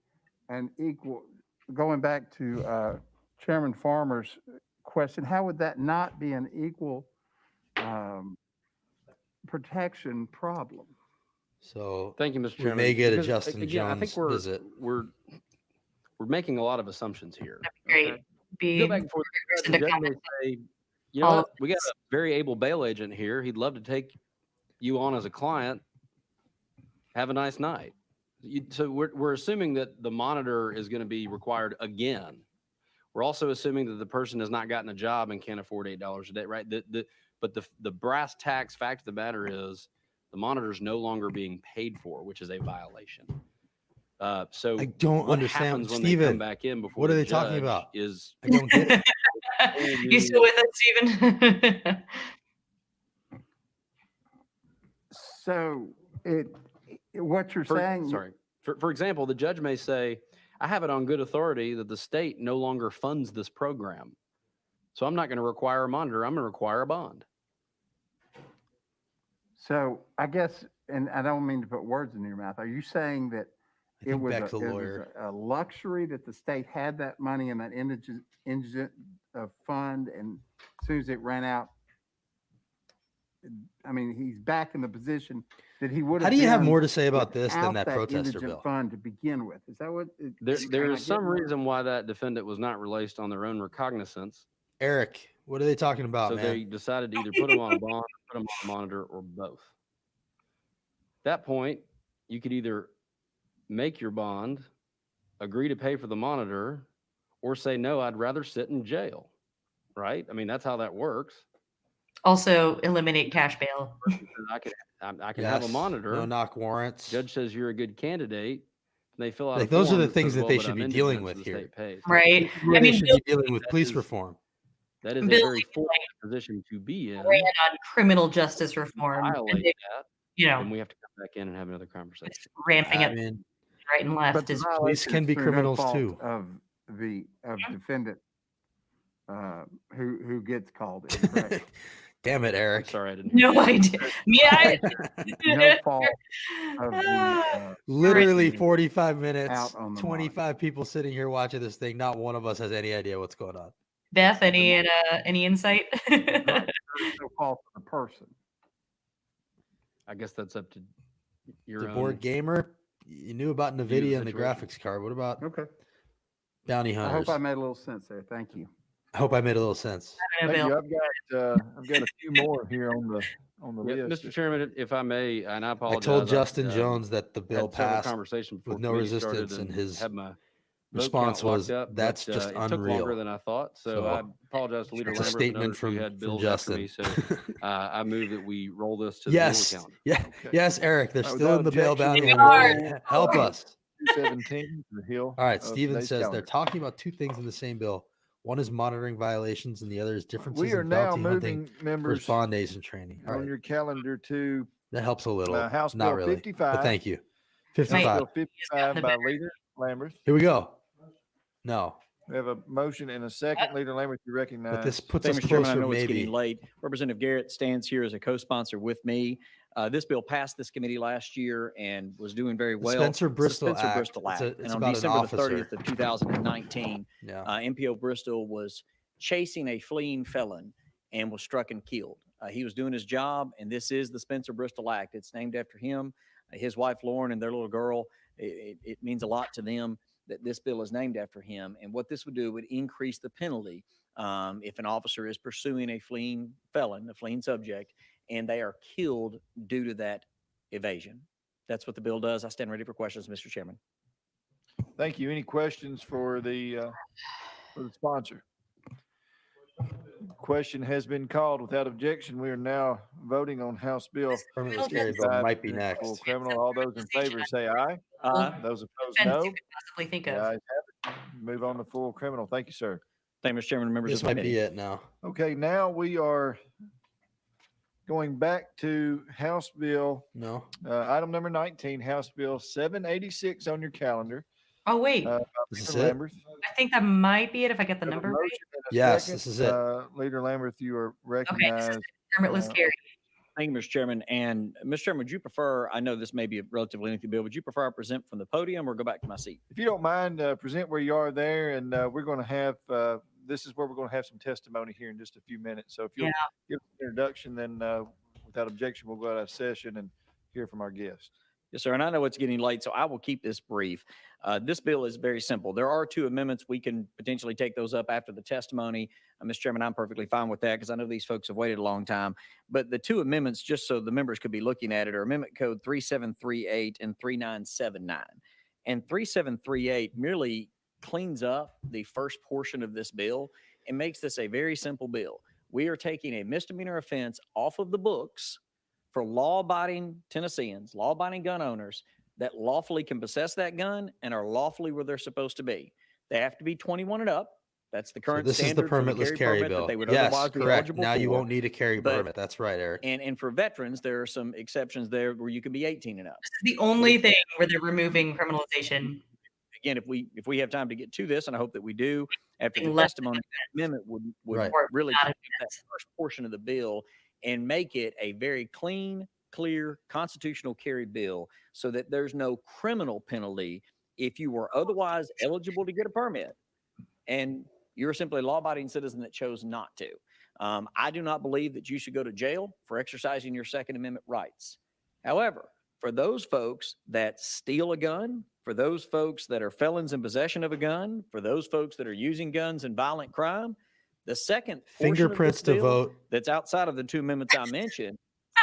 S16: an equal, going back to Chairman Farmer's question, how would that not be an equal protection problem?
S3: So
S19: Thank you, Mr.
S3: we
S19: Chairman.
S3: may get a
S19: Because,
S3: Justin
S19: again, I think
S3: Jones visit.
S19: we're making a lot of assumptions here.
S1: Great.
S19: Go back and forth. The judge may say, you know
S1: All
S19: what? We got a very able bail agent here. He'd love to take you on as a client. Have a nice night. So we're assuming that the monitor is going to be required again. We're also assuming that the person has not gotten a job and can't afford $8 a day, right? But the brass tacks fact of the matter is the monitor is no longer being paid for, which is a violation. So
S3: I don't
S19: what
S3: understand,
S19: happens when they come
S3: Steven.
S19: back in before
S3: What are
S19: the
S3: they talking
S19: judge
S3: about?
S19: Is
S3: I don't get it.
S1: You still with us, Stephen?
S16: So what you're saying.
S19: Sorry. For example, the judge may say, I have it on good authority that the state no longer funds this program. So I'm not going to require a monitor. I'm going to require a bond.
S16: So I guess, and I don't mean to put words in your mouth, are you saying that it was a luxury that the state had that money in that indigent fund, and as soon as it ran out, I mean, he's back in the position that he would have.
S3: How do you have
S16: been
S3: more to say about this than
S16: without
S3: that protester
S16: indigent
S3: bill?
S16: fund to begin with? Is that what?
S19: There is some reason why that defendant was not released on their own recognizance.
S3: Eric, what are they talking about,
S19: So
S3: man?
S19: they decided to either put him on a bond, put him on a monitor, or both. At that point, you could either make your bond, agree to pay for the monitor, or say, no, I'd rather sit in jail, right? I mean, that's how that works.
S1: Also, eliminate cash bail.
S19: I can have a
S3: Yes,
S19: monitor.
S3: no knock warrants.
S19: Judge says you're a good candidate. And they fill out.
S3: Like,
S19: a
S3: those are
S19: form
S3: the
S19: that
S3: things
S19: says,
S3: that they
S19: "Well,
S3: should
S19: I'm
S3: be
S19: indigent,
S3: dealing
S19: so
S3: with
S19: the
S3: here.
S19: state pays."
S1: Right.
S3: Where
S1: I
S3: they
S1: mean,
S3: should
S1: Bill,
S3: be dealing with police reform.
S19: That is a
S1: Bill
S19: very fortunate position to be in.
S1: ran on criminal justice reform. and
S19: Violate
S1: they-
S19: that,
S1: you know,
S19: and we have to come back in and have another conversation.
S1: ramping
S3: I
S1: up
S3: mean,
S1: right and left
S16: But the
S1: is
S3: police can be
S16: violation is through no
S3: criminals
S16: fault
S3: too.
S16: Of defendant who gets called in, correct?
S3: Damn it, Eric.
S8: Sorry, I didn't.
S1: No idea. Yeah.
S16: No fault of the,
S3: Literally 45 minutes,
S16: Out on the
S3: 25 people sitting here watching this thing. Not one of us has any idea what's going on.
S1: Beth, any insight?
S16: no fault of the person.
S19: I guess that's up to your
S3: The
S19: own.
S3: board gamer, you knew about
S19: view of
S3: NVIDIA
S19: the
S3: and the
S19: situation.
S3: graphics card. What about
S16: Okay.
S3: bounty
S16: I
S3: hunters?
S16: hope I made a little sense there. Thank you.
S3: I hope I made a little sense.
S5: Thank you. I've got a few more here on the
S19: Yeah,
S5: list.
S19: Mr. Chairman, if I may, and I
S3: I
S19: apologize.
S3: told Justin
S19: I,
S3: Jones that the bill
S19: had several
S3: passed
S19: conversations before
S3: with no
S19: committee started
S3: resistance, and his
S19: had my vote
S3: response
S19: count
S3: was,
S19: locked up,
S3: "That's
S19: but,
S3: just
S19: it took longer
S3: unreal."
S19: than I thought. So I apologize to Leader
S3: It's a
S19: Lambert and
S3: statement
S19: others who
S3: from
S19: had bills
S3: Justin.
S19: after me. So I move that we roll this to the
S3: Yes,
S19: bill count.
S3: yeah, yes, Eric. They're still
S5: Without
S3: in the bail
S5: objection,
S3: bounty
S5: we will
S3: hunter.
S5: roll,
S3: Help us.
S5: 217, the Hill.
S3: All right,
S5: of
S3: Steven
S5: today's
S3: says
S5: calendar.
S3: they're talking about two things in the same bill. One is monitoring violations, and the other is differences
S5: We are
S3: in
S5: now
S3: bounty hunting
S5: moving members
S3: versus bond days and training. All
S5: on
S3: right,
S5: your calendar to
S3: that helps a little.
S5: House
S3: Not
S5: Bill
S3: really,
S5: 55.
S3: but thank you.
S5: House
S3: 55.
S5: Bill 55 by Leader Lambert.
S3: Here we go. No,
S5: We have a motion and a second. Leader Lambert, you recognize.
S3: but this puts
S10: Thank
S3: us
S10: you, Mr. Chairman. I
S3: closer,
S10: know it's getting
S3: maybe.
S10: late. Representative Garrett stands here as a co-sponsor with me. This bill passed this committee last year and was doing very
S3: The
S10: well.
S3: Spencer
S10: It's the
S3: Bristol
S10: Spencer
S3: Act.
S10: Bristol Act.
S3: It's
S10: And on
S3: about an
S10: December the
S3: officer.
S10: 30th of 2019,
S3: Yeah.
S10: MPO Bristol was chasing a fleeing felon and was struck and killed. He was doing his job, and this is the Spencer Bristol Act. It's named after him, his wife Lauren, and their little girl. It means a lot to them that this bill is named after him. And what this would do would increase the penalty if an officer is pursuing a fleeing felon, a fleeing subject, and they are killed due to that evasion. That's what the bill does. I stand ready for questions, Mr. Chairman.
S5: Thank you. Any questions for the sponsor? Question has been called without objection. We are now voting on House Bill.
S3: Permitless carry bill might be next.
S5: Full criminal. All those in favor say aye.
S10: Aye.
S5: Those opposed,
S1: Depends
S5: no.
S1: you could possibly think
S5: The
S1: of.
S5: ayes have it. Move on to full criminal. Thank you, sir.
S10: Thank you, Mr. Chairman, members
S3: This
S10: of the
S3: might
S10: committee.
S3: be it now.
S5: Okay, now we are going back to House Bill,
S3: No.
S5: item number 19, House Bill 786 on your calendar.
S1: Oh wait,
S5: by
S3: Is this
S5: Leader
S3: it?
S5: Lambert.
S1: I think that might be it if I get the
S5: We have a
S1: number right.
S5: motion and a
S3: Yes,
S5: second.
S3: this is it.
S5: Leader Lambert, you are
S1: Okay, this is
S5: recognized.
S1: permitless carry.
S10: Thank you, Mr. Chairman. And Mr. Chairman, would you prefer, I know this may be a relatively lengthy bill, would you prefer I present from the podium or go back to my seat?
S5: If you don't mind, present where you are there, and we're going to have, this is where we're going to have some testimony here in just a few minutes. So if you'll
S1: Yeah.
S5: give an introduction, then without objection, we'll go out of session and hear from our guest.
S10: Yes, sir. And I know it's getting late, so I will keep this brief. This bill is very simple. There are two amendments. We can potentially take those up after the testimony. Mr. Chairman, I'm perfectly fine with that because I know these folks have waited a long time. But the two amendments, just so the members could be looking at it, are Amendment Code 3738 and 3979. And 3738 merely cleans up the first portion of this bill and makes this a very simple bill. We are taking a misdemeanor offense off of the books for law-abiding Tennesseans, law-abiding gun owners that lawfully can possess that gun and are lawfully where they're supposed to be. They have to be 21 and up. That's the
S3: So
S10: current
S3: this is the
S10: standard for the
S3: permitless carry
S10: permit that
S3: bill.
S10: they would
S3: Yes,
S10: otherwise be
S3: correct.
S10: eligible
S3: Now you
S10: for.
S3: won't need a carry
S10: But-
S3: permit. That's right, Eric.
S10: And for veterans, there are some exceptions there where you can be 18 and up.
S1: This is the only thing where they're removing criminalization.
S10: Again, if we have time to get to this, and I hope that we do, after the
S1: Something less
S10: testimony, that amendment would
S3: Right.
S10: really
S1: Not
S10: clean up that first portion of the bill and make it a very clean, clear constitutional carry bill so that there's no criminal penalty if you were otherwise eligible to get a permit and you're simply a law-abiding citizen that chose not to. I do not believe that you should go to jail for exercising your Second Amendment rights. However, for those folks that steal a gun, for those folks that are felons in possession of a gun, for those folks that are using guns in violent crime, the second portion of
S3: Fingerprints
S10: this
S3: to
S10: bill
S3: vote,
S10: that's outside of the two amendments I mentioned,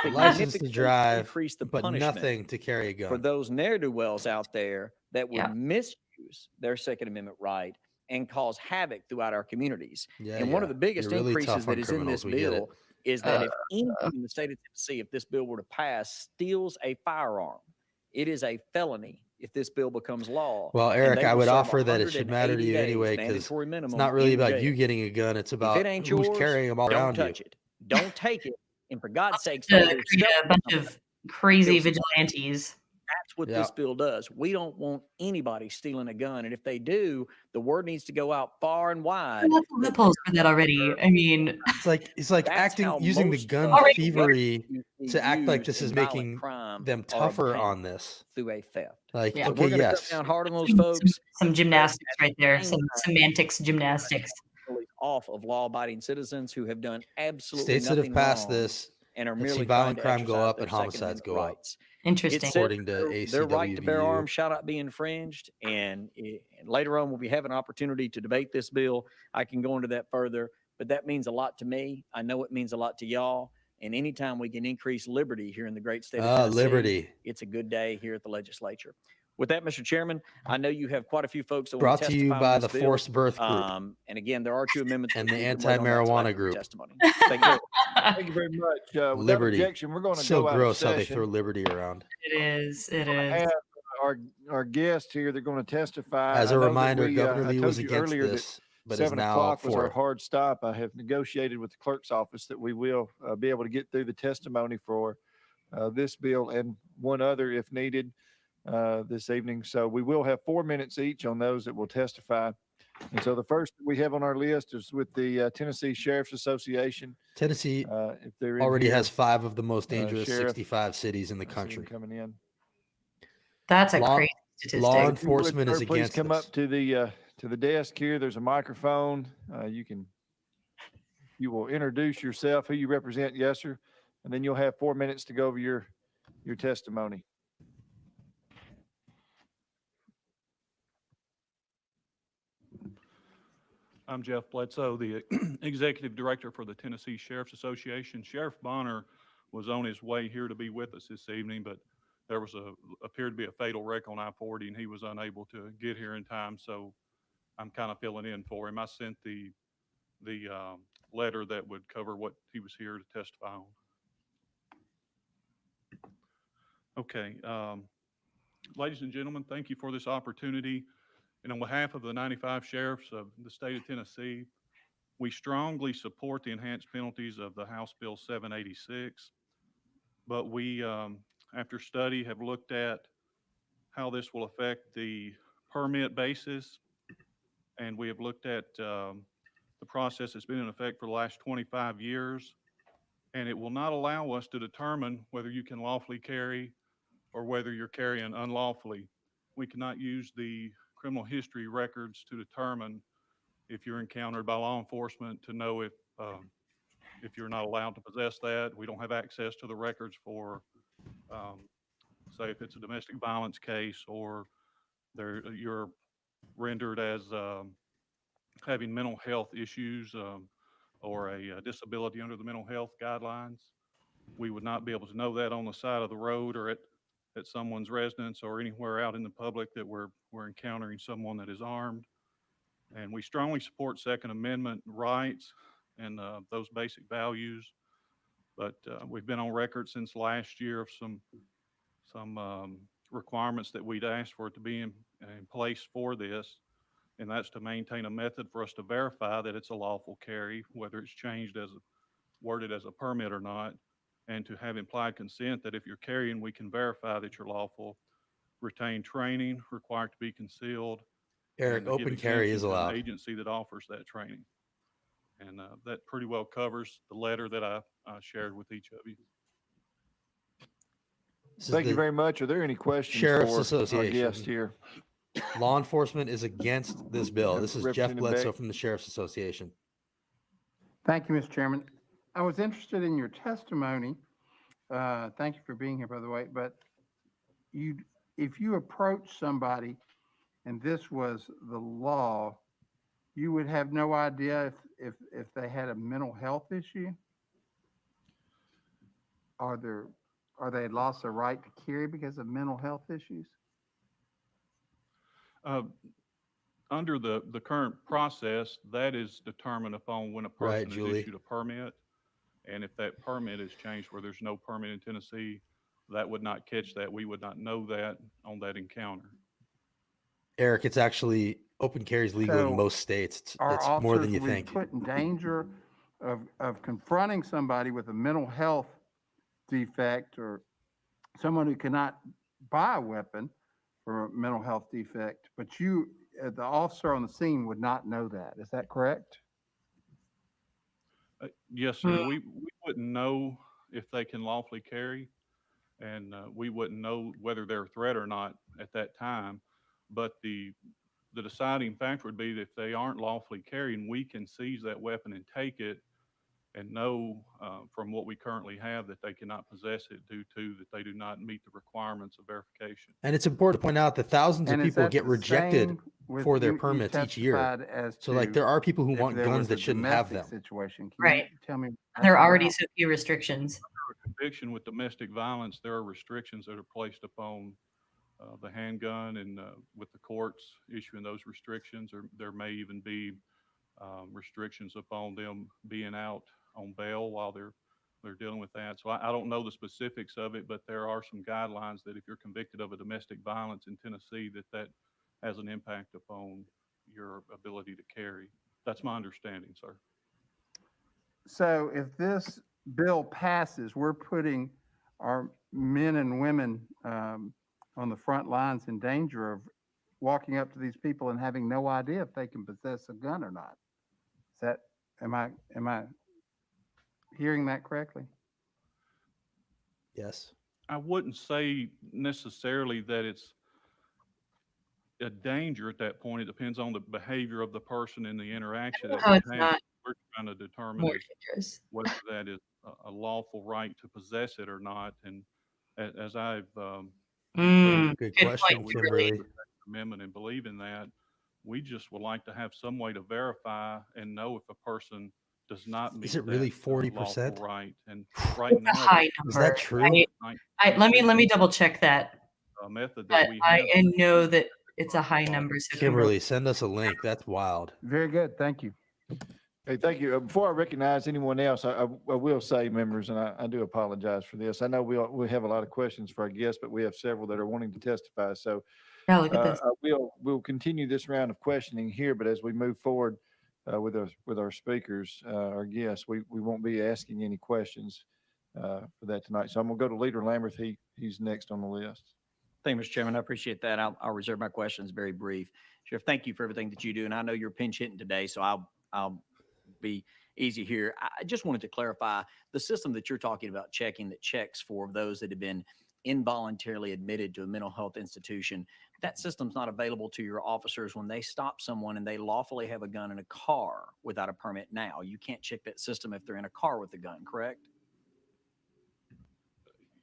S3: license to
S10: significantly
S3: drive,
S10: increase the
S3: but
S10: punishment
S3: nothing to carry a gun.
S10: for those ne'er-do-wells out there that would
S1: Yeah.
S10: misuse their Second Amendment right and cause havoc throughout our communities.
S3: Yeah,
S10: And one of
S3: yeah.
S10: the biggest
S3: You're really
S10: increases
S3: tough
S10: that
S3: on
S10: is in this
S3: criminals. We get it.
S10: bill is that if anyone in the state of Tennessee, if this bill were to pass, steals a firearm, it is a felony if this bill becomes law.
S3: Well,
S10: and
S3: Eric,
S10: they
S3: I
S10: will
S3: would
S10: serve
S3: offer that it should matter to
S10: 180
S3: you
S10: days
S3: anyway because
S10: mandatory
S3: it's
S10: minimum
S3: not really
S10: in
S3: about
S10: jail.
S3: you getting a gun. It's
S10: If
S3: about
S10: it ain't
S3: who's
S10: yours,
S3: carrying them all
S10: don't
S3: around you.
S10: touch it. Don't take it. And for God's sake,
S1: To create a bunch of crazy vigilantes.
S10: That's what
S3: Yeah.
S10: this bill does. We don't want anybody stealing a gun. And if they do, the word needs to go out far and wide.
S1: There's lots of loopholes for that already. I mean,
S3: It's like
S10: That's
S3: acting
S10: how
S3: using the
S10: most
S3: gun
S10: of the
S3: thievery
S10: weapons you
S3: to act like
S10: use
S3: this
S10: in
S3: is
S10: violent
S3: making
S10: crime
S3: them
S10: are
S3: tougher
S10: obtained
S3: on this.
S10: through a theft.
S3: Like,
S1: Yeah.
S10: So
S3: okay,
S10: we're going to
S3: yes,
S10: come down hard on those
S1: some,
S10: folks.
S1: some gymnastics
S10: But at
S1: right
S10: the
S1: there.
S10: same
S1: Some
S10: time,
S1: semantics gymnastics.
S10: police off of law-abiding citizens who have done absolutely
S3: states that have
S10: nothing
S3: passed
S10: wrong
S3: this
S10: and are
S3: have
S10: merely
S3: seen
S10: trying
S3: violent
S10: to
S3: crime go
S10: exercise
S3: up
S10: their
S3: and
S10: Second
S3: homicides
S10: Amendment
S3: go up,
S10: rights. It
S1: Interesting.
S10: says
S3: according to
S10: their right to bear
S3: ACWU.
S10: arms shall not be infringed. And later on, when we have an opportunity to debate this bill, I can go into that further. But that means a lot to me. I know it means a lot to y'all. And anytime we can increase liberty here in the great state of Tennessee,
S3: Liberty.
S10: it's a good day here at the legislature. With that, Mr. Chairman, I know you have quite a few folks that
S3: Brought
S10: want to
S3: to
S10: testify
S3: you
S10: on
S3: by
S10: this
S3: the
S10: bill.
S3: Forced Birth Group
S10: And again, there are two amendments
S3: and
S10: that
S3: the
S10: we can wait on that till
S3: Anti-Marijuana
S10: after the
S3: Group.
S10: testimony. Thank you.
S5: Thank you very much. Without
S3: Liberty.
S5: objection, we're going to
S3: So
S5: go out of
S3: gross how they
S5: session.
S3: throw liberty around.
S1: It is. It
S5: I
S1: is.
S5: have our guests here. They're going to testify.
S3: As
S5: I
S3: a
S5: know that
S3: reminder, Governor
S5: I
S3: Lee
S5: told
S3: was
S5: you
S3: against
S5: earlier
S3: this,
S5: that
S3: but is
S5: 7
S3: now
S5: o'clock was
S3: for
S5: our
S3: it.
S5: hard stop. I have negotiated with the clerk's office that we will be able to get through the testimony for this bill and one other if needed this evening. So we will have 4 minutes each on those that will testify. And so the first that we have on our list is with the Tennessee Sheriff's Association.
S3: Tennessee
S5: if they're in
S3: already
S5: here,
S3: has 5 of the most dangerous
S5: Sheriff,
S3: 65 cities in the
S5: I see them
S3: country.
S5: coming in.
S1: That's a
S3: Law-
S1: crazy statistic.
S3: Law
S5: If you would,
S3: enforcement is
S5: sir, please
S3: against
S5: come
S3: this.
S5: up to the desk here. There's a microphone. You will introduce yourself, who you represent, yes, sir, and then you'll have 4 minutes to go over your testimony.
S2: I'm Jeff Bledsoe, the Executive Director for the Tennessee Sheriff's Association. Sheriff Bonner was on his way here to be with us this evening, but there was appeared to be a fatal wreck on I-40 and he was unable to get here in time, so I'm kind of filling in for him. I sent the letter that would cover what he was here to testify on. Okay, ladies and gentlemen, thank you for this opportunity. And on behalf of the 95 sheriffs of the state of Tennessee, we strongly support the enhanced penalties of the House Bill 786. But we, after study, have looked at how this will affect the permit basis. And we have looked at the process that's been in effect for the last 25 years. And it will not allow us to determine whether you can lawfully carry or whether you're carrying unlawfully. We cannot use the criminal history records to determine if you're encountered by law enforcement to know if you're not allowed to possess that. We don't have access to the records for, say, if it's a domestic violence case or you're rendered as having mental health issues or a disability under the mental health guidelines. We would not be able to know that on the side of the road or at someone's residence or anywhere out in the public that we're encountering someone that is armed. And we strongly support Second Amendment rights and those basic values. But we've been on record since last year of some requirements that we'd asked for it to be in place for this. And that's to maintain a method for us to verify that it's a lawful carry, whether it's changed worded as a permit or not, and to have implied consent that if you're carrying, we can verify that you're lawful. Retain training required to be concealed.
S3: Eric,
S2: and to give
S3: open carry
S2: exemption
S3: is
S2: to
S3: allowed.
S2: an agency that offers that training. And that pretty well covers the letter that I shared with each of you.
S5: Thank you very much. Are there any questions
S3: Sheriff's
S5: for
S3: Association.
S5: our guest here?
S3: Law enforcement is against this bill. This is Jeff
S5: Representative
S3: Bledsoe
S5: Beck.
S3: from the Sheriff's Association.
S16: Thank you, Mr. Chairman. I was interested in your testimony. Thank you for being here, by the way. But if you approach somebody and this was the law, you would have no idea if they had a mental health issue? Are they lost their right to carry because of mental health issues?
S2: Under the current process, that is determined upon when a person is
S3: Julie.
S2: issued a permit. And if that permit is changed where there's no permit in Tennessee, that would not catch that. We would not know that on that encounter.
S3: Eric, it's actually open carry is legal
S16: So
S3: in most states. It's
S16: Our
S3: more than
S16: officers
S3: you
S16: will be
S3: think.
S16: put in danger of confronting somebody with a mental health defect or someone who cannot buy a weapon for a mental health defect, but you, the officer on the scene would not know that. Is that correct?
S2: Yes, sir. We wouldn't know if they can lawfully carry, and we wouldn't know whether they're a threat or not at that time. But the deciding factor would be that if they aren't lawfully carrying, we can seize that weapon and take it, and know from what we currently have that they cannot possess it due to that they do not meet the requirements of verification.
S3: And it's important to point out that thousands of
S16: And is
S3: people
S16: that
S3: get
S16: the
S3: rejected
S16: same with
S3: for their
S16: you
S3: permits each year.
S16: testified as
S3: So like
S16: to
S3: there are people who
S16: if
S3: want
S16: there
S3: guns
S16: was a
S3: that shouldn't have
S16: domestic
S3: them.
S16: situation? Can
S1: Right.
S16: you tell me?
S1: There are
S16: that's
S1: already
S16: about-
S1: so few restrictions.
S2: For conviction with domestic violence, there are restrictions that are placed upon the handgun, and with the courts issuing those restrictions, or there may even be restrictions upon them being out on bail while they're dealing with that. So I don't know the specifics of it, but there are some guidelines that if you're convicted of a domestic violence in Tennessee, that has an impact upon your ability to carry. That's my understanding, sir.
S16: So if this bill passes, we're putting our men and women on the front lines in danger of walking up to these people and having no idea if they can possess a gun or not. Is that, am I hearing that correctly?
S3: Yes.
S2: I wouldn't say necessarily that it's a danger at that point. It depends on the behavior of the person in the interaction.
S1: No, it's
S2: We're
S1: not
S2: trying to determine
S1: more
S2: is
S1: dangerous.
S2: whether that is a lawful right to possess it or not. And as I've
S3: Good question,
S2: we
S3: Kimberly.
S2: support the amendment and believe in that, we just would like to have some way to verify and know if a person does not meet
S3: Is it really
S2: that,
S3: 40%?
S2: lawful right. And right
S1: It's a
S2: now,
S1: high
S3: Is
S1: number.
S3: that true?
S1: Let me double check that.
S2: Method
S1: But
S2: that we have.
S1: I know that it's a high number. So
S3: Kimberly, send us a link. That's wild.
S16: Very good. Thank you.
S5: Hey, thank you. Before I recognize anyone else, I will say, members, and I do apologize for this. I know we have a lot of questions for our guests, but we have several that are wanting to testify. So
S1: Yeah, look at this.
S5: we'll continue this round of questioning here, but as we move forward with our speakers, our guests, we won't be asking any questions for that tonight. So I'm gonna go to Leader Lamberth. He's next on the list.
S10: Thank you, Mr. Chairman. I appreciate that. I'll reserve my questions very brief. Sheriff, thank you for everything that you do. And I know you're pinch hitting today, so I'll be easy here. I just wanted to clarify the system that you're talking about checking that checks for those that have been involuntarily admitted to a mental health institution. That system's not available to your officers when they stop someone and they lawfully have a gun in a car without a permit now. You can't check that system if they're in a car with a gun, correct?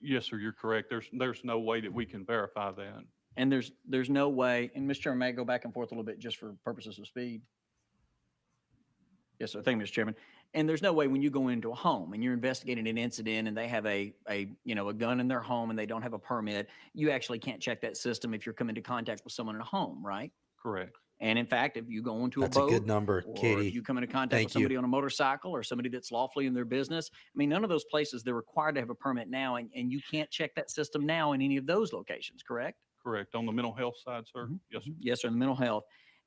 S2: Yes, sir, you're correct. There's no way that we can verify that.
S10: And there's no way, and Mr. Chairman, may I go back and forth a little bit just for purposes of speed? Yes, sir. Thank you, Mr. Chairman. And there's no way when you go into a home and you're investigating an incident and they have a gun in their home and they don't have a permit, you actually can't check that system if you're coming into contact with someone in a home, right?
S2: Correct.
S10: And in fact, if you go into
S3: That's
S10: a
S3: a
S10: boat,
S3: good number,
S10: or
S3: Katie.
S10: if you come into contact
S3: Thank
S10: with somebody
S3: you.
S10: on a motorcycle or somebody that's lawfully in their business, I mean, none of those places, they're required to have a permit now, and you can't check that system now in any of those locations, correct?
S2: Correct. On the mental health side, sir? Yes, sir.
S10: Yes, sir, in the mental health.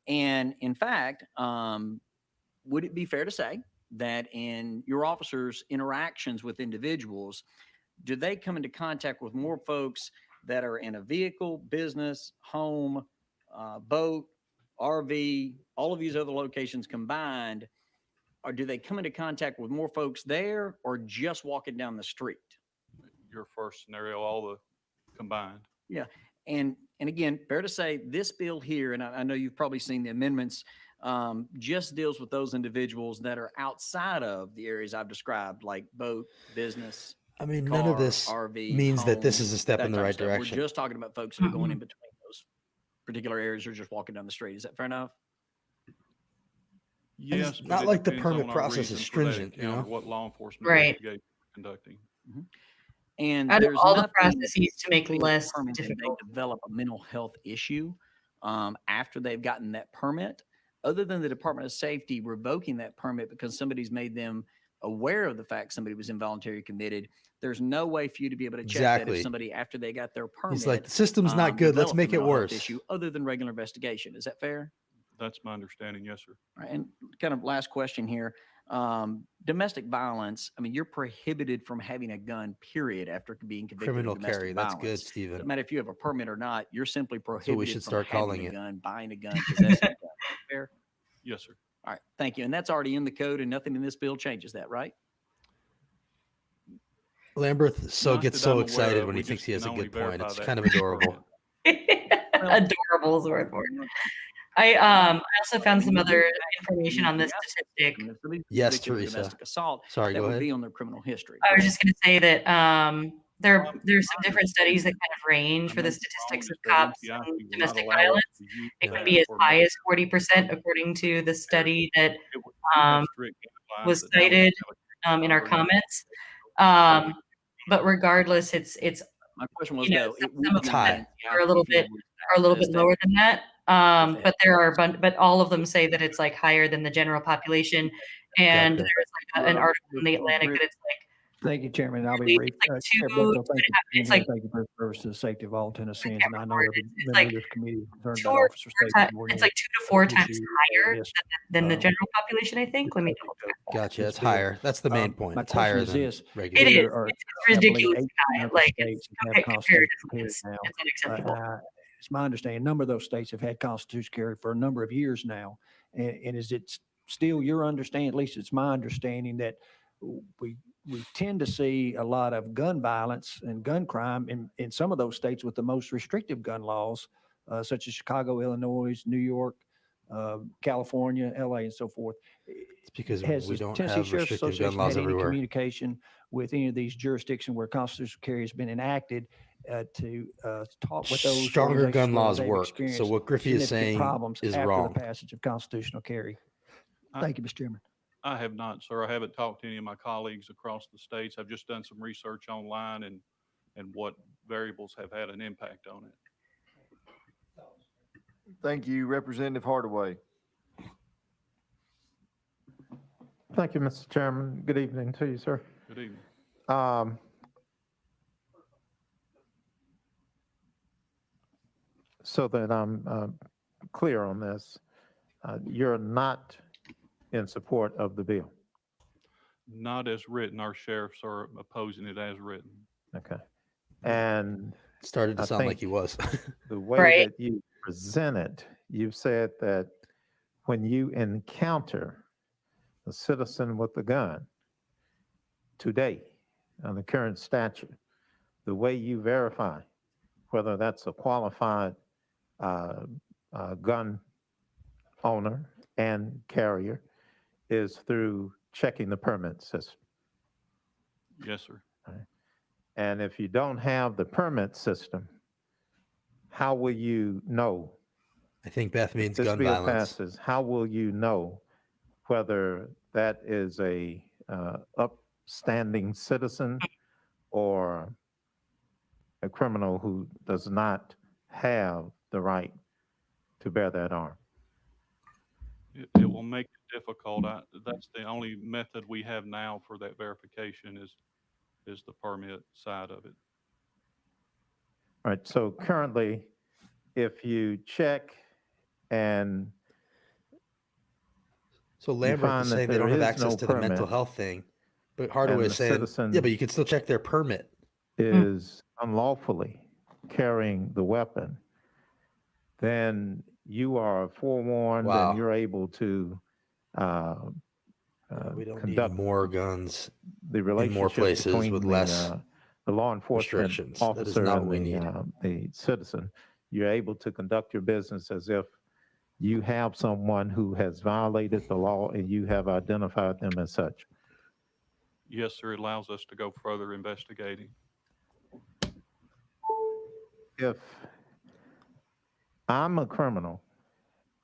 S10: And in fact, would it be fair to say that in your officers' interactions with individuals, do they come into contact with more folks that are in a vehicle, business, home, boat, RV, all of these other locations combined, or do they come into contact with more folks there or just walking down the street?
S2: Your first scenario, all the combined.
S10: Yeah. And again, fair to say this bill here, and I know you've probably seen the amendments, just deals with those individuals that are outside of the areas I've described, like boat, business.
S3: I mean,
S10: car,
S3: none of this
S10: RV,
S3: means that this
S10: home,
S3: is a step
S10: that
S3: in the
S10: type of
S3: right
S10: stuff.
S3: direction.
S10: We're just talking about folks that are going in between those particular areas or just walking down the street. Is that fair enough?
S2: Yes,
S3: it's
S2: but
S3: not
S2: it
S3: like the
S2: depends
S3: permit
S2: on our
S3: process is
S2: reason for that
S3: stringent, you
S2: encounter,
S3: know?
S2: what law enforcement
S1: Right.
S2: investigation we're conducting.
S10: And
S1: Out of
S10: there's
S1: all the
S10: nothing
S1: processes to make
S10: that
S1: less
S10: determines that
S1: difficult.
S10: they develop a mental health issue after they've gotten that permit, other than the Department of Safety revoking that permit because somebody's made them aware of the fact somebody was involuntarily committed. There's no way for you to be able to check that
S3: Exactly.
S10: if somebody, after they got their permit,
S3: He's like, the system's not good. Let's
S10: developed a
S3: make it
S10: mental health
S3: worse.
S10: issue other than regular investigation. Is that fair?
S2: That's my understanding. Yes, sir.
S10: All right, and kind of last question here. domestic violence, I mean, you're prohibited from having a gun, period, after being convicted
S3: Criminal
S10: of domestic
S3: carry.
S10: violence.
S3: That's good, Stephen.
S10: Doesn't matter if you have a permit or not, you're simply
S3: That's what we
S10: prohibited
S3: should
S10: from
S3: start
S10: having
S3: calling
S10: a
S3: it.
S10: gun, buying a gun, possessing a gun. Fair?
S2: Yes, sir.
S10: All right, thank you. And that's already in the code and nothing in this bill changes that, right?
S3: Lambert
S2: Not
S3: gets
S2: that
S3: so
S2: I'm aware
S3: excited
S2: of.
S3: when
S2: We
S3: he thinks
S2: just
S3: he has a
S2: can only
S3: good point.
S2: verify
S3: It's
S2: that
S3: kind of
S2: with the
S3: adorable.
S1: Adorable is the word for it. I also found some other information on this statistic.
S10: And if somebody's
S3: Yes,
S10: convicted of
S3: Teresa.
S10: domestic assault,
S3: Sorry,
S10: that
S3: go
S10: would
S3: ahead.
S10: be on their criminal history.
S1: I was
S10: correct?
S1: just going to say that there's some different studies that kind of range for the statistics of cops and domestic violence. It can be as high as 40%, according to the study that was cited in our comments. But regardless, it's
S10: My question was,
S1: you know,
S10: though, it
S1: some
S10: would
S1: of
S10: be
S1: them
S3: high.
S1: are a little bit lower than that. But there are but all of them say that it's like higher than the general population. And
S3: Gotcha.
S1: there's like an article in the Atlantic that it's like
S4: Thank you, Chairman. I'll be
S1: Really,
S4: brief.
S1: it's like
S4: Chair
S1: two-
S4: Bledsoe, thank you.
S1: it's like-
S4: Thank you for your service to the safety of all Tennesseans. And I know
S1: remember,
S4: every
S1: it's
S4: member
S1: like
S4: of this committee is concerned
S1: two
S4: about
S1: or
S4: officer
S1: four
S4: safety.
S1: ti-
S4: more
S1: it's
S4: than
S1: like 2 to 4 times
S4: issue
S1: higher
S4: this.
S1: than the
S4: uh,
S1: general population, I think. Let me double check.
S3: Gotcha.
S4: this
S3: It's
S4: bill.
S3: higher. That's the main point.
S4: My
S3: It's higher
S4: question
S3: than
S4: is this.
S3: regular.
S1: It is.
S4: There are,
S1: It's
S4: I believe,
S1: ridiculously
S4: 18
S1: high.
S4: other
S1: Like
S4: states
S1: it's
S4: that have
S1: comparatively,
S4: constitutional carry
S1: it's
S4: now.
S1: unacceptable.
S4: It's my understanding, a number of those states have had constitutional carry for a number of years now. And is it still your understanding, at least it's my understanding, that we tend to see a lot of gun violence and gun crime in some of those states with the most restrictive gun laws, such as Chicago, Illinois, New York, California, LA, and so forth.
S3: It's because
S4: Has
S3: we
S4: the
S3: don't
S4: Tennessee
S3: have
S4: Sheriff's
S3: restrictive gun
S4: Association
S3: laws
S4: had any
S3: everywhere.
S4: communication with any of these jurisdictions where constitutional carry has been enacted to talk with those
S3: Stronger gun
S4: organizations where
S3: laws
S4: they've
S3: work. So
S4: experienced
S3: what Griffey is
S4: significant
S3: saying
S4: problems
S3: is
S4: after
S3: wrong.
S4: the passage of constitutional carry? Thank you, Mr. Chairman.
S2: I have not, sir. I haven't talked to any of my colleagues across the states. I've just done some research online and what variables have had an impact on it.
S5: Thank you, Representative Hardaway.
S6: Thank you, Mr. Chairman. Good evening to you, sir.
S2: Good evening.
S6: So that I'm clear on this, you're not in support of the bill.
S2: Not as written. Our sheriffs are opposing it as written.
S6: Okay. And
S3: Started to
S6: I
S3: sound like
S6: think
S3: he was.
S6: the way
S1: Right.
S6: that you present it, you've said that when you encounter a citizen with a gun today on the current statute, the way you verify whether that's a qualified gun owner and carrier is through checking the permit system.
S2: Yes, sir.
S6: And if you don't have the permit system, how will you know?
S3: I think Beth
S6: If
S3: means
S6: this
S3: gun
S6: bill
S3: violence.
S6: passes, how will you know whether that is a upstanding citizen or a criminal who does not have the right to bear that arm?
S2: It will make it difficult. That's the only method we have now for that verification is the permit side of it.
S6: All right, so currently, if you check and
S3: So Lambert
S6: find
S3: is
S6: that
S3: saying they don't
S6: there
S3: have
S6: is
S3: access
S6: no
S3: to the mental
S6: permit,
S3: health thing. But Hardaway
S6: and
S3: is
S6: the
S3: saying,
S6: citizen
S3: yeah, but you can still check their permit.
S6: is unlawfully carrying the weapon, then you are forewarned
S3: Wow.
S6: and you're able to
S3: We don't need
S6: conduct
S3: more guns
S6: the
S3: in more
S6: relationship
S3: places
S6: between
S3: with less
S6: the law enforcement
S3: restrictions. That is
S6: officer
S3: not
S6: and
S3: what we need.
S6: the citizen. You're able to conduct your business as if you have someone who has violated the law and you have identified them as such.
S2: Yes, sir. It allows us to go further investigating.
S6: If I'm a criminal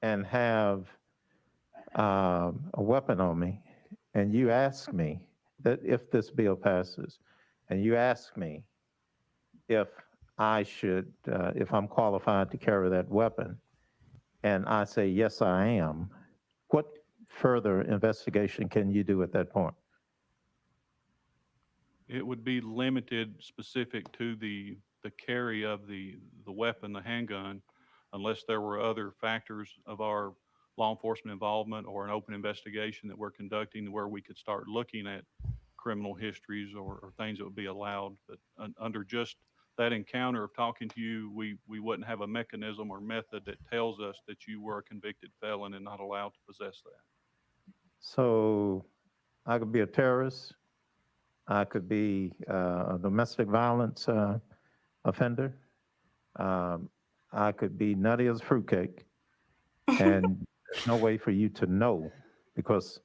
S6: and have a weapon on me, and you ask me that if this bill passes, and you ask me if I should, if I'm qualified to carry that weapon, and I say, yes, I am, what further investigation can you do at that point?
S2: It would be limited specific to the carry of the weapon, the handgun, unless there were other factors of our law enforcement involvement or an open investigation that we're conducting where we could start looking at criminal histories or things that would be allowed. But under just that encounter of talking to you, we wouldn't have a mechanism or method that tells us that you were a convicted felon and not allowed to possess that.
S6: So I could be a terrorist. I could be a domestic violence offender. I could be nutty as fruitcake. And there's no way for you to know because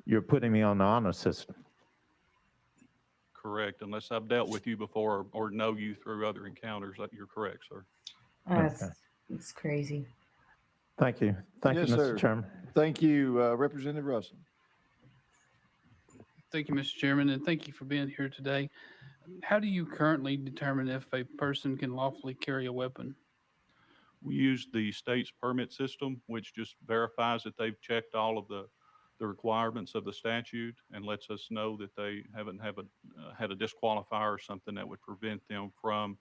S6: you're putting me on the honor system.
S2: Correct, unless I've dealt with you before or know you through other encounters. You're correct, sir.
S1: It's crazy.
S6: Thank you. Thank
S5: Yes,
S6: you, Mr.
S5: sir.
S6: Chairman.
S5: Thank you, Representative Russell.
S20: Thank you, Mr. Chairman, and thank you for being here today. How do you currently determine if a person can lawfully carry a weapon?
S2: We use the state's permit system, which just verifies that they've checked all of the requirements of the statute and lets us know that they haven't had a disqualifier or something that would prevent them from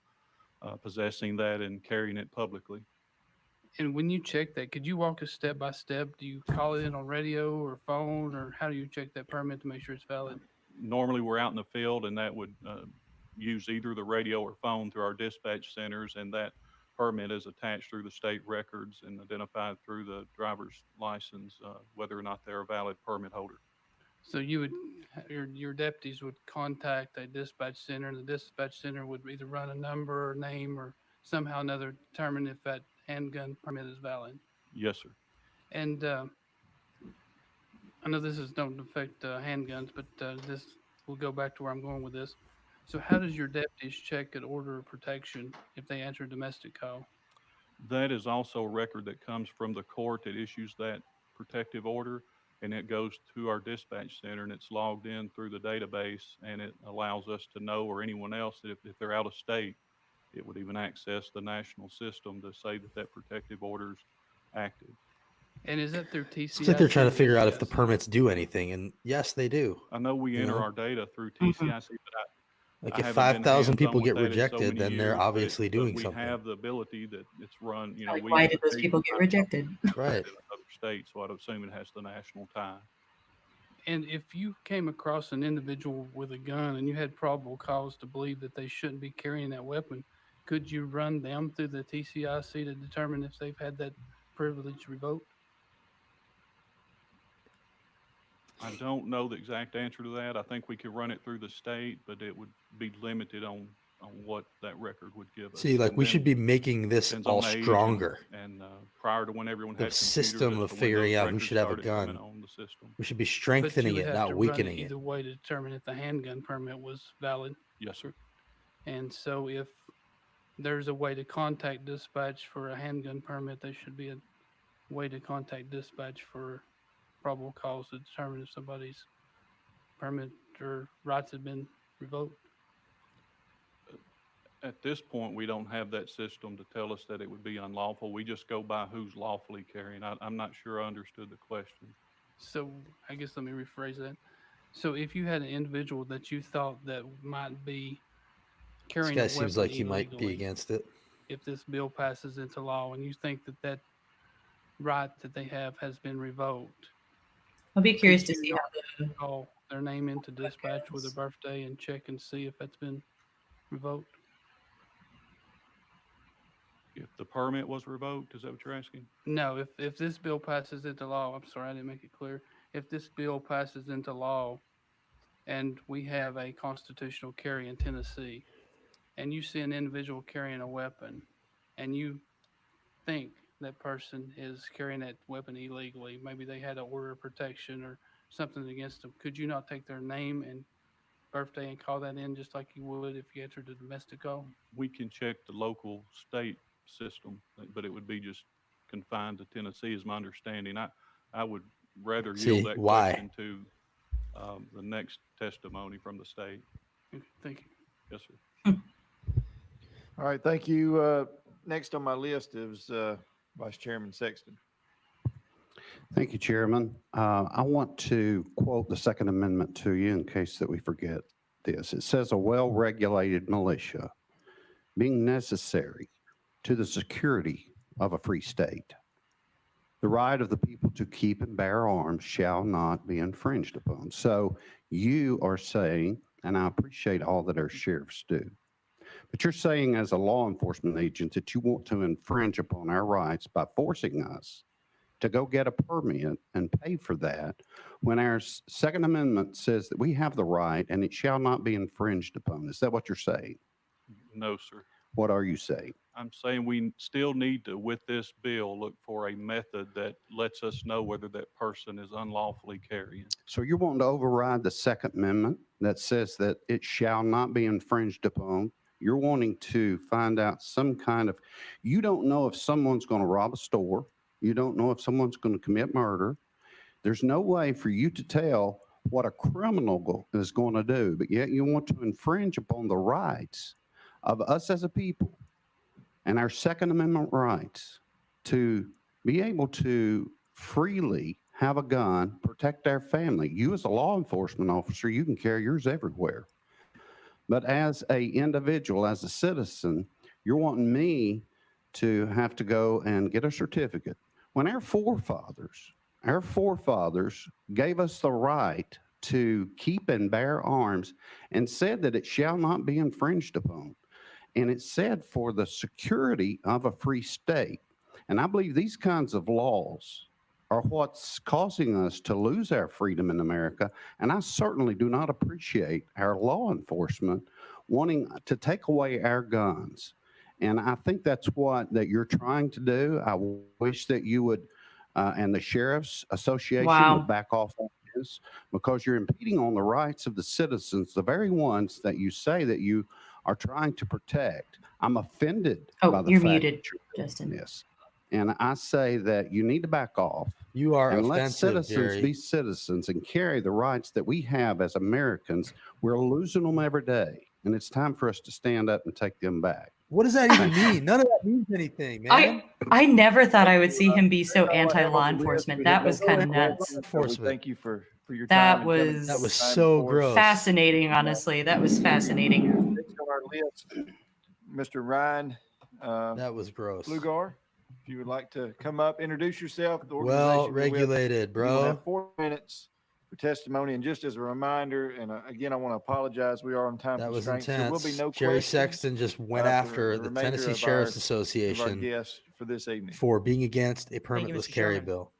S2: possessing that and carrying it publicly.
S20: And when you check that, could you walk us step by step? Do you call it in on radio or phone, or how do you check that permit to make sure it's valid?
S2: Normally, we're out in the field, and that would use either the radio or phone through our dispatch centers, and that permit is attached through the state records and identified through the driver's license, whether or not they're a valid permit holder.
S20: So you would, your deputies would contact a dispatch center, and the dispatch center would either run a number or name or somehow or another determine if that handgun permit is valid.
S2: Yes, sir.
S20: And I know this don't affect handguns, but this will go back to where I'm going with this. So how does your deputies check an order of protection if they answer a domestic call?
S2: That is also a record that comes from the court that issues that protective order, and it goes to our dispatch center, and it's logged in through the database, and it allows us to know, or anyone else, that if they're out of state, it would even access the national system to say that that protective order's active.
S20: And is that through TCI?
S3: It's like they're trying to figure out if the permits do anything, and yes, they do.
S2: I know we
S3: You
S2: enter
S3: know?
S2: our data through TCIC, but
S3: Like
S2: I
S3: if
S2: haven't been
S3: 5,000
S2: hands-on
S3: people
S2: with
S3: get
S2: that in so
S3: rejected,
S2: many
S3: then they're
S2: years, but
S3: obviously doing
S2: we
S3: something.
S2: have the ability that it's run, you know,
S1: Like,
S2: we
S1: why
S2: as
S1: did
S2: a
S1: those people get
S2: region
S1: rejected?
S3: Right.
S2: in other states, so I'd assume it has the national tie.
S20: And if you came across an individual with a gun and you had probable cause to believe that they shouldn't be carrying that weapon, could you run them through the TCIC to determine if they've had that privilege revoked?
S2: I don't know the exact answer to that. I think we could run it through the state, but it would be limited on what that record would give us.
S3: See, like
S2: And
S3: we
S2: then
S3: should be making this
S2: depends
S3: all
S2: on age
S3: stronger.
S2: And prior to when everyone
S3: The
S2: had computers,
S3: system
S2: as
S3: of
S2: to when
S3: figuring
S2: those
S3: out who
S2: records
S3: should have a
S2: started coming
S3: gun.
S2: on the system.
S3: We should be
S20: But you
S3: strengthening
S20: would
S3: it,
S20: have
S3: not
S20: to run
S3: weakening
S20: it
S3: it.
S20: either way to determine if the handgun permit was valid.
S2: Yes, sir.
S20: And so if there's a way to contact dispatch for a handgun permit, there should be a way to contact dispatch for probable cause to determine if somebody's permit or rights have been revoked.
S2: At this point, we don't have that system to tell us that it would be unlawful. We just go by who's lawfully carrying. I'm not sure I understood the question.
S20: So I guess let me rephrase that. So if you had an individual that you thought that might be
S3: This
S20: carrying
S3: guy
S20: a
S3: seems
S20: weapon
S3: like he might be
S20: illegally,
S3: against it.
S20: if this bill passes into law and you think that that right that they have has been revoked,
S1: I'll be curious to
S20: could
S1: see
S20: you
S1: how
S20: not call their name into dispatch with their birthday and check and see if that's been revoked?
S2: If the permit was revoked, is that what you're asking?
S20: No, if this bill passes into law, I'm sorry, I didn't make it clear. If this bill passes into law and we have a constitutional carry in Tennessee, and you see an individual carrying a weapon, and you think that person is carrying that weapon illegally, maybe they had an order of protection or something against them, could you not take their name and birthday and call that in just like you would if you entered a domestic call?
S2: We can check the local state system, but it would be just confined to Tennessee is my understanding. I would rather
S3: See,
S2: yield that
S3: why?
S2: question to the next testimony from the state.
S20: Okay, thank you.
S2: Yes, sir.
S5: All right, thank you. Next on my list is Vice Chairman Sexton.
S14: Thank you, Chairman. I want to quote the Second Amendment to you in case that we forget this. It says, "A well-regulated militia being necessary to the security of a free state. The the right of the people to keep and bear arms shall not be infringed upon. So you are saying, and I appreciate all that our sheriffs do, but you're saying as a law enforcement agent that you want to infringe upon our rights by forcing us to go get a permit and pay for that when our Second Amendment says that we have the right and it shall not be infringed upon. Is that what you're saying?
S2: No, sir.
S14: What are you saying?
S2: I'm saying we still need to, with this bill, look for a method that lets us know whether that person is unlawfully carrying.
S14: So you're wanting to override the Second Amendment that says that it shall not be infringed upon. You're wanting to find out some kind of, you don't know if someone's going to rob a store. You don't know if someone's going to commit murder. There's no way for you to tell what a criminal is going to do, but yet you want to infringe upon the rights of us as a people and our Second Amendment rights to be able to freely have a gun, protect our family. You as a law enforcement officer, you can carry yours everywhere. But as a individual, as a citizen, you're wanting me to have to go and get a certificate. When our forefathers gave us the right to keep and bear arms and said that it shall not be infringed upon. And it said for the security of a free state. And I believe these kinds of laws are what's causing us to lose our freedom in America. And I certainly do not appreciate our law enforcement wanting to take away our guns. And I think that's what that you're trying to do. I wish that you would, and the Sheriff's Association
S1: Wow.
S14: would back off on this, because you're impeding on the rights of the citizens, the very ones that you say that you are trying to protect. I'm offended by the
S1: You're
S14: fact
S1: muted,
S14: that you're
S1: Justin.
S14: doing this. And I say that you need to back off.
S3: You are
S14: and let
S3: offensive,
S14: citizens
S3: Jerry.
S14: be citizens and carry the rights that we have as Americans. We're losing them every day. And it's time for us to stand up and take them back.
S3: What does that even mean? None of that means anything, man.
S1: I never thought I would see him be so anti-law enforcement. That was kind of nuts.
S14: Enforcement. Thank you for your time.
S1: That
S14: and coming
S1: was
S14: to the time for us.
S1: fascinating, honestly. That was fascinating.
S5: Next on our list, Mr. Ryan.
S3: That was gross.
S5: Flugar, if you would like to come up, introduce yourself. The
S3: Well
S5: organization you're with.
S3: regulated,
S5: You will
S3: bro.
S5: have 4 minutes for testimony. And just as a reminder, and again, I want to apologize. We are on time
S3: That was
S5: constraints.
S3: intense.
S5: There will be no
S3: Jerry
S5: questions,
S3: Sexton just went
S5: for
S3: after the
S5: remainder
S3: Tennessee
S5: of
S3: Sheriff's
S5: of our
S3: Association
S5: guests for this evening.
S3: for being against a
S9: Thank you,
S3: permitless
S9: Mr.
S3: carry
S9: Chairman.
S3: bill.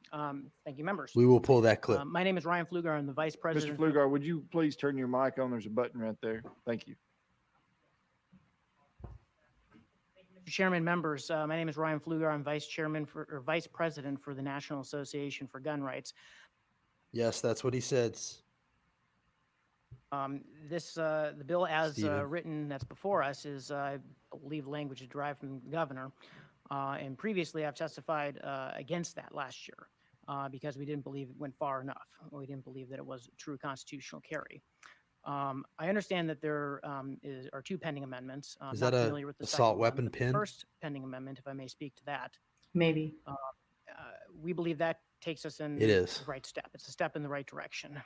S9: Thank you, members.
S3: We will pull that clip.
S9: My name is Ryan Flugar. I'm the Vice
S5: Mr.
S9: President.
S5: Flugar, would you please turn your mic on? There's a button right there. Thank you.
S9: Mr. Chairman, members, my name is Ryan Flugar. I'm Vice President for the National Association for Gun Rights.
S3: Yes, that's what he said.
S9: The bill as
S3: Steven.
S9: written that's before us is, I believe, language is derived from the governor. And previously, I've testified against that last year because we didn't believe it went far enough. We didn't believe that it was true constitutional carry. I understand that there are 2 pending amendments. I'm
S3: Is
S9: not
S3: that a
S9: familiar with the
S3: assault
S9: second one,
S3: weapon
S9: but the
S3: pin?
S9: first pending amendment, if I may speak to that.
S1: Maybe.
S9: We believe that takes us in
S3: It is.
S9: the right step. It's a step in the right direction.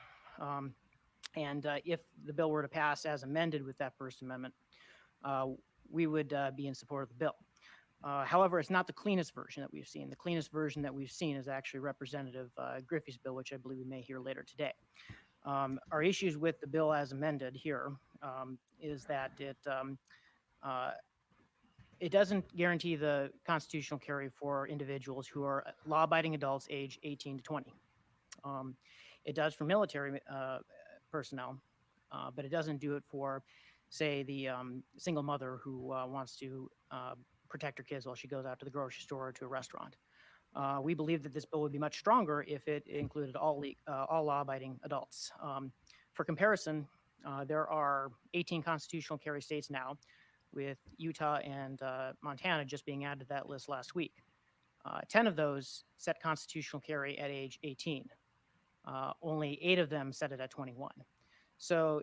S9: And if the bill were to pass as amended with that First Amendment, we would be in support of the bill. However, it's not the cleanest version that we've seen. The cleanest version that we've seen is actually Representative Griffey's bill, which I believe we may hear later today. Our issues with the bill as amended here is that it doesn't guarantee the constitutional carry for individuals who are law-abiding adults age 18 to 20. It does for military personnel, but it doesn't do it for, say, the single mother who wants to protect her kids while she goes out to the grocery store or to a restaurant. We believe that this bill would be much stronger if it included all law-abiding adults. For comparison, there are 18 constitutional carry states now, with Utah and Montana just being added to that list last week. 10 of those set constitutional carry at age 18. Only 8 of them set it at 21. So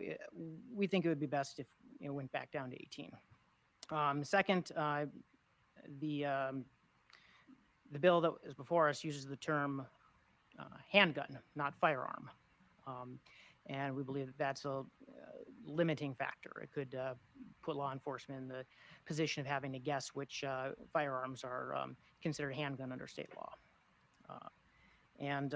S9: we think it would be best if it went back down to 18. Second, the bill that is before us uses the term handgun, not firearm. And we believe that that's a limiting factor. It could put law enforcement in the position of having to guess which firearms are considered handgun under state law. And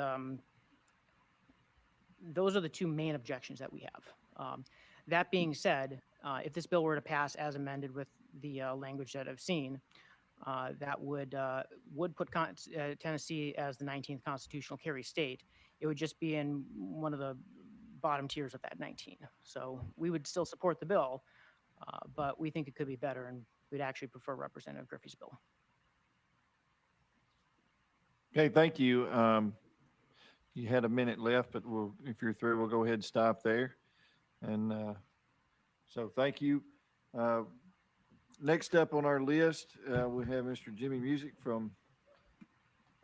S9: those are the two main objections that we have. That being said, if this bill were to pass as amended with the language that I've seen, that would put Tennessee as the 19th constitutional carry state. It would just be in one of the bottom tiers of that 19. So we would still support the bill, but we think it could be better, and we'd actually prefer Representative Griffey's bill.
S5: Okay, thank you. You had a minute left, but if you're through, we'll go ahead and stop there. And so thank you. Next up on our list, we have Mr. Jimmy Music from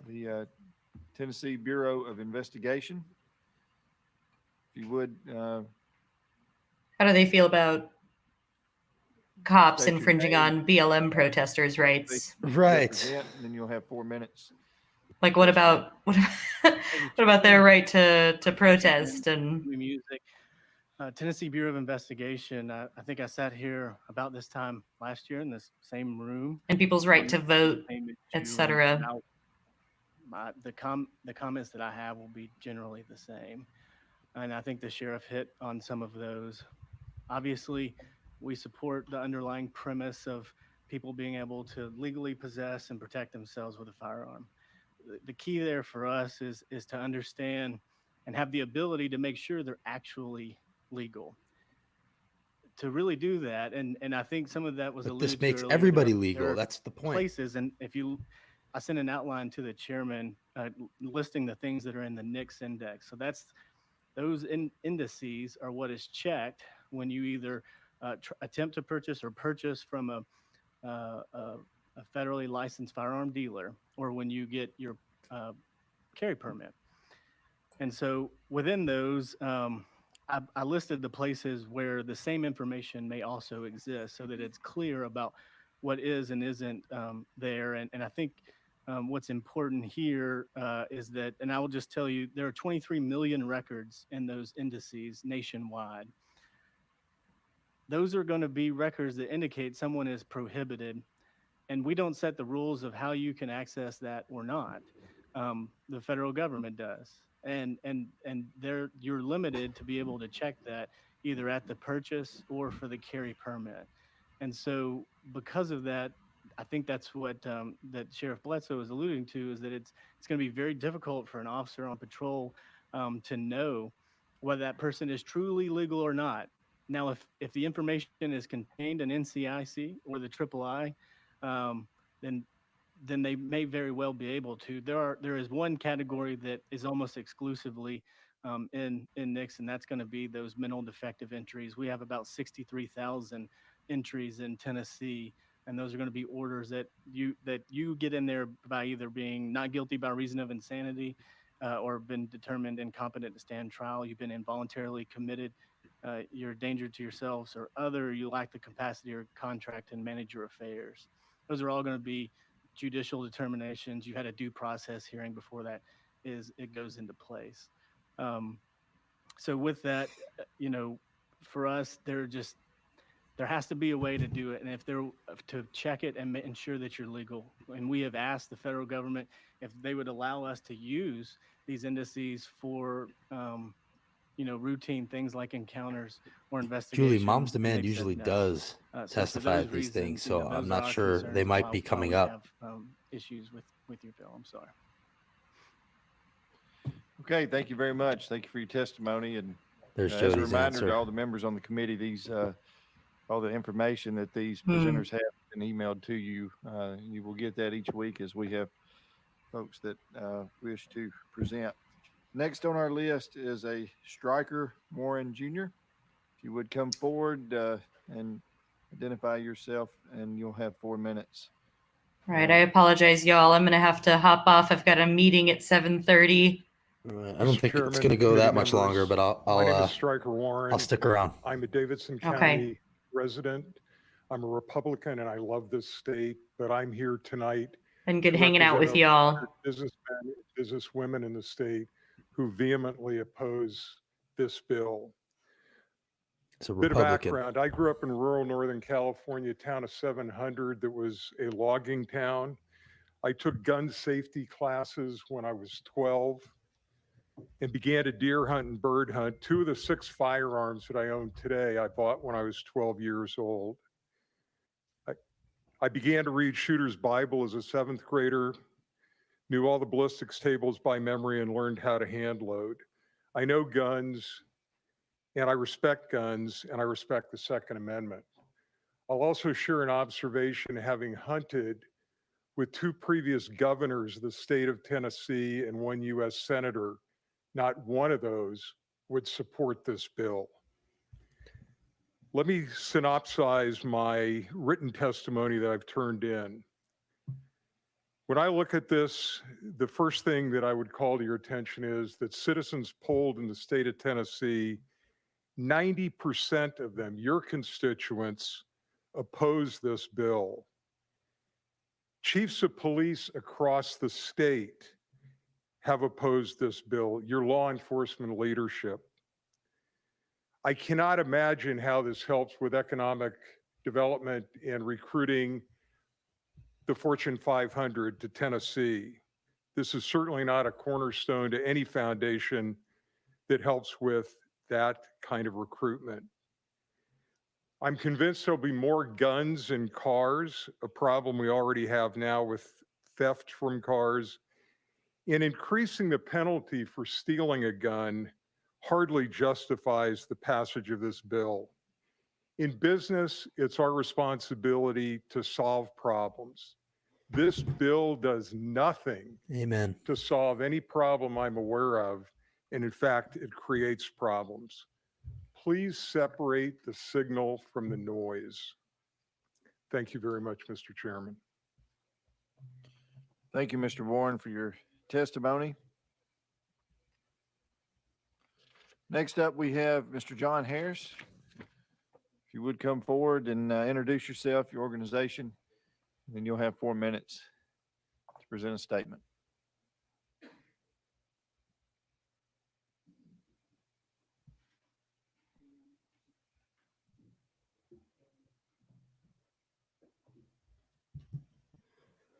S5: the Tennessee Bureau of Investigation. If you would.
S1: How do they feel about cops
S5: state your
S1: infringing
S5: name,
S1: on BLM protesters' rights?
S5: Right. And then you'll have 4 minutes.
S1: Like, what about what about their right to protest and
S15: music? Tennessee Bureau of Investigation. I think I sat here about this time last year in this same room.
S1: and people's right to vote, etc.
S15: The comments that I have will be generally the same, and I think the sheriff hit on some of those. Obviously, we support the underlying premise of people being able to legally possess and protect themselves with a firearm. The key there for us is to understand and have the ability to make sure they're actually legal. To really do that, and I think some of that was
S3: But
S15: alluded
S3: this
S15: to
S3: makes
S15: earlier,
S3: everybody
S15: there
S3: legal.
S15: are
S3: That's the point.
S15: Places, and I sent an outline to the chairman listing the things that are in the NICS index. So those indices are what is checked when you either attempt to purchase or purchase from a federally licensed firearm dealer, or when you get your carry permit. And so within those, I listed the places where the same information may also exist, so that it's clear about what is and isn't there. And I think what's important here is that, and I will just tell you, there are 23 million records in those indices nationwide. Those are going to be records that indicate someone is prohibited, and we don't set the rules of how you can access that or not. The federal government does, and you're limited to be able to check that either at the purchase or for the carry permit. And so, because of that, I think that's what that Sheriff Bledsoe is alluding to, is that it's going to be very difficult for an officer on patrol to know whether that person is truly legal or not. Now, if the information is contained in NCIC or the III, then they may very well be able to. There is one category that is almost exclusively in NICS, and that's going to be those mental defective entries. We have about 63,000 entries in Tennessee, and those are going to be orders that you get in there by either being not guilty by reason of insanity or been determined incompetent to stand trial, you've been involuntarily committed, you're a danger to yourselves or other, you lack the capacity or contract and manage your affairs. Those are all going to be judicial determinations. You had a due process hearing before it goes into place. So with that, for us, there has to be a way to do it, and to check it and ensure that you're legal. And we have asked the federal government if they would allow us to use these indices for routine things like encounters or investigations.
S3: Julie, Mom's
S15: and
S3: Demand
S15: they said
S3: usually
S15: no.
S3: does
S15: So for
S3: testify
S15: those
S3: at these things,
S15: reasons,
S3: so
S15: those
S3: I'm
S15: are
S3: not
S15: our
S3: sure
S15: concerns
S3: they might
S15: why-
S3: be
S15: why
S3: coming
S15: we
S3: up.
S15: have issues with your bill. I'm sorry.
S5: Okay, thank you very much. Thank you for your testimony. And
S3: There's
S5: as a
S3: Jody's
S5: reminder
S3: answer.
S5: to all the members on the committee, all the information that these
S1: Hmm.
S5: presenters have been emailed to you, you will get that each week as we have folks that wish to present. Next on our list is a Stryker Morin Jr. If you would come forward and identify yourself, and you'll have 4 minutes.
S1: Right, I apologize, y'all. I'm gonna have to hop off. I've got a meeting at 7:30.
S3: I don't
S22: Mr.
S3: think it's
S22: Chairman,
S3: going to go
S22: committee
S3: that much longer,
S22: members,
S3: but
S22: my name is Stryker Warren.
S3: I'll stick around.
S22: I'm a Davidson
S1: Okay.
S22: County resident. I'm a Republican and I love this state, but I'm here tonight
S1: Been good
S22: to
S1: hanging out with
S22: represent
S1: y'all.
S22: over 100 businessmen and businesswomen in the state who vehemently oppose this bill.
S3: It's a
S22: Bit of
S3: Republican.
S22: background. I grew up in rural Northern California, town of 700 that was a logging town. I took gun safety classes when I was 12 and began to deer hunt and bird hunt. 2 of the 6 firearms that I own today, I bought when I was 12 years old. I began to read Shooter's Bible as a 7th grader, knew all the ballistics tables by memory, and learned how to hand load. I know guns, and I respect guns, and I respect the Second Amendment. I'll also share an observation, having hunted with 2 previous governors of the state of Tennessee and 1 U.S. senator. Not one of those would support this bill. Let me synopsize my written testimony that I've turned in. When I look at this, the first thing that I would call to your attention is that citizens polled in the state of Tennessee, 90% of them, your constituents, oppose this bill. Chiefs of police across the state have opposed this bill, your law enforcement leadership. I cannot imagine how this helps with economic development and recruiting the Fortune 500 to Tennessee. This is certainly not a cornerstone to any foundation that helps with that kind of recruitment. I'm convinced there'll be more guns in cars, a problem we already have now with theft from cars. And increasing the penalty for stealing a gun hardly justifies the passage of this bill. In business, it's our responsibility to solve problems. This bill does nothing
S3: Amen.
S22: to solve any problem I'm aware of, and in fact, it creates problems. Please separate the signal from the noise. Thank you very much, Mr. Chairman.
S5: Thank you, Mr. Warren, for your testimony. Next up, we have Mr. John Harris. If you would come forward and introduce yourself, your organization, and then you'll have 4 minutes to present a statement.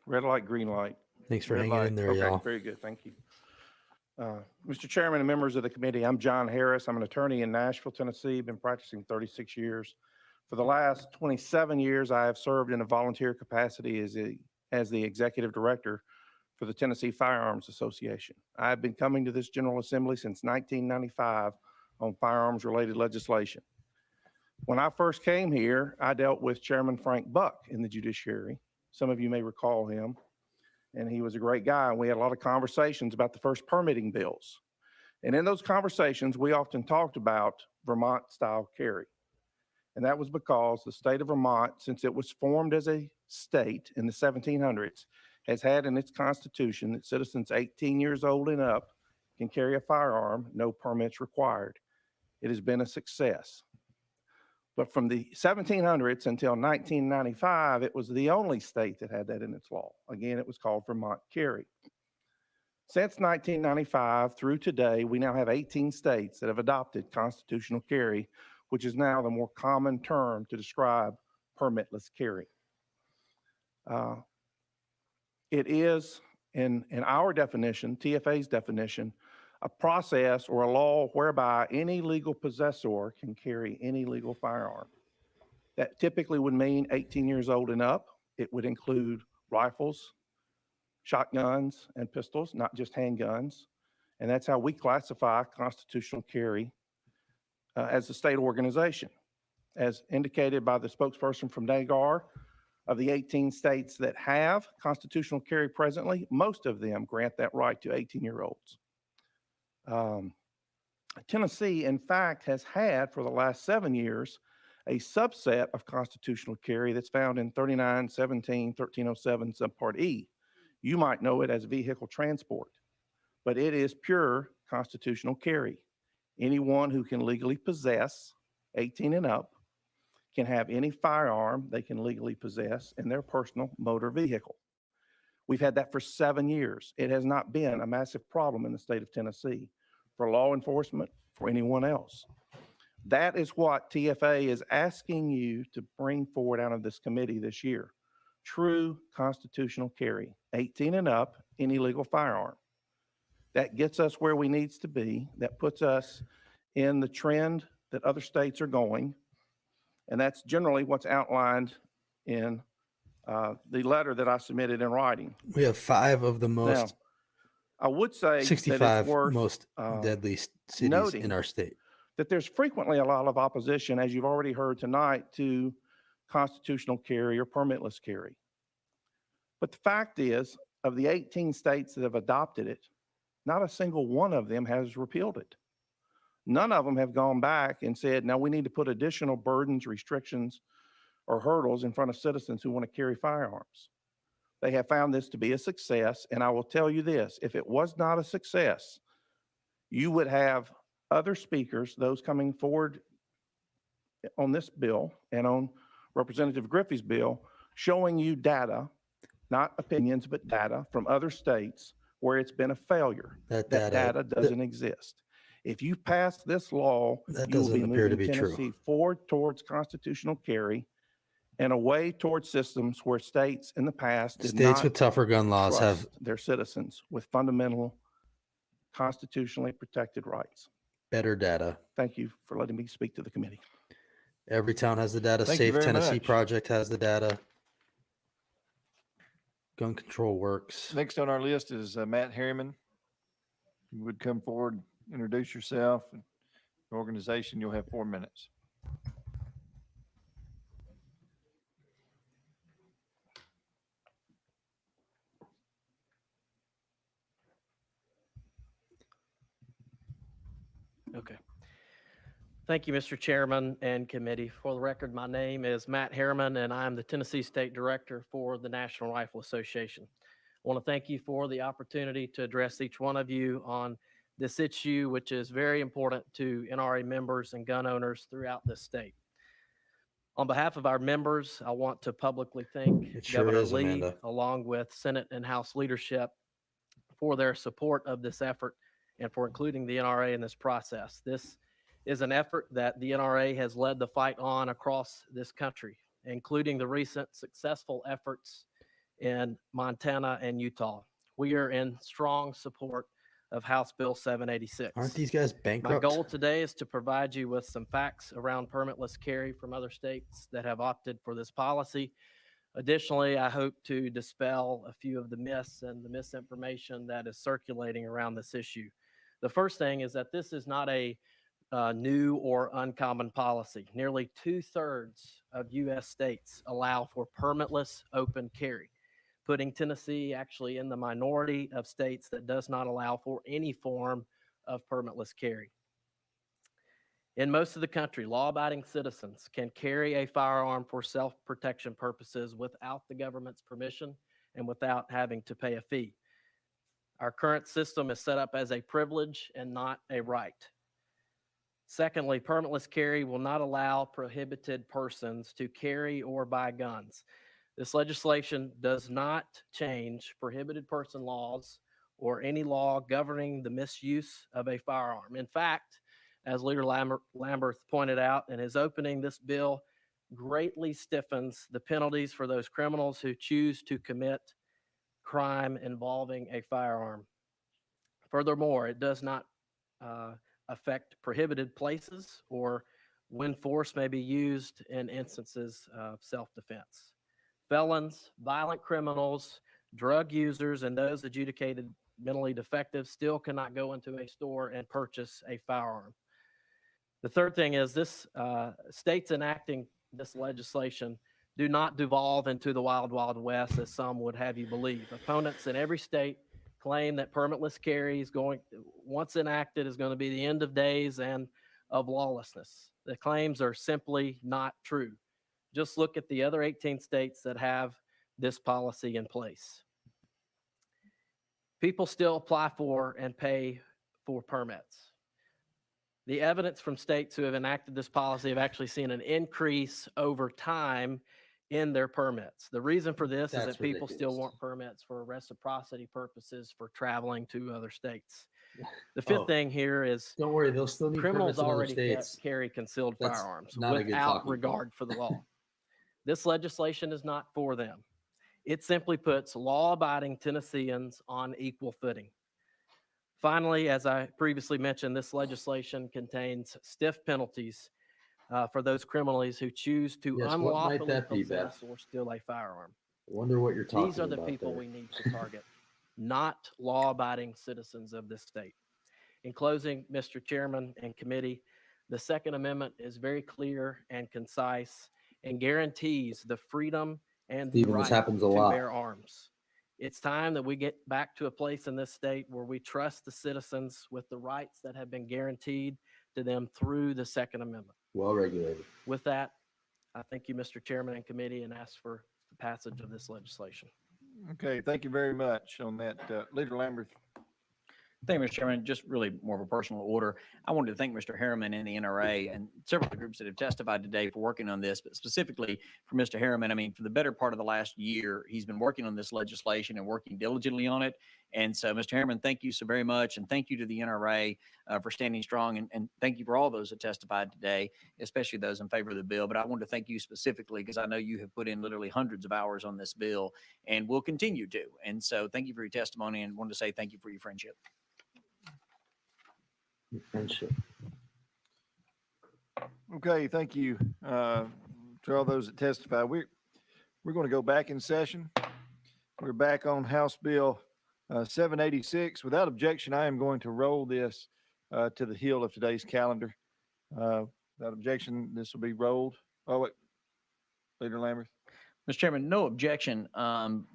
S7: Red light, green light.
S3: Thanks for
S7: Red
S3: hanging in
S7: light.
S3: there,
S7: Okay,
S3: y'all.
S7: very good. Thank you. Mr. Chairman and members of the committee, I'm John Harris. I'm an attorney in Nashville, Tennessee. Been practicing 36 years. For the last 27 years, I have served in a volunteer capacity as the executive director for the Tennessee Firearms Association. I've been coming to this General Assembly since 1995 on firearms-related legislation. When I first came here, I dealt with Chairman Frank Buck in the judiciary. Some of you may recall him. And he was a great guy. And we had a lot of conversations about the first permitting bills. And in those conversations, we often talked about Vermont-style carry. And that was because the state of Vermont, since it was formed as a state in the 1700s, has had in its constitution that citizens 18 years old and up can carry a firearm, no permits required. It has been a success. But from the 1700s until 1995, it was the only state that had that in its law. Again, it was called Vermont carry. Since 1995 through today, we now have 18 states that have adopted constitutional carry, which is now the more common term to describe permitless carry. It is, in our definition, TFA's definition, a process or a law whereby any legal possessor can carry any legal firearm. That typically would mean 18 years old and up. It would include rifles, shotguns, and pistols, not just handguns. And that's how we classify constitutional carry as a state organization. As indicated by the spokesperson from NAGAR, of the 18 states that have constitutional carry presently, most of them grant that right to 18-year-olds. Tennessee, in fact, has had for the last 7 years a subset of constitutional carry that's found in 3917, 1307, subpart E. You might know it as vehicle transport, but it is pure constitutional carry. Anyone who can legally possess 18 and up can have any firearm they can legally possess in their personal motor vehicle. We've had that for 7 years. It has not been a massive problem in the state of Tennessee for law enforcement, for anyone else. That is what TFA is asking you to bring forward out of this committee this year. true constitutional carry, 18 and up, any legal firearm. That gets us where we needs to be. That puts us in the trend that other states are going. And that's generally what's outlined in the letter that I submitted in writing.
S3: We have 5 of the
S7: Now,
S3: most
S7: I would say that
S3: 65
S7: it's worth
S3: most deadly cities
S7: noting
S3: in our state.
S7: that there's frequently a lot of opposition, as you've already heard tonight, to constitutional carry or permitless carry. But the fact is, of the 18 states that have adopted it, not a single one of them has repealed it. None of them have gone back and said, now we need to put additional burdens, restrictions, or hurdles in front of citizens who want to carry firearms. They have found this to be a success, and I will tell you this, if it was not a success, you would have other speakers, those coming forward on this bill and on Representative Griffey's bill, showing you data, not opinions, but data from other states where it's been a failure.
S3: That
S7: data doesn't exist. If you pass this law,
S3: That
S7: you will be
S3: doesn't appear to
S7: moving
S3: be true.
S7: Tennessee forward towards constitutional carry and away towards systems where states in the past did
S3: States
S7: not
S3: with tougher gun laws have
S7: trust their citizens with fundamental constitutionally protected rights.
S3: better data.
S7: Thank you for letting me speak to the committee.
S3: Every town has the data.
S5: Thank you
S3: Safe
S5: very
S3: Tennessee
S5: much.
S3: Project has the data. Gun control works.
S5: Next on our list is Matt Harriman. You would come forward, introduce yourself and your organization. You'll have 4 minutes.
S11: Okay. Thank you, Mr. Chairman and committee. For the record, my name is Matt Harriman, and I'm the Tennessee State Director for the National Rifle Association. I want to thank you for the opportunity to address each one of you on this issue, which is very important to NRA members and gun owners throughout this state. On behalf of our members, I want to publicly thank
S3: It sure
S11: Governor
S3: is,
S11: Lee,
S3: Amanda.
S11: along with Senate and House leadership, for their support of this effort and for including the NRA in this process. This is an effort that the NRA has led the fight on across this country, including the recent successful efforts in Montana and Utah. We are in strong support of House Bill 786.
S3: Aren't these guys
S11: My
S3: bankrupt?
S11: goal today is to provide you with some facts around permitless carry from other states that have opted for this policy. Additionally, I hope to dispel a few of the myths and the misinformation that is circulating around this issue. The first thing is that this is not a new or uncommon policy. Nearly 2/3 of U.S. states allow for permitless open carry, putting Tennessee actually in the minority of states that does not allow for any form of permitless carry. In most of the country, law-abiding citizens can carry a firearm for self-protection purposes without the government's permission and without having to pay a fee. Our current system is set up as a privilege and not a right. Secondly, permitless carry will not allow prohibited persons to carry or buy guns. This legislation does not change prohibited person laws or any law governing the misuse of a firearm. In fact, as Leader Lamberth pointed out in his opening, this bill greatly stiffens the penalties for those criminals who choose to commit crime involving a firearm. Furthermore, it does not affect prohibited places or when force may be used in instances of self-defense. Felons, violent criminals, drug users, and those adjudicated mentally defective still cannot go into a store and purchase a firearm. The third thing is this states enacting this legislation do not devolve into the wild, wild west as some would have you believe. Opponents in every state claim that permitless carry is once enacted, is going to be the end of days and of lawlessness. The claims are simply not true. Just look at the other 18 states that have this policy in place. People still apply for and pay for permits. The evidence from states who have enacted this policy have actually seen an increase over time in their permits. The reason for this is
S3: That's
S11: that people still
S3: ridiculous.
S11: want permits for reciprocity purposes for traveling to other states. The fifth thing here is
S3: Don't worry, they'll still need
S11: criminals
S3: permits in other
S11: already
S3: states.
S11: carry concealed
S3: That's
S11: firearms
S3: not a good
S11: without
S3: talking point.
S11: regard for the law. This legislation is not for them. It simply puts law-abiding Tennesseans on equal footing. Finally, as I previously mentioned, this legislation contains stiff penalties for those criminals who choose to
S3: Yes, what might
S11: unlawfully
S3: that be,
S11: possess
S3: Beth?
S11: or steal a firearm.
S3: I wonder what you're talking
S11: These are the
S3: about
S11: people
S3: there.
S11: we need to target, not law-abiding citizens of this state. In closing, Mr. Chairman and committee, the Second Amendment is very clear and concise and guarantees the freedom and the
S3: Stephen, this
S11: right
S3: happens a
S11: to
S3: lot.
S11: bear arms. It's time that we get back to a place in this state where we trust the citizens with the rights that have been guaranteed to them through the Second Amendment.
S3: Well regulated.
S11: With that, I thank you, Mr. Chairman and committee, and ask for the passage of this legislation.
S5: Okay, thank you very much on that. Leader Lambert.
S10: Thank you, Mr. Chairman. Just really more of a personal order. I wanted to thank Mr. Harriman and the NRA and several of the groups that have testified today for working on this, but specifically for Mr. Harriman. I mean, for the better part of the last year, he's been working on this legislation and working diligently on it. And so, Mr. Harriman, thank you so very much. And thank you to the NRA for standing strong. And thank you for all those that testified today, especially those in favor of the bill. But I wanted to thank you specifically because I know you have put in literally hundreds of hours on this bill and will continue to. And so thank you for your testimony and wanted to say thank you for your friendship.
S3: Friendship.
S5: Okay, thank you to all those that testified. We're going to go back in session. We're back on House Bill 786. Without objection, I am going to roll this to the heel of today's calendar. Without objection, this will be rolled. Oh, wait. Leader Lambert.
S10: Mr. Chairman, no objection.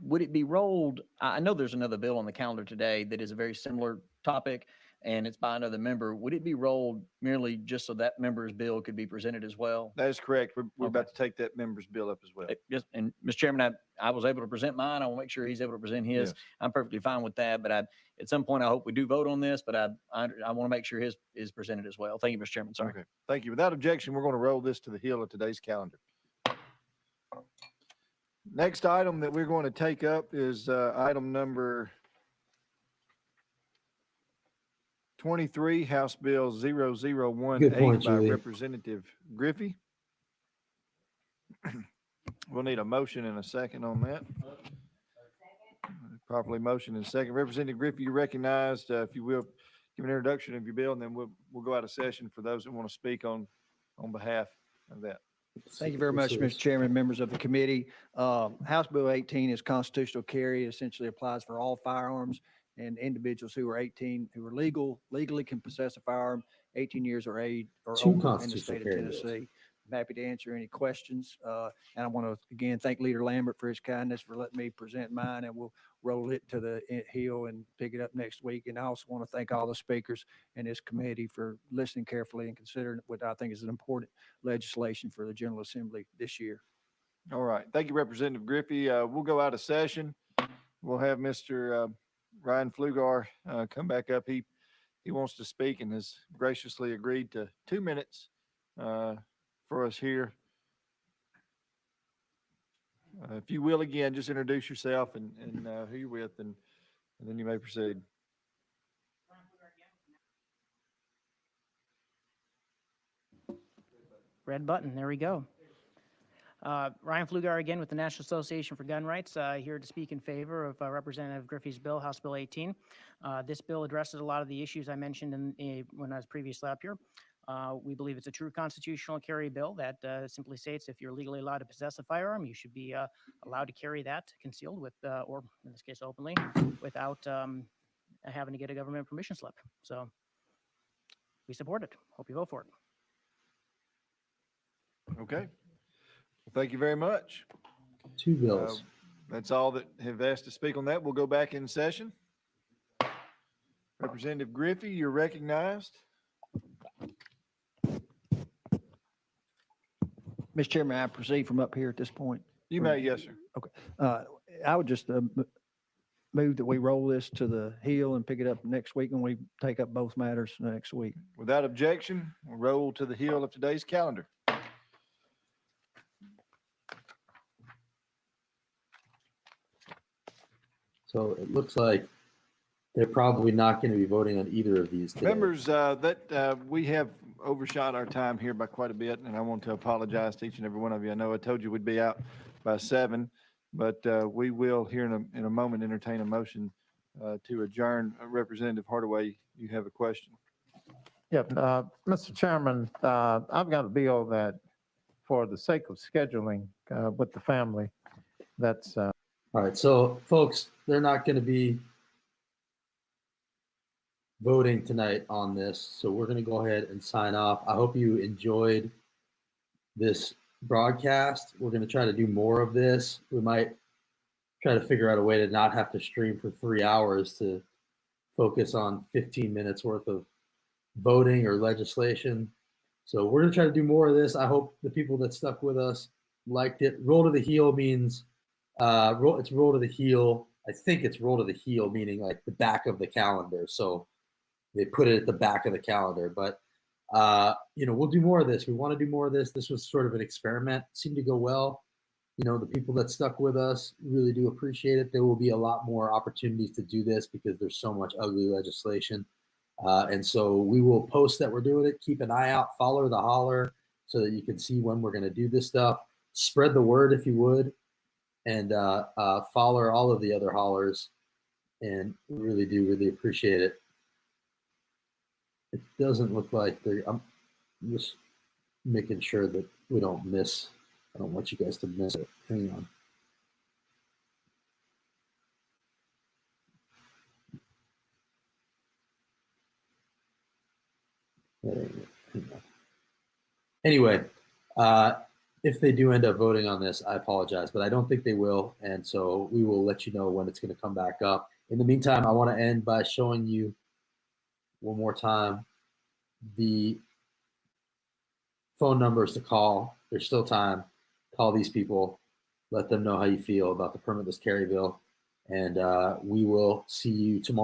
S10: Would it be rolled? I know there's another bill on the calendar today that is a very similar topic, and it's by another member. Would it be rolled merely just so that member's bill could be presented as well?
S5: That is correct. We're
S10: Okay.
S5: about to take that member's bill up as well.
S10: And Mr. Chairman, I was able to present mine. I will make sure he's able to present his.
S5: Yes.
S10: I'm perfectly fine with that, but at some point, I hope we do vote on this, but I want to make sure his is presented as well. Thank you, Mr. Chairman. Sorry.
S5: Okay. Thank you. Without objection, we're going to roll this to the heel of today's calendar. Next item that we're going to take up is item number 23, House Bill 0018 by
S3: Julie.
S5: Representative Griffey. We'll need a motion and a second on that. Properly motion and second. Representative Griffey, you're recognized. If you will, give an introduction of your bill, and then we'll go out of session for those that want to speak on behalf of that.
S4: Thank you very much, Mr. Chairman, members of the committee. House Bill 18 is constitutional carry. It essentially applies for all firearms and individuals who are 18, who are legally can possess a firearm, 18 years or age or
S3: Two
S4: older in the
S3: constitutional
S4: state of
S3: carry bills.
S4: Tennessee. I'm happy to answer any questions. And I want to again thank Leader Lambert for his kindness for letting me present mine, and we'll roll it to the heel and pick it up next week. And I also want to thank all the speakers in this committee for listening carefully and considering what I think is an important legislation for the General Assembly this year.
S5: All right. Thank you, Representative Griffey. We'll go out of session. We'll have Mr. Ryan Flugar come back up. He wants to speak and has graciously agreed to 2 minutes for us here. If you will, again, just introduce yourself and who you're with, and then you may proceed.
S9: Red button, there we go. Ryan Flugar again with the National Association for Gun Rights, here to speak in favor of Representative Griffey's bill, House Bill 18. This bill addresses a lot of the issues I mentioned when I was previously up here. We believe it's a true constitutional carry bill that simply states if you're legally allowed to possess a firearm, you should be allowed to carry that concealed with, or in this case openly, without having to get a government permission slip. So we support it. Hope you vote for it.
S5: Okay. Well, thank you very much.
S3: 2 bills.
S5: That's all that have asked to speak on that. We'll go back in session. Representative Griffey, you're recognized.
S4: Mr. Chairman, I proceed from up here at this point.
S5: You may, yes, sir.
S4: Okay. I would just move that we roll this to the heel and pick it up next week, and we take up both matters next week.
S5: Without objection, we'll roll to the heel of today's calendar.
S3: So it looks like they're probably not going to be voting on either of these today.
S5: Members, we have overshot our time here by quite a bit, and I want to apologize to each and every one of you. I know I told you we'd be out by 7, But we will here in a moment entertain a motion to adjourn. Representative Hardaway, you have a question.
S6: Yeah, Mr. Chairman, I've got a bill that, for the sake of scheduling with the family, that's.
S3: All right, so folks, they're not going to be voting tonight on this, so we're going to go ahead and sign off. I hope you enjoyed this broadcast. We're going to try to do more of this. We might try to figure out a way to not have to stream for 3 hours to focus on 15 minutes worth of voting or legislation. So we're going to try to do more of this. I hope the people that stuck with us liked it. Roll to the heel means it's roll to the heel. I think it's roll to the heel, meaning like the back of the calendar. So they put it at the back of the calendar. But, we'll do more of this. We want to do more of this. This was sort of an experiment. It seemed to go well. The people that stuck with us really do appreciate it. There will be a lot more opportunities to do this because there's so much ugly legislation. And so we will post that we're doing it. Keep an eye out, follow the holler so that you can see when we're going to do this stuff. Spread the word if you would, and follow all of the other hollers. And we really appreciate it. It doesn't look like I'm just making sure that we don't miss. I don't want you guys to miss it. Hang on. Anyway, if they do end up voting on this, I apologize, but I don't think they will. And so we will let you know when it's going to come back up. In the meantime, I want to end by showing you one more time the phone numbers to call. There's still time. Call these people. Let them know how you feel about the permitless carry bill. And we will see you tomorrow.